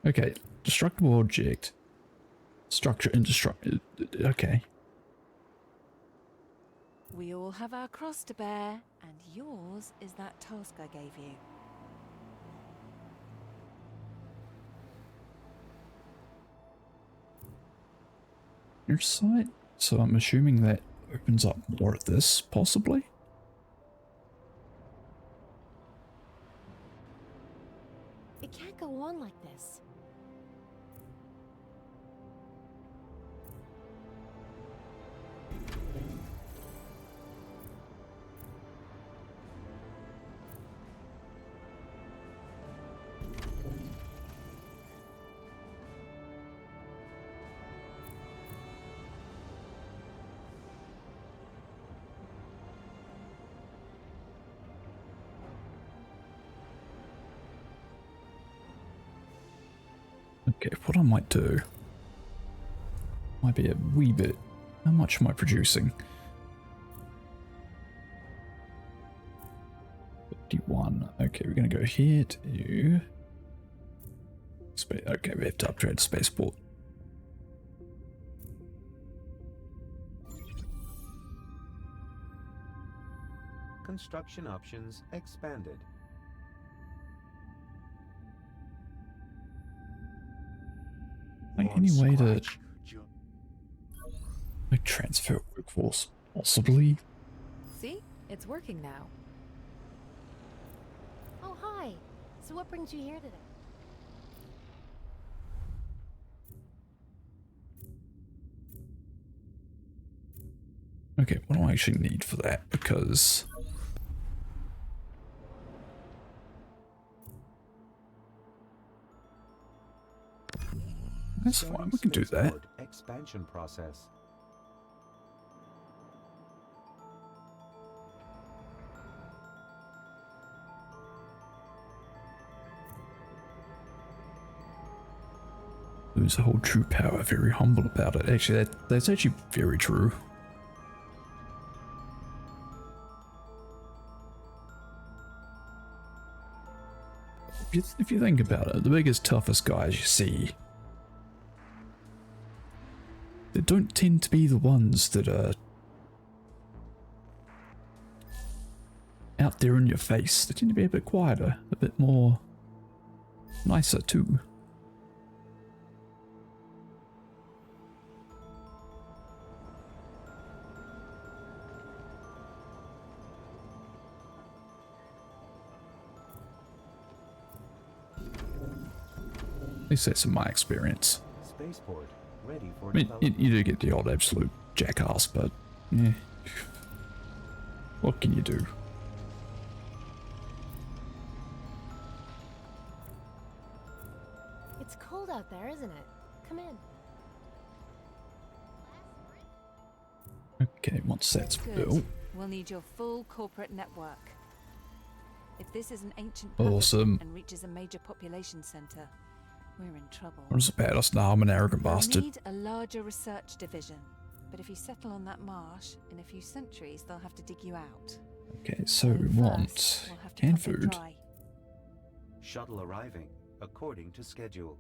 Okay, destructible object. Structure indestructible. Okay. We all have our cross to bear, and yours is that task I gave you. Your site? So I'm assuming that opens up more of this, possibly? It can't go on like this. Okay, what I might do might be a wee bit How much am I producing? 51. Okay, we're gonna go here to... Okay, we have to upgrade spaceport. Construction options expanded. Like any way to like transfer workforce, possibly. See? It's working now. Oh, hi. So what brings you here today? Okay, what do I actually need for that? Because that's fine, we can do that. Expansion process. Lose the whole true power, very humble about it. Actually, that's actually very true. If you think about it, the biggest, toughest guys you see, they don't tend to be the ones that are out there in your face. They tend to be a bit quieter, a bit more nicer too. At least that's in my experience. Spaceport ready for I mean, you do get the odd absolute jackass, but yeah. What can you do? It's cold out there, isn't it? Come in. Okay, once that's Good. built. We'll need your full corporate network. If this is an ancient Awesome. and reaches a major population center, we're in trouble. What is about us now? I'm an arrogant bastard. We'll need a larger research division, but if you settle on that marsh, in a few centuries they'll have to dig you out. Okay, so we want we'll have to canned pump it food. dry. Shuttle arriving according to schedule.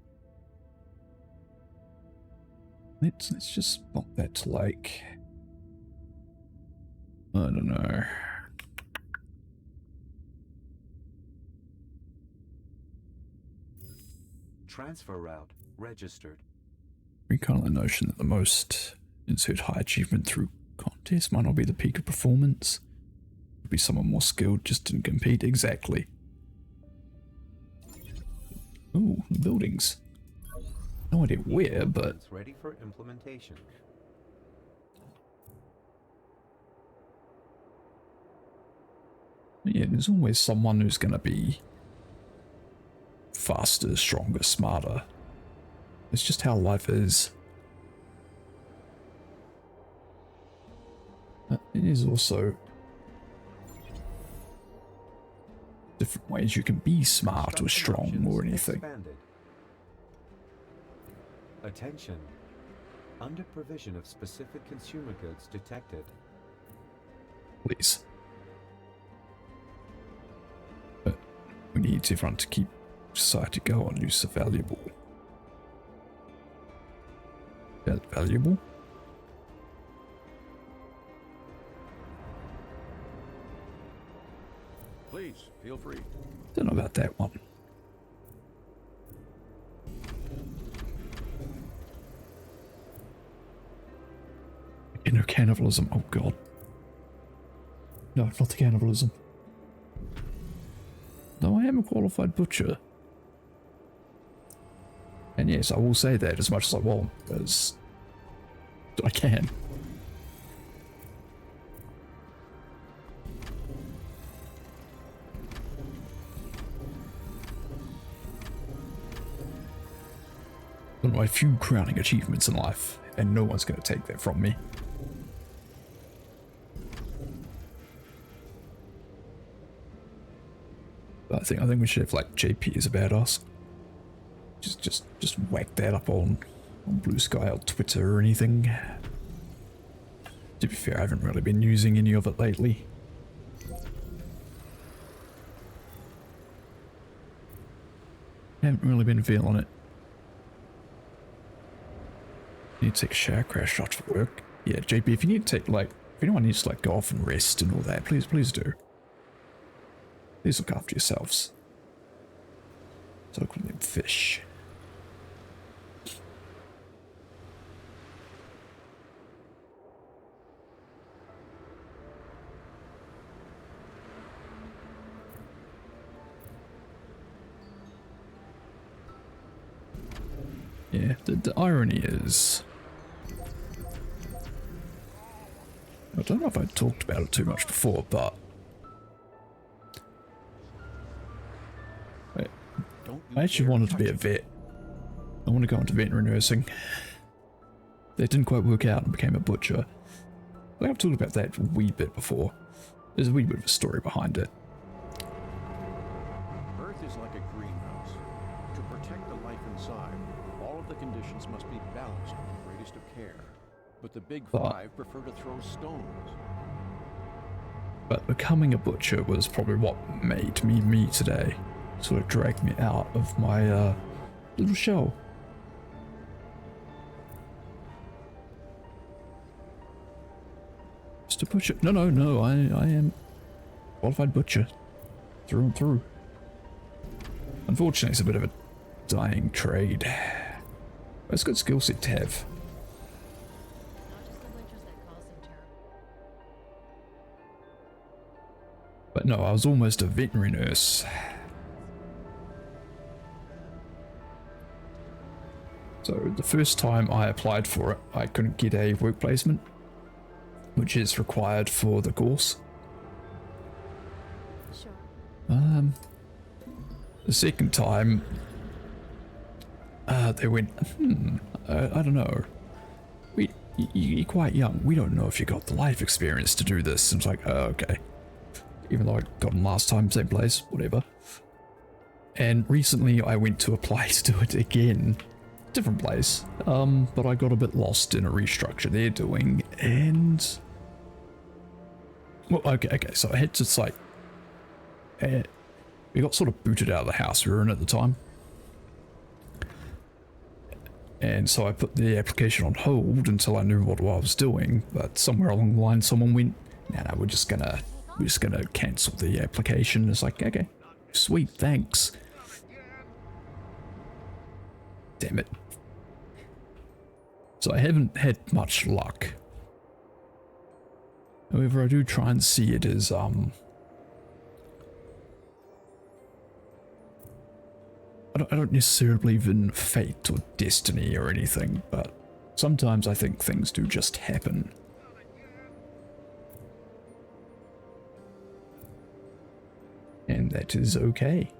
Let's just bump that to like, I don't know. Transfer route registered. We kind of the notion that the most insert high achievement through contest might not be the peak of performance. Could be someone more skilled just didn't compete exactly. Ooh, the buildings. No idea where, but It's ready for implementation. yeah, there's always someone who's gonna be faster, stronger, smarter. It's just how life is. It is also different ways you can be smart or strong or anything. Expanded. Attention. Under provision of specific consumer goods detected. Please. But we need everyone to keep society going. Use of valuable. Valuable? Please, feel free. Don't know about that one. No cannibalism. Oh god. No, not the cannibalism. No, I am a qualified butcher. And yes, I will say that as much as I want, as I can. One of my few crowning achievements in life, and no one's going to take that from me. But I think we should have like JP is a badass. Just whack that up on Blue Sky or Twitter or anything. To be fair, I haven't really been using any of it lately. Haven't really been feeling it. Need to take a shower, crash shot for work. Yeah, JP, if you need to take, like, if anyone needs to, like, go off and rest and all that, please do. Please look after yourselves. So look at them fish. Yeah, the irony is... I don't know if I talked about it too much before, but... Wait, I actually wanted to be a vet. I want to go into veterinary nursing. That didn't quite work out and became a butcher. I think I've talked about that a wee bit before. There's a wee bit of a story behind it. Earth is like a greenhouse. To protect the life inside, all of the conditions must be balanced with the greatest of care. But the Big Five prefer to throw stones. But becoming a butcher was probably what made me me today. Sort of dragged me out of my little shell. Just a butcher. No, I am a qualified butcher. Through and through. Unfortunately, it's a bit of a dying trade. But it's a good skill set to have. But no, I was almost a veterinary nurse. So the first time I applied for it, I couldn't get a work placement, which is required for the course. Sure. The second time, they went, I don't know. You're quite young. We don't know if you got the life experience to do this. And it's like, oh, okay. Even though I got them last time, same place, whatever. And recently I went to apply to do it again. Different place. But I got a bit lost in a restructure they're doing, and... Well, okay, so I had to, like... we got sort of booted out of the house we were in at the time. And so I put the application on hold until I knew what I was doing, but somewhere along the line someone went, no, we're just gonna cancel the application. It's like, okay, sweet, thanks. Damn it. So I haven't had much luck. However, I do try and see it as, I don't necessarily believe in fate or destiny or anything, but sometimes I think things do just happen. And that is okay.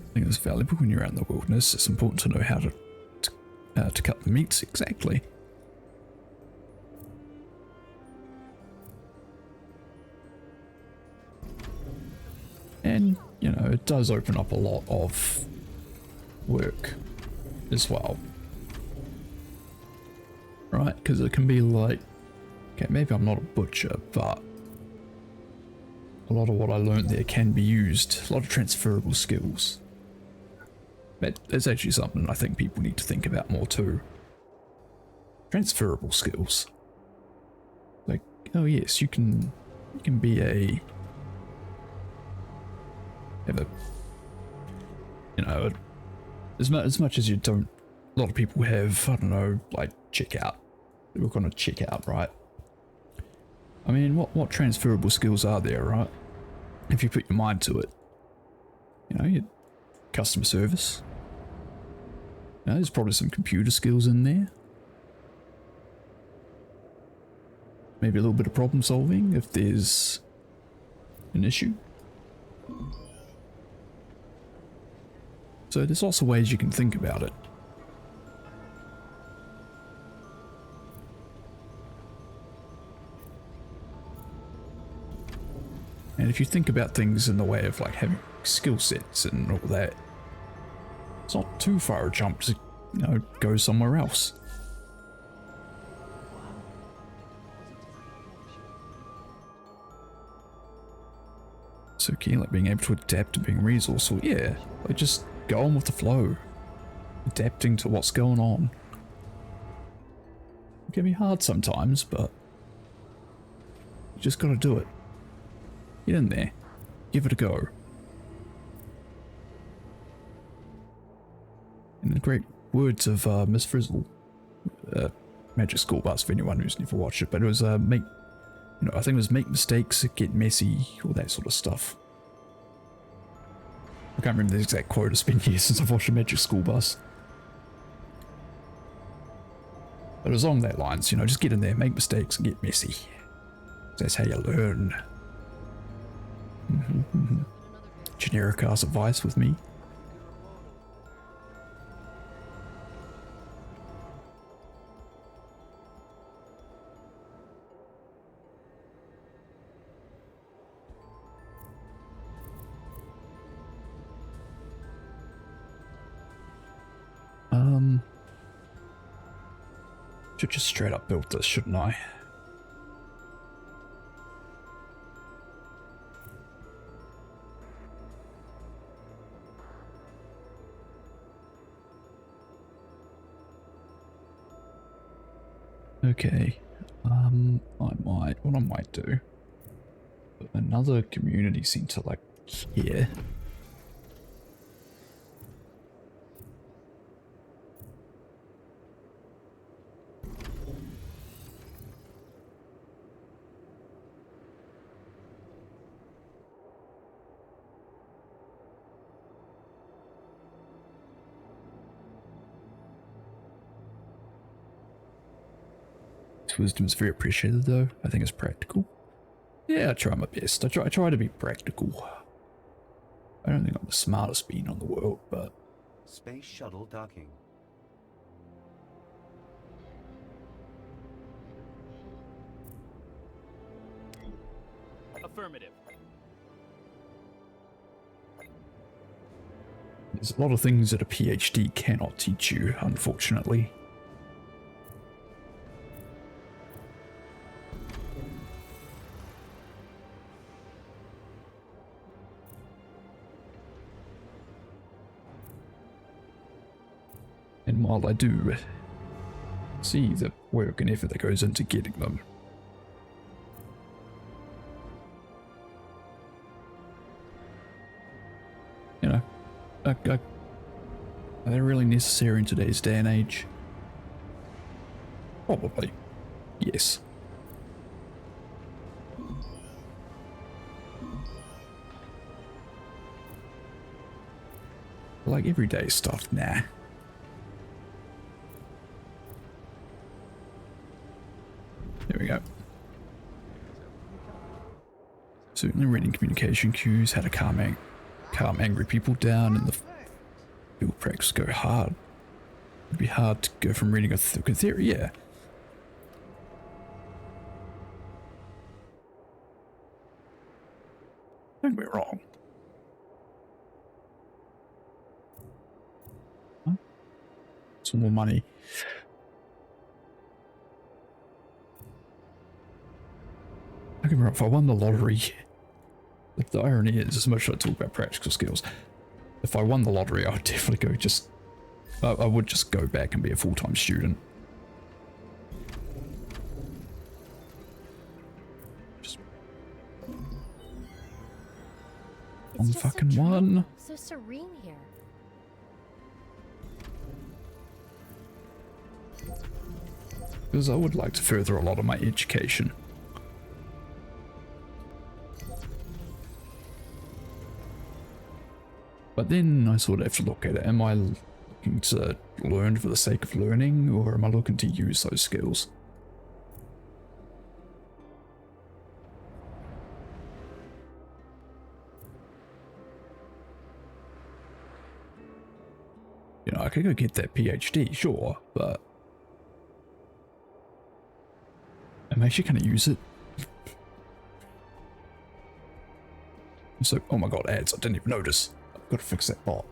I think it's valuable when you're out in the wilderness. It's important to know how to cut the meats exactly. And, you know, it does open up a lot of work as well. Right? Because it can be like, okay, maybe I'm not a butcher, but a lot of what I learned there can be used. A lot of transferable skills. That's actually something I think people need to think about more too. Transferable skills. Like, oh yes, you can be have a, you know, as much as you don't, a lot of people have, I don't know, like checkout. They work on a checkout, right? I mean, what transferable skills are there, right? If you put your mind to it. You know, your customer service. You know, there's probably some computer skills in there. Maybe a little bit of problem solving if there's an issue. So there's lots of ways you can think about it. And if you think about things in the way of like having skill sets and all that, it's not too far a jump to, you know, go somewhere else. So keen, like being able to adapt to being resourceful. Yeah, like just go on with the flow. Adapting to what's going on. It can be hard sometimes, but you just gotta do it. Get in there. Give it a go. In the great words of Miss Frizzle, Magic School Bus for anyone who's never watched it, but it was I think it was make mistakes, get messy, all that sort of stuff. I can't remember the exact quote. It's been years since I've watched a Magic School Bus. But it was along that lines, you know, just get in there, make mistakes, and get messy. That's how you learn. Generic ass advice with me. Should just straight up build this, shouldn't I? Okay, what I might do, put another community center like here. Wisdom is very appreciated though. I think it's practical. Yeah, I try my best. I try to be practical. I don't think I'm the smartest being on the world, but... Space shuttle docking. Affirmative. There's a lot of things that a PhD cannot teach you, unfortunately. And while I do see the work and effort that goes into getting them, you know, are they really necessary in today's day and age? Probably, yes. Like everyday stuff, nah. There we go. Certainly reading communication cues, how to calm angry people down, and the field practice go hard. It'd be hard to go from reading a theory, yeah. Don't get me wrong. Huh? Some more money. Don't get me wrong, if I won the lottery, the irony is, as much as I talk about practical skills, if I won the lottery, I would definitely go I would just go back and be a full-time student. Just one fucking one. So serene here. Because I would like to further a lot of my education. But then I sort of have to look at it. Am I looking to learn for the sake of learning, or am I looking to use those skills? You know, I could go get that PhD, sure, but I'm actually going to use it. So, oh my god, ads, I didn't even notice. I've got to fix that bot.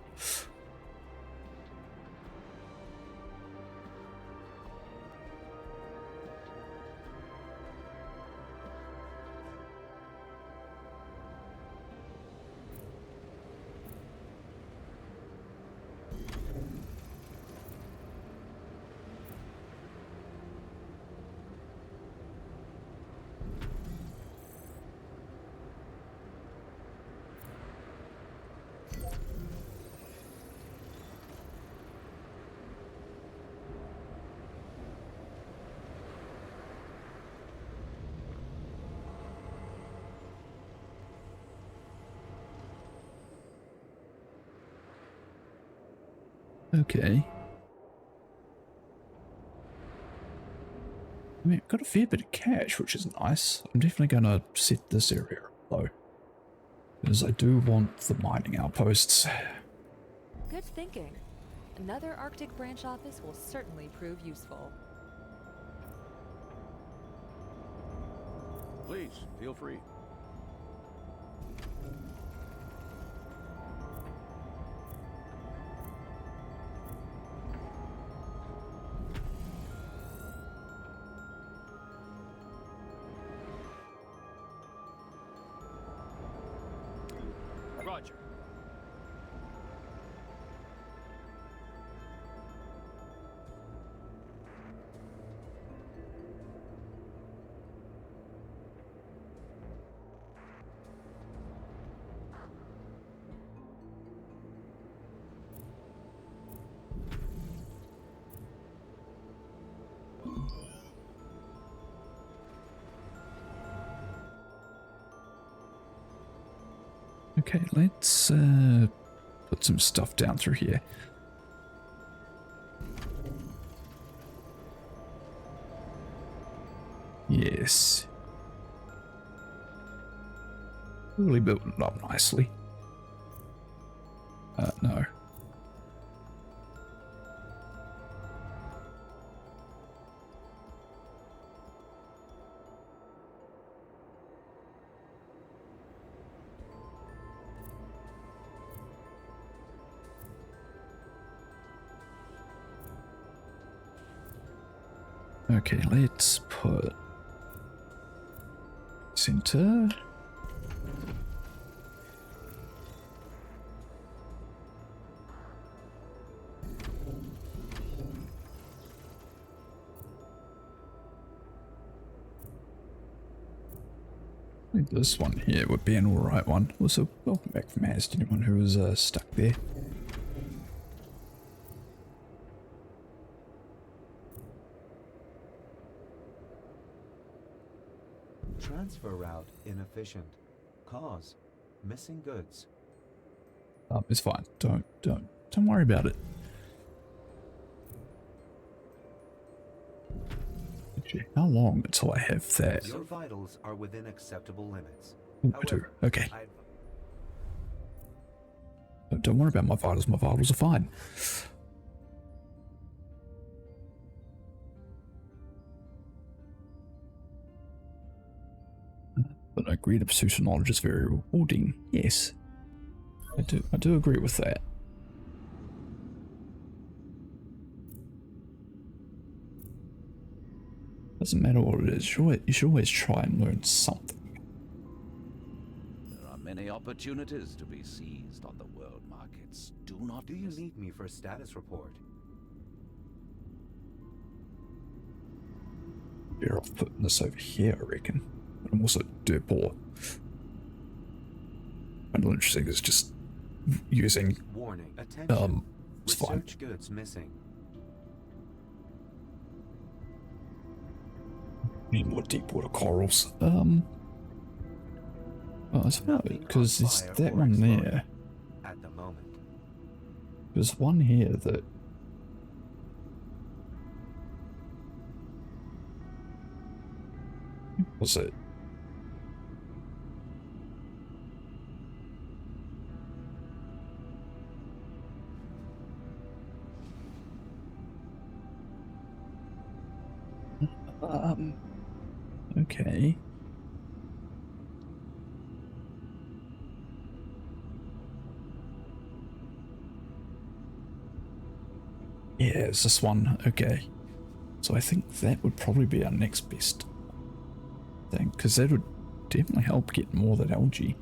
Okay. I mean, I've got a fair bit of cash, which is nice. I'm definitely going to set this area up, though. Because I do want the mining outposts. Good thinking. Another Arctic branch office will certainly prove useful. Please, feel free. Roger. Okay, let's put some stuff down through here. Yes. Really built it up nicely. No. Okay, let's put center. I think this one here would be an alright one. Also, welcome back from Haz to anyone who was stuck there. Transfer route inefficient. Cause missing goods. It's fine. Don't worry about it. Actually, how long until I have that? Your vitals are within acceptable limits. Ooh, I do. Okay. Don't worry about my vitals. My vitals are fine. But I agree the pursuit of knowledge is very rewarding. Yes. I do agree with that. Doesn't matter what it is, you should always try and learn something. There are many opportunities to be seized on the world markets. Do not. Do you need me for a status report? Better off putting this over here, I reckon. But I'm also dirt poor. And interesting is just using Warning. Attention. it's fine. Research goods missing. Need more deep water corals. Oh, I suppose because there's that one there. At the moment. There's one here that. What was it? Okay. Yeah, it's this one. Okay. So I think that would probably be our next best thing, because that would definitely help get more of that algae.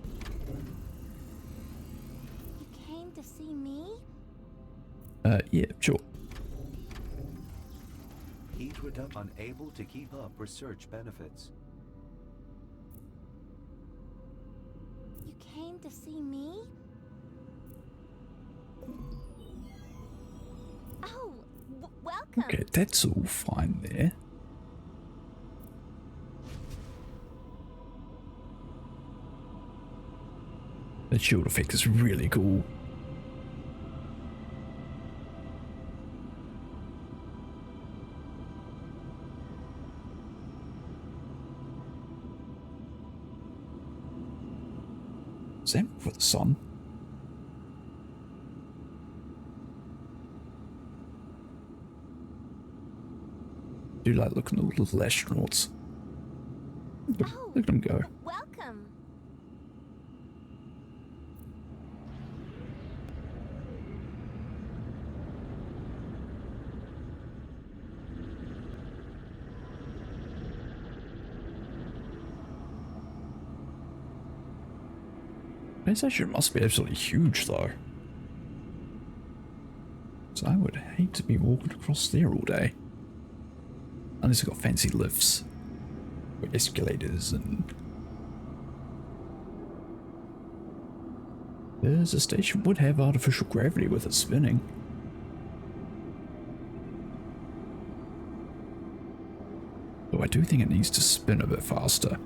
You came to see me? Yeah, sure. Heat unable to keep up research benefits. You came to see me? Oh, welcome. Okay, that's all fine there. The shield effect is really cool. Same for the sun. Do like looking at the little astronauts. Look at them go. Welcome. This station must be absolutely huge though. So I would hate to be walking across there all day. Unless it's got fancy lifts. Or escalators and... There's a station would have artificial gravity with it spinning. Though I do think it needs to spin a bit faster.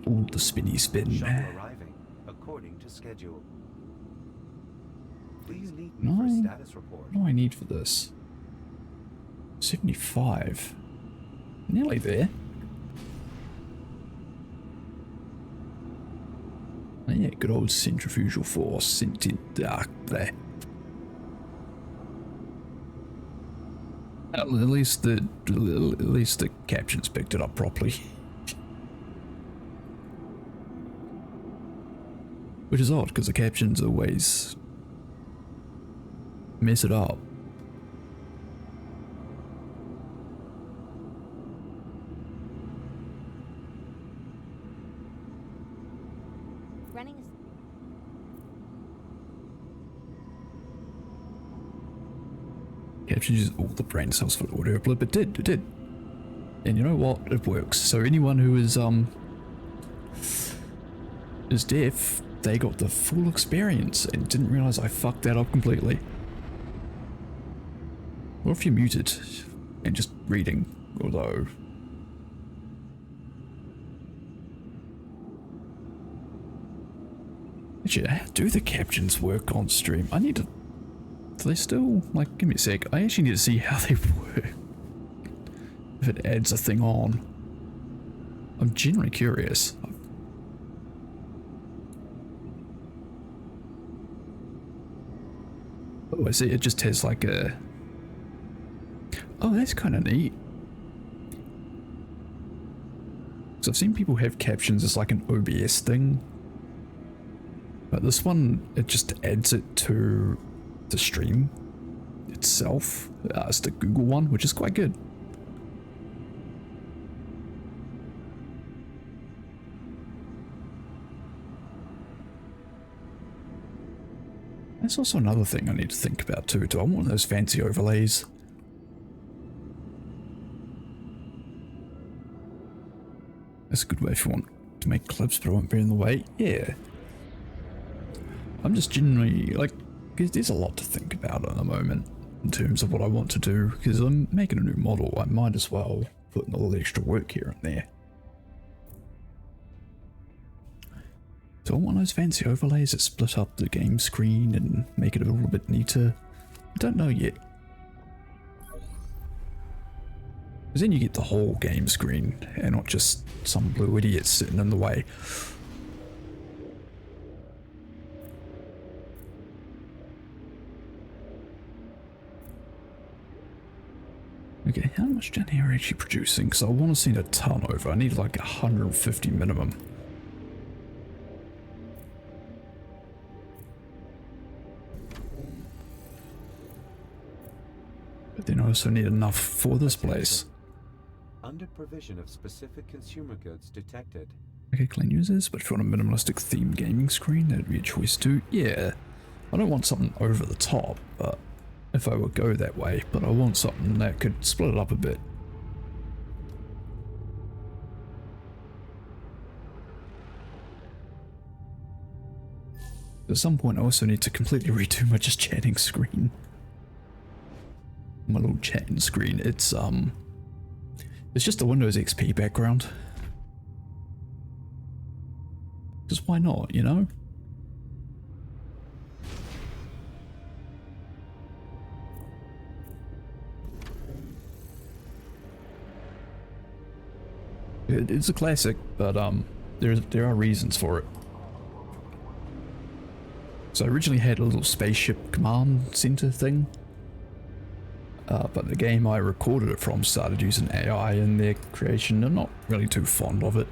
All the spinny spin. Shuttle arriving according to schedule. Please leave me No. for status report. What do I need for this? 75. Nearly there. Oh, yeah, good old centrifugal force. There. At least the captions picked it up properly. Which is odd, because the captions always mess it up. Running is... Captions use all the brain cells for audio blip. It did. And you know what? It works. So anyone who is deaf, they got the full experience and didn't realize I fucked that up completely. Or if you're muted and just reading, although... Actually, how do the captions work on stream? I need to... Do they still... Like, give me a sec. I actually need to see how they work. If it adds a thing on. I'm genuinely curious. Oh, I see. It just has like a... Oh, that's kind of neat. So I've seen people have captions as like an OBS thing. But this one, it just adds it to the stream itself. It's the Google one, which is quite good. That's also another thing I need to think about too. Do I want one of those fancy overlays? That's a good way if you want to make clips, but it won't be in the way. Yeah. I'm just genuinely, like, there's a lot to think about at the moment in terms of what I want to do, because I'm making a new model. I might as well put in a little extra work here and there. Do I want those fancy overlays that split up the game screen and make it a little bit neater? I don't know yet. Because then you get the whole game screen and not just some blue idiot sitting in the way. Okay, how much down here are you actually producing? Because I want to send a ton over. I need like 150 minimum. But then I also need enough for this place. Under provision of specific consumer goods detected. Okay, clean users, but if you want a minimalistic theme gaming screen, that'd be a choice too. Yeah, I don't want something over the top, but if I would go that way, but I want something that could split it up a bit. At some point I also need to completely redo my just chatting screen. My little chatting screen, it's just a Windows XP background. Because why not, you know? It's a classic, but there are reasons for it. So I originally had a little spaceship command center thing, but the game I recorded it from started using AI in their creation. I'm not really too fond of it.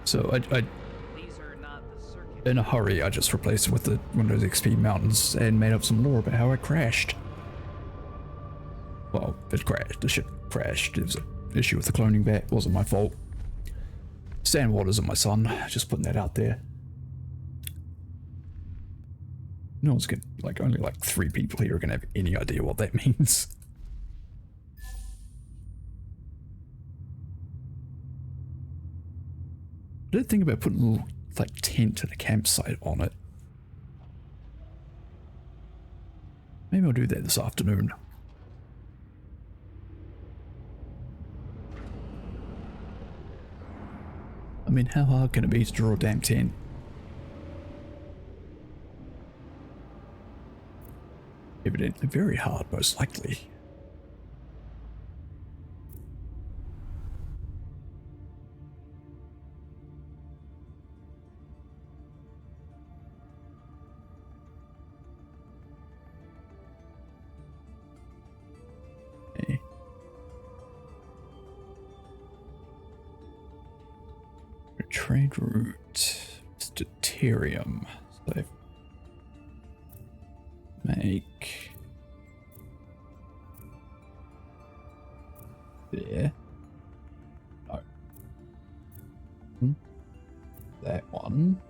So I in a hurry, I just replaced it with the Windows XP mountains and made up some lore about how I crashed. Well, it crashed. The ship crashed. There was an issue with the cloning bat. It wasn't my fault. Sandwater's and my son. Just putting that out there. No one's gonna, like, only like 3 people here are gonna have any idea what that means. I did think about putting a little, like, tent and a campsite on it. Maybe I'll do that this afternoon. I mean, how hard can it be to draw a damn tent? Evidently very hard, most likely. Okay. Trade route. It's deuterium. So make there. No. That one.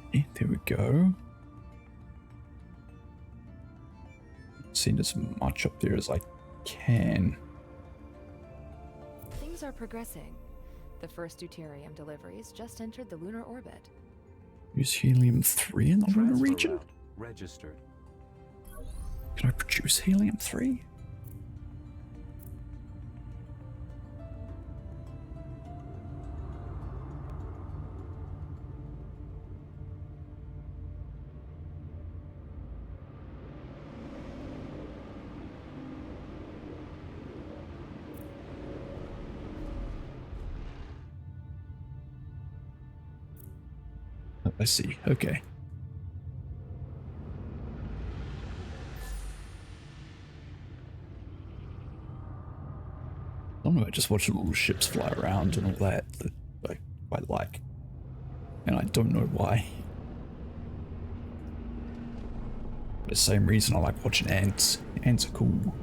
Okay, there we go. Send as much up there as I can. Things are progressing. The first deuterium deliveries just entered the lunar orbit. Use helium-3 in the lunar Transfer region? route registered. Can I produce helium-3? I see, okay. I don't know, I just watch the little ships fly around and all that I quite like. And I don't know why. For the same reason I like watching ants. Ants are cool.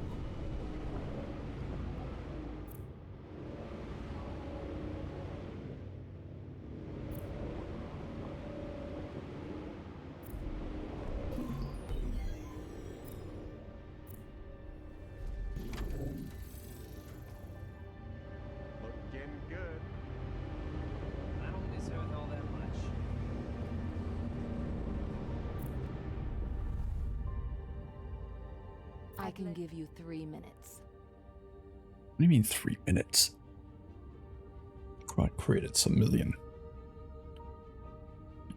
I can give you 3 minutes. What do you mean 3 minutes? Right, credits, 1 million.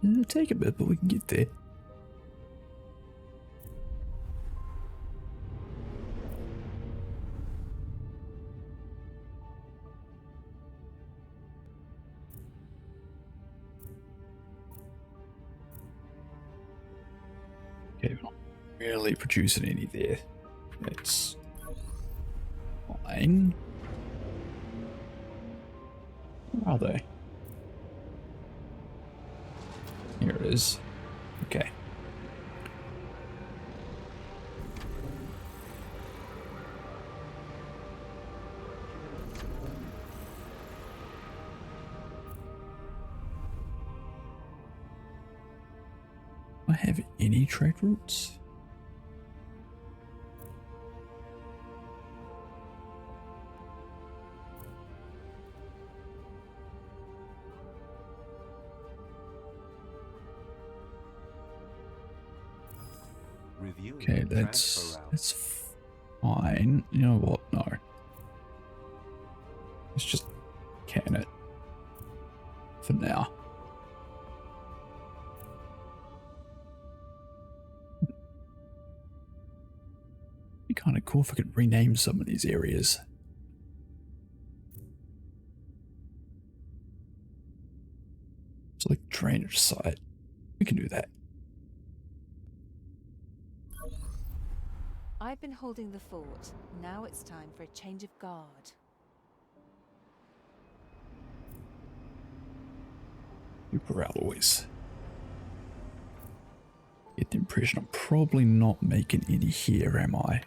It'll take a bit, but we can get there. Okay, we're not really producing any there. That's fine. Where are they? Here it is. Okay. Do I have any trade routes? Reviewing Okay, transfer route. that's fine. You know what? No. Let's just can it for now. Be kind of cool if I could rename some of these areas. Select drainage site. We can do that. I've been holding the fort. Now it's time for a change of guard. Super alloys. Get the impression I'm probably not making any here, am I?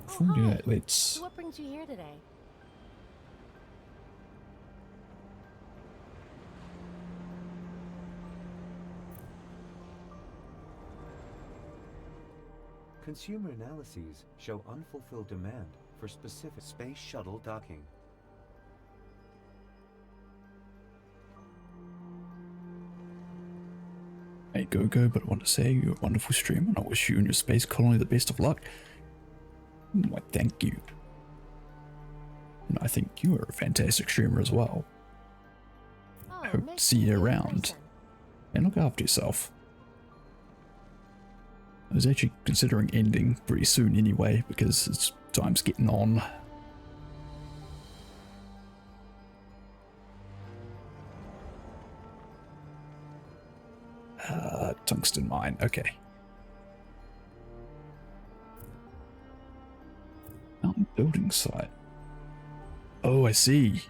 Before we do that, let's... So what brings you here today? Consumer analyses show unfulfilled demand for specific space shuttle docking. Hey Go-Go, but I want to say you're a wonderful streamer and I wish you and your space colony the best of luck. Why, thank you. And I think you are a fantastic streamer as well. I hope to see you around. And look after yourself. I was actually considering ending pretty soon anyway, because it's time's getting on. Tungsten mine, okay. Mountain building site. Oh, I see.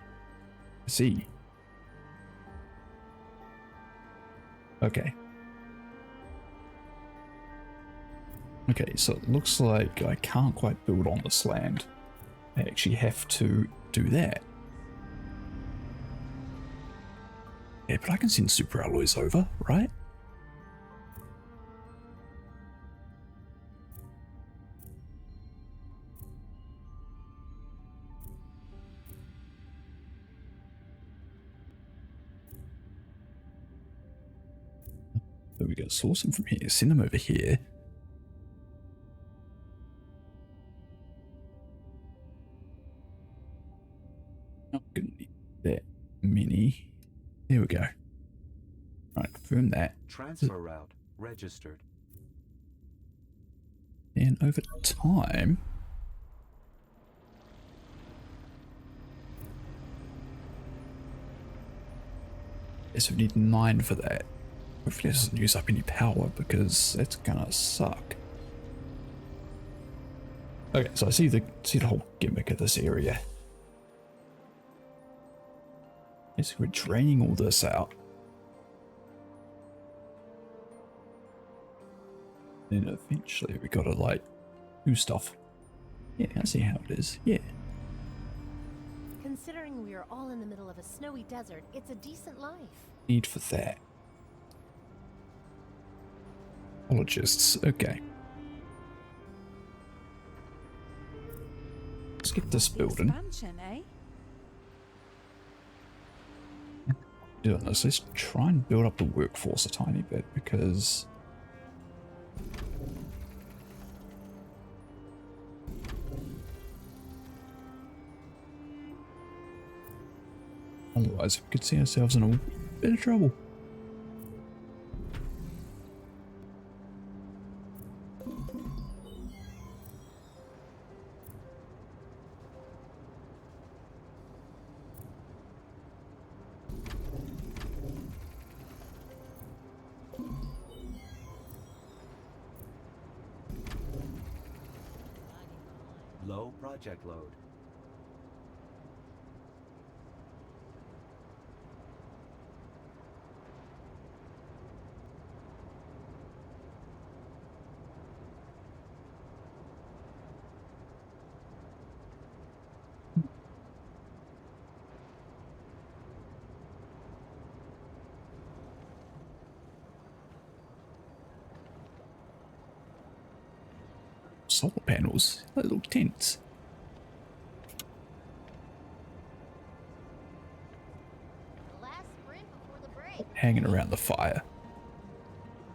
I see. Okay. Okay, so it looks like I can't quite build on this land. I actually have to do that. Yeah, but I can send super alloys over, right? There we go, source them from here, send them over here. Not gonna need that many. There we go. Right, confirm that. Transfer route registered. And over time, yes, we need 9 for that. Hopefully it doesn't use up any power because that's gonna suck. Okay, so I see the whole gimmick of this area. Yes, we're draining all this out. Then eventually we gotta like do stuff. Yeah, I see how it is. Yeah. Considering we are all in the middle of a snowy desert, it's a decent life. Need for that. Ologists, okay. Let's get this building. Expansion, eh? Doing this, let's try and build up the workforce a tiny bit because otherwise we could see ourselves in a bit of trouble. full project load. Solar panels, like little tents. Last sprint before the break. Hanging around the fire.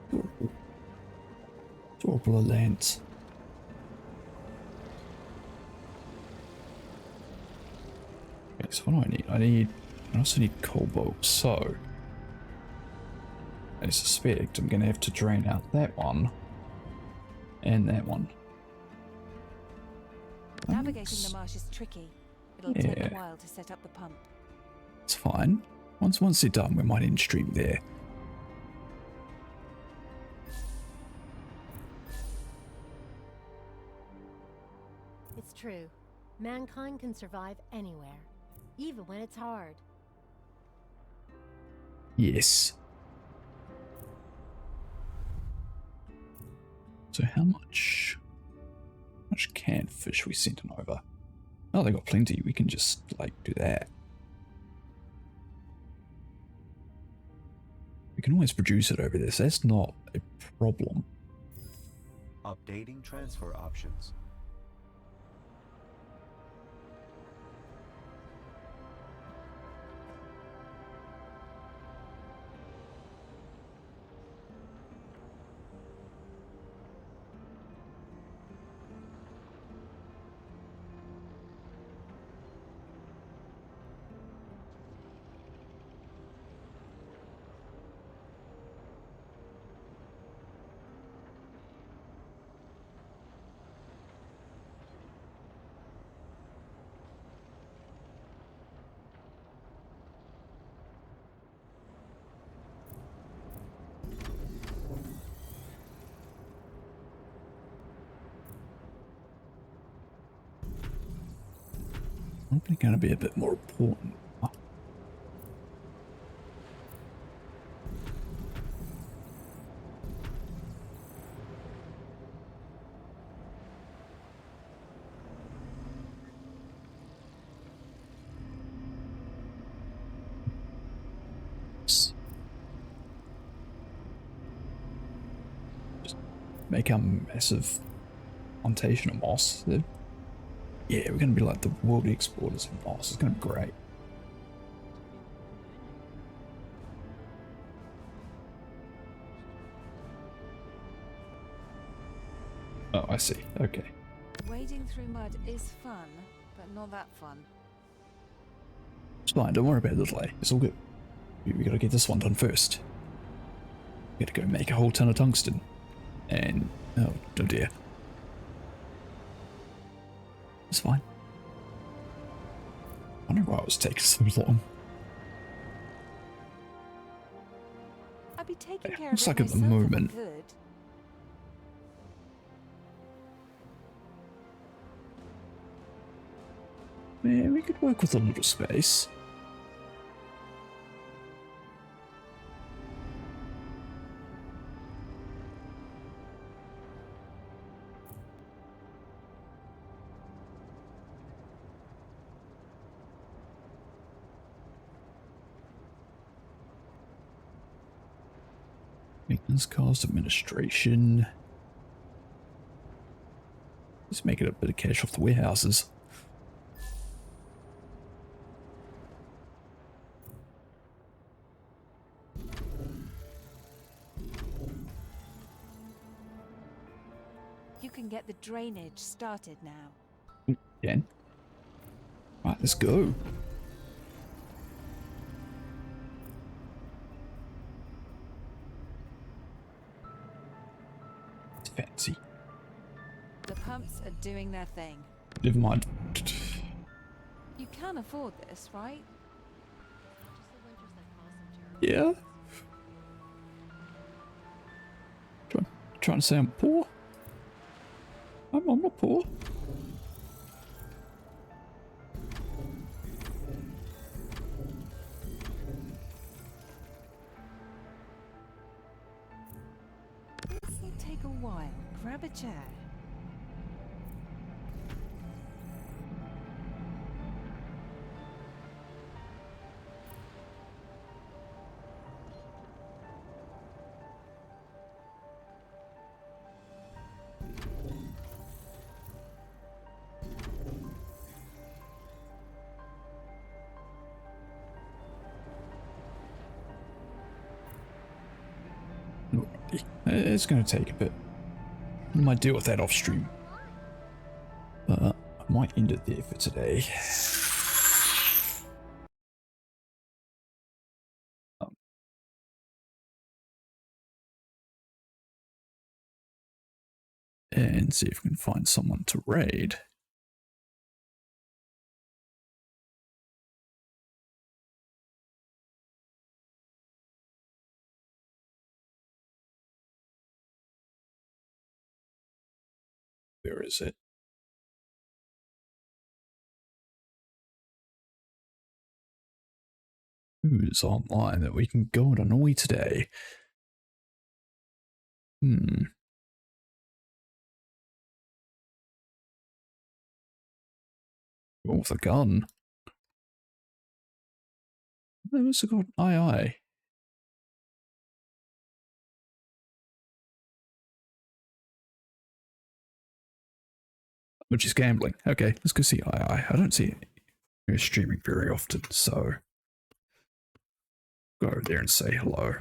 Adorable. Adorable little ants. Okay, so what do I need? I also need cobalt, so I suspect I'm gonna have to drain out that one and that one. Navigating the marsh is tricky. It'll take a while to set up the pump. It's fine. Once they're done, we might in stream there. It's true. Mankind can survive anywhere, even when it's hard. Yes. So how much canned fish we sent them over? Oh, they got plenty. We can just like do that. We can always produce it over there, so that's not a problem. Updating transfer options. Probably going to be a bit more important. Just make a massive plantation of moss. Yeah, we're going to be like the world exporters of moss. It's going to be great. Oh, I see. Okay. Wading through mud is fun, but not that fun. It's fine. Don't worry about the delay. It's all good. We got to get this one done first. We got to go make a whole ton of tungsten. And... oh dear. It's fine. I wonder why it was taking so long. I'd be taking care of Looks it like at the myself if I moment. could. Yeah, we could work with a little space. Maintenance cost, administration. Let's make it a bit of cash off the warehouses. You can get the drainage started now. Again. Right, let's go. It's fancy. The pumps are doing their thing. Never mind. You can afford this, right? Yeah. Trying to say I'm poor? I'm not poor. while. Grab a chair. It's going to take a bit. I might deal with that off stream. But I might end it there for today. And see if we can find someone to raid. Where is it? Who's online that we can go and annoy today? Oh, with a gun. They must have got II. Which is gambling. Okay, let's go see II. I don't see it streaming very often, so go over there and say hello.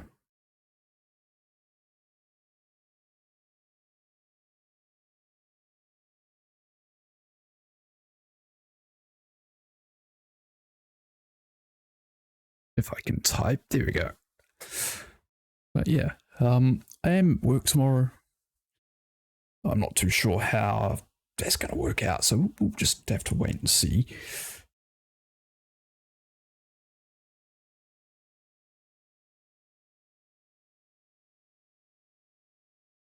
If I can type, there we go. But yeah, I am work tomorrow. I'm not too sure how that's going to work out, so we'll just have to wait and see.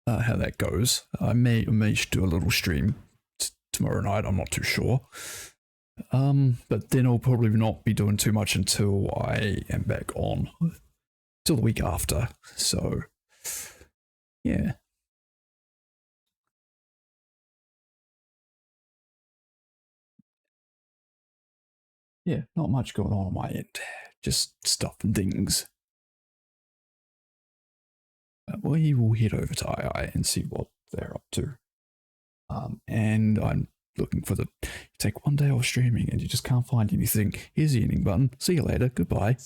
How that goes. I may do a little stream tomorrow night. I'm not too sure. But then I'll probably not be doing too much until I am back on, till the week after. So, yeah. Yeah, not much going on my end. Just stuff and things. We will head over to II and see what they're up to. And I'm looking for take one day off streaming and you just can't find anything. Here's the ending button. See you later. Goodbye.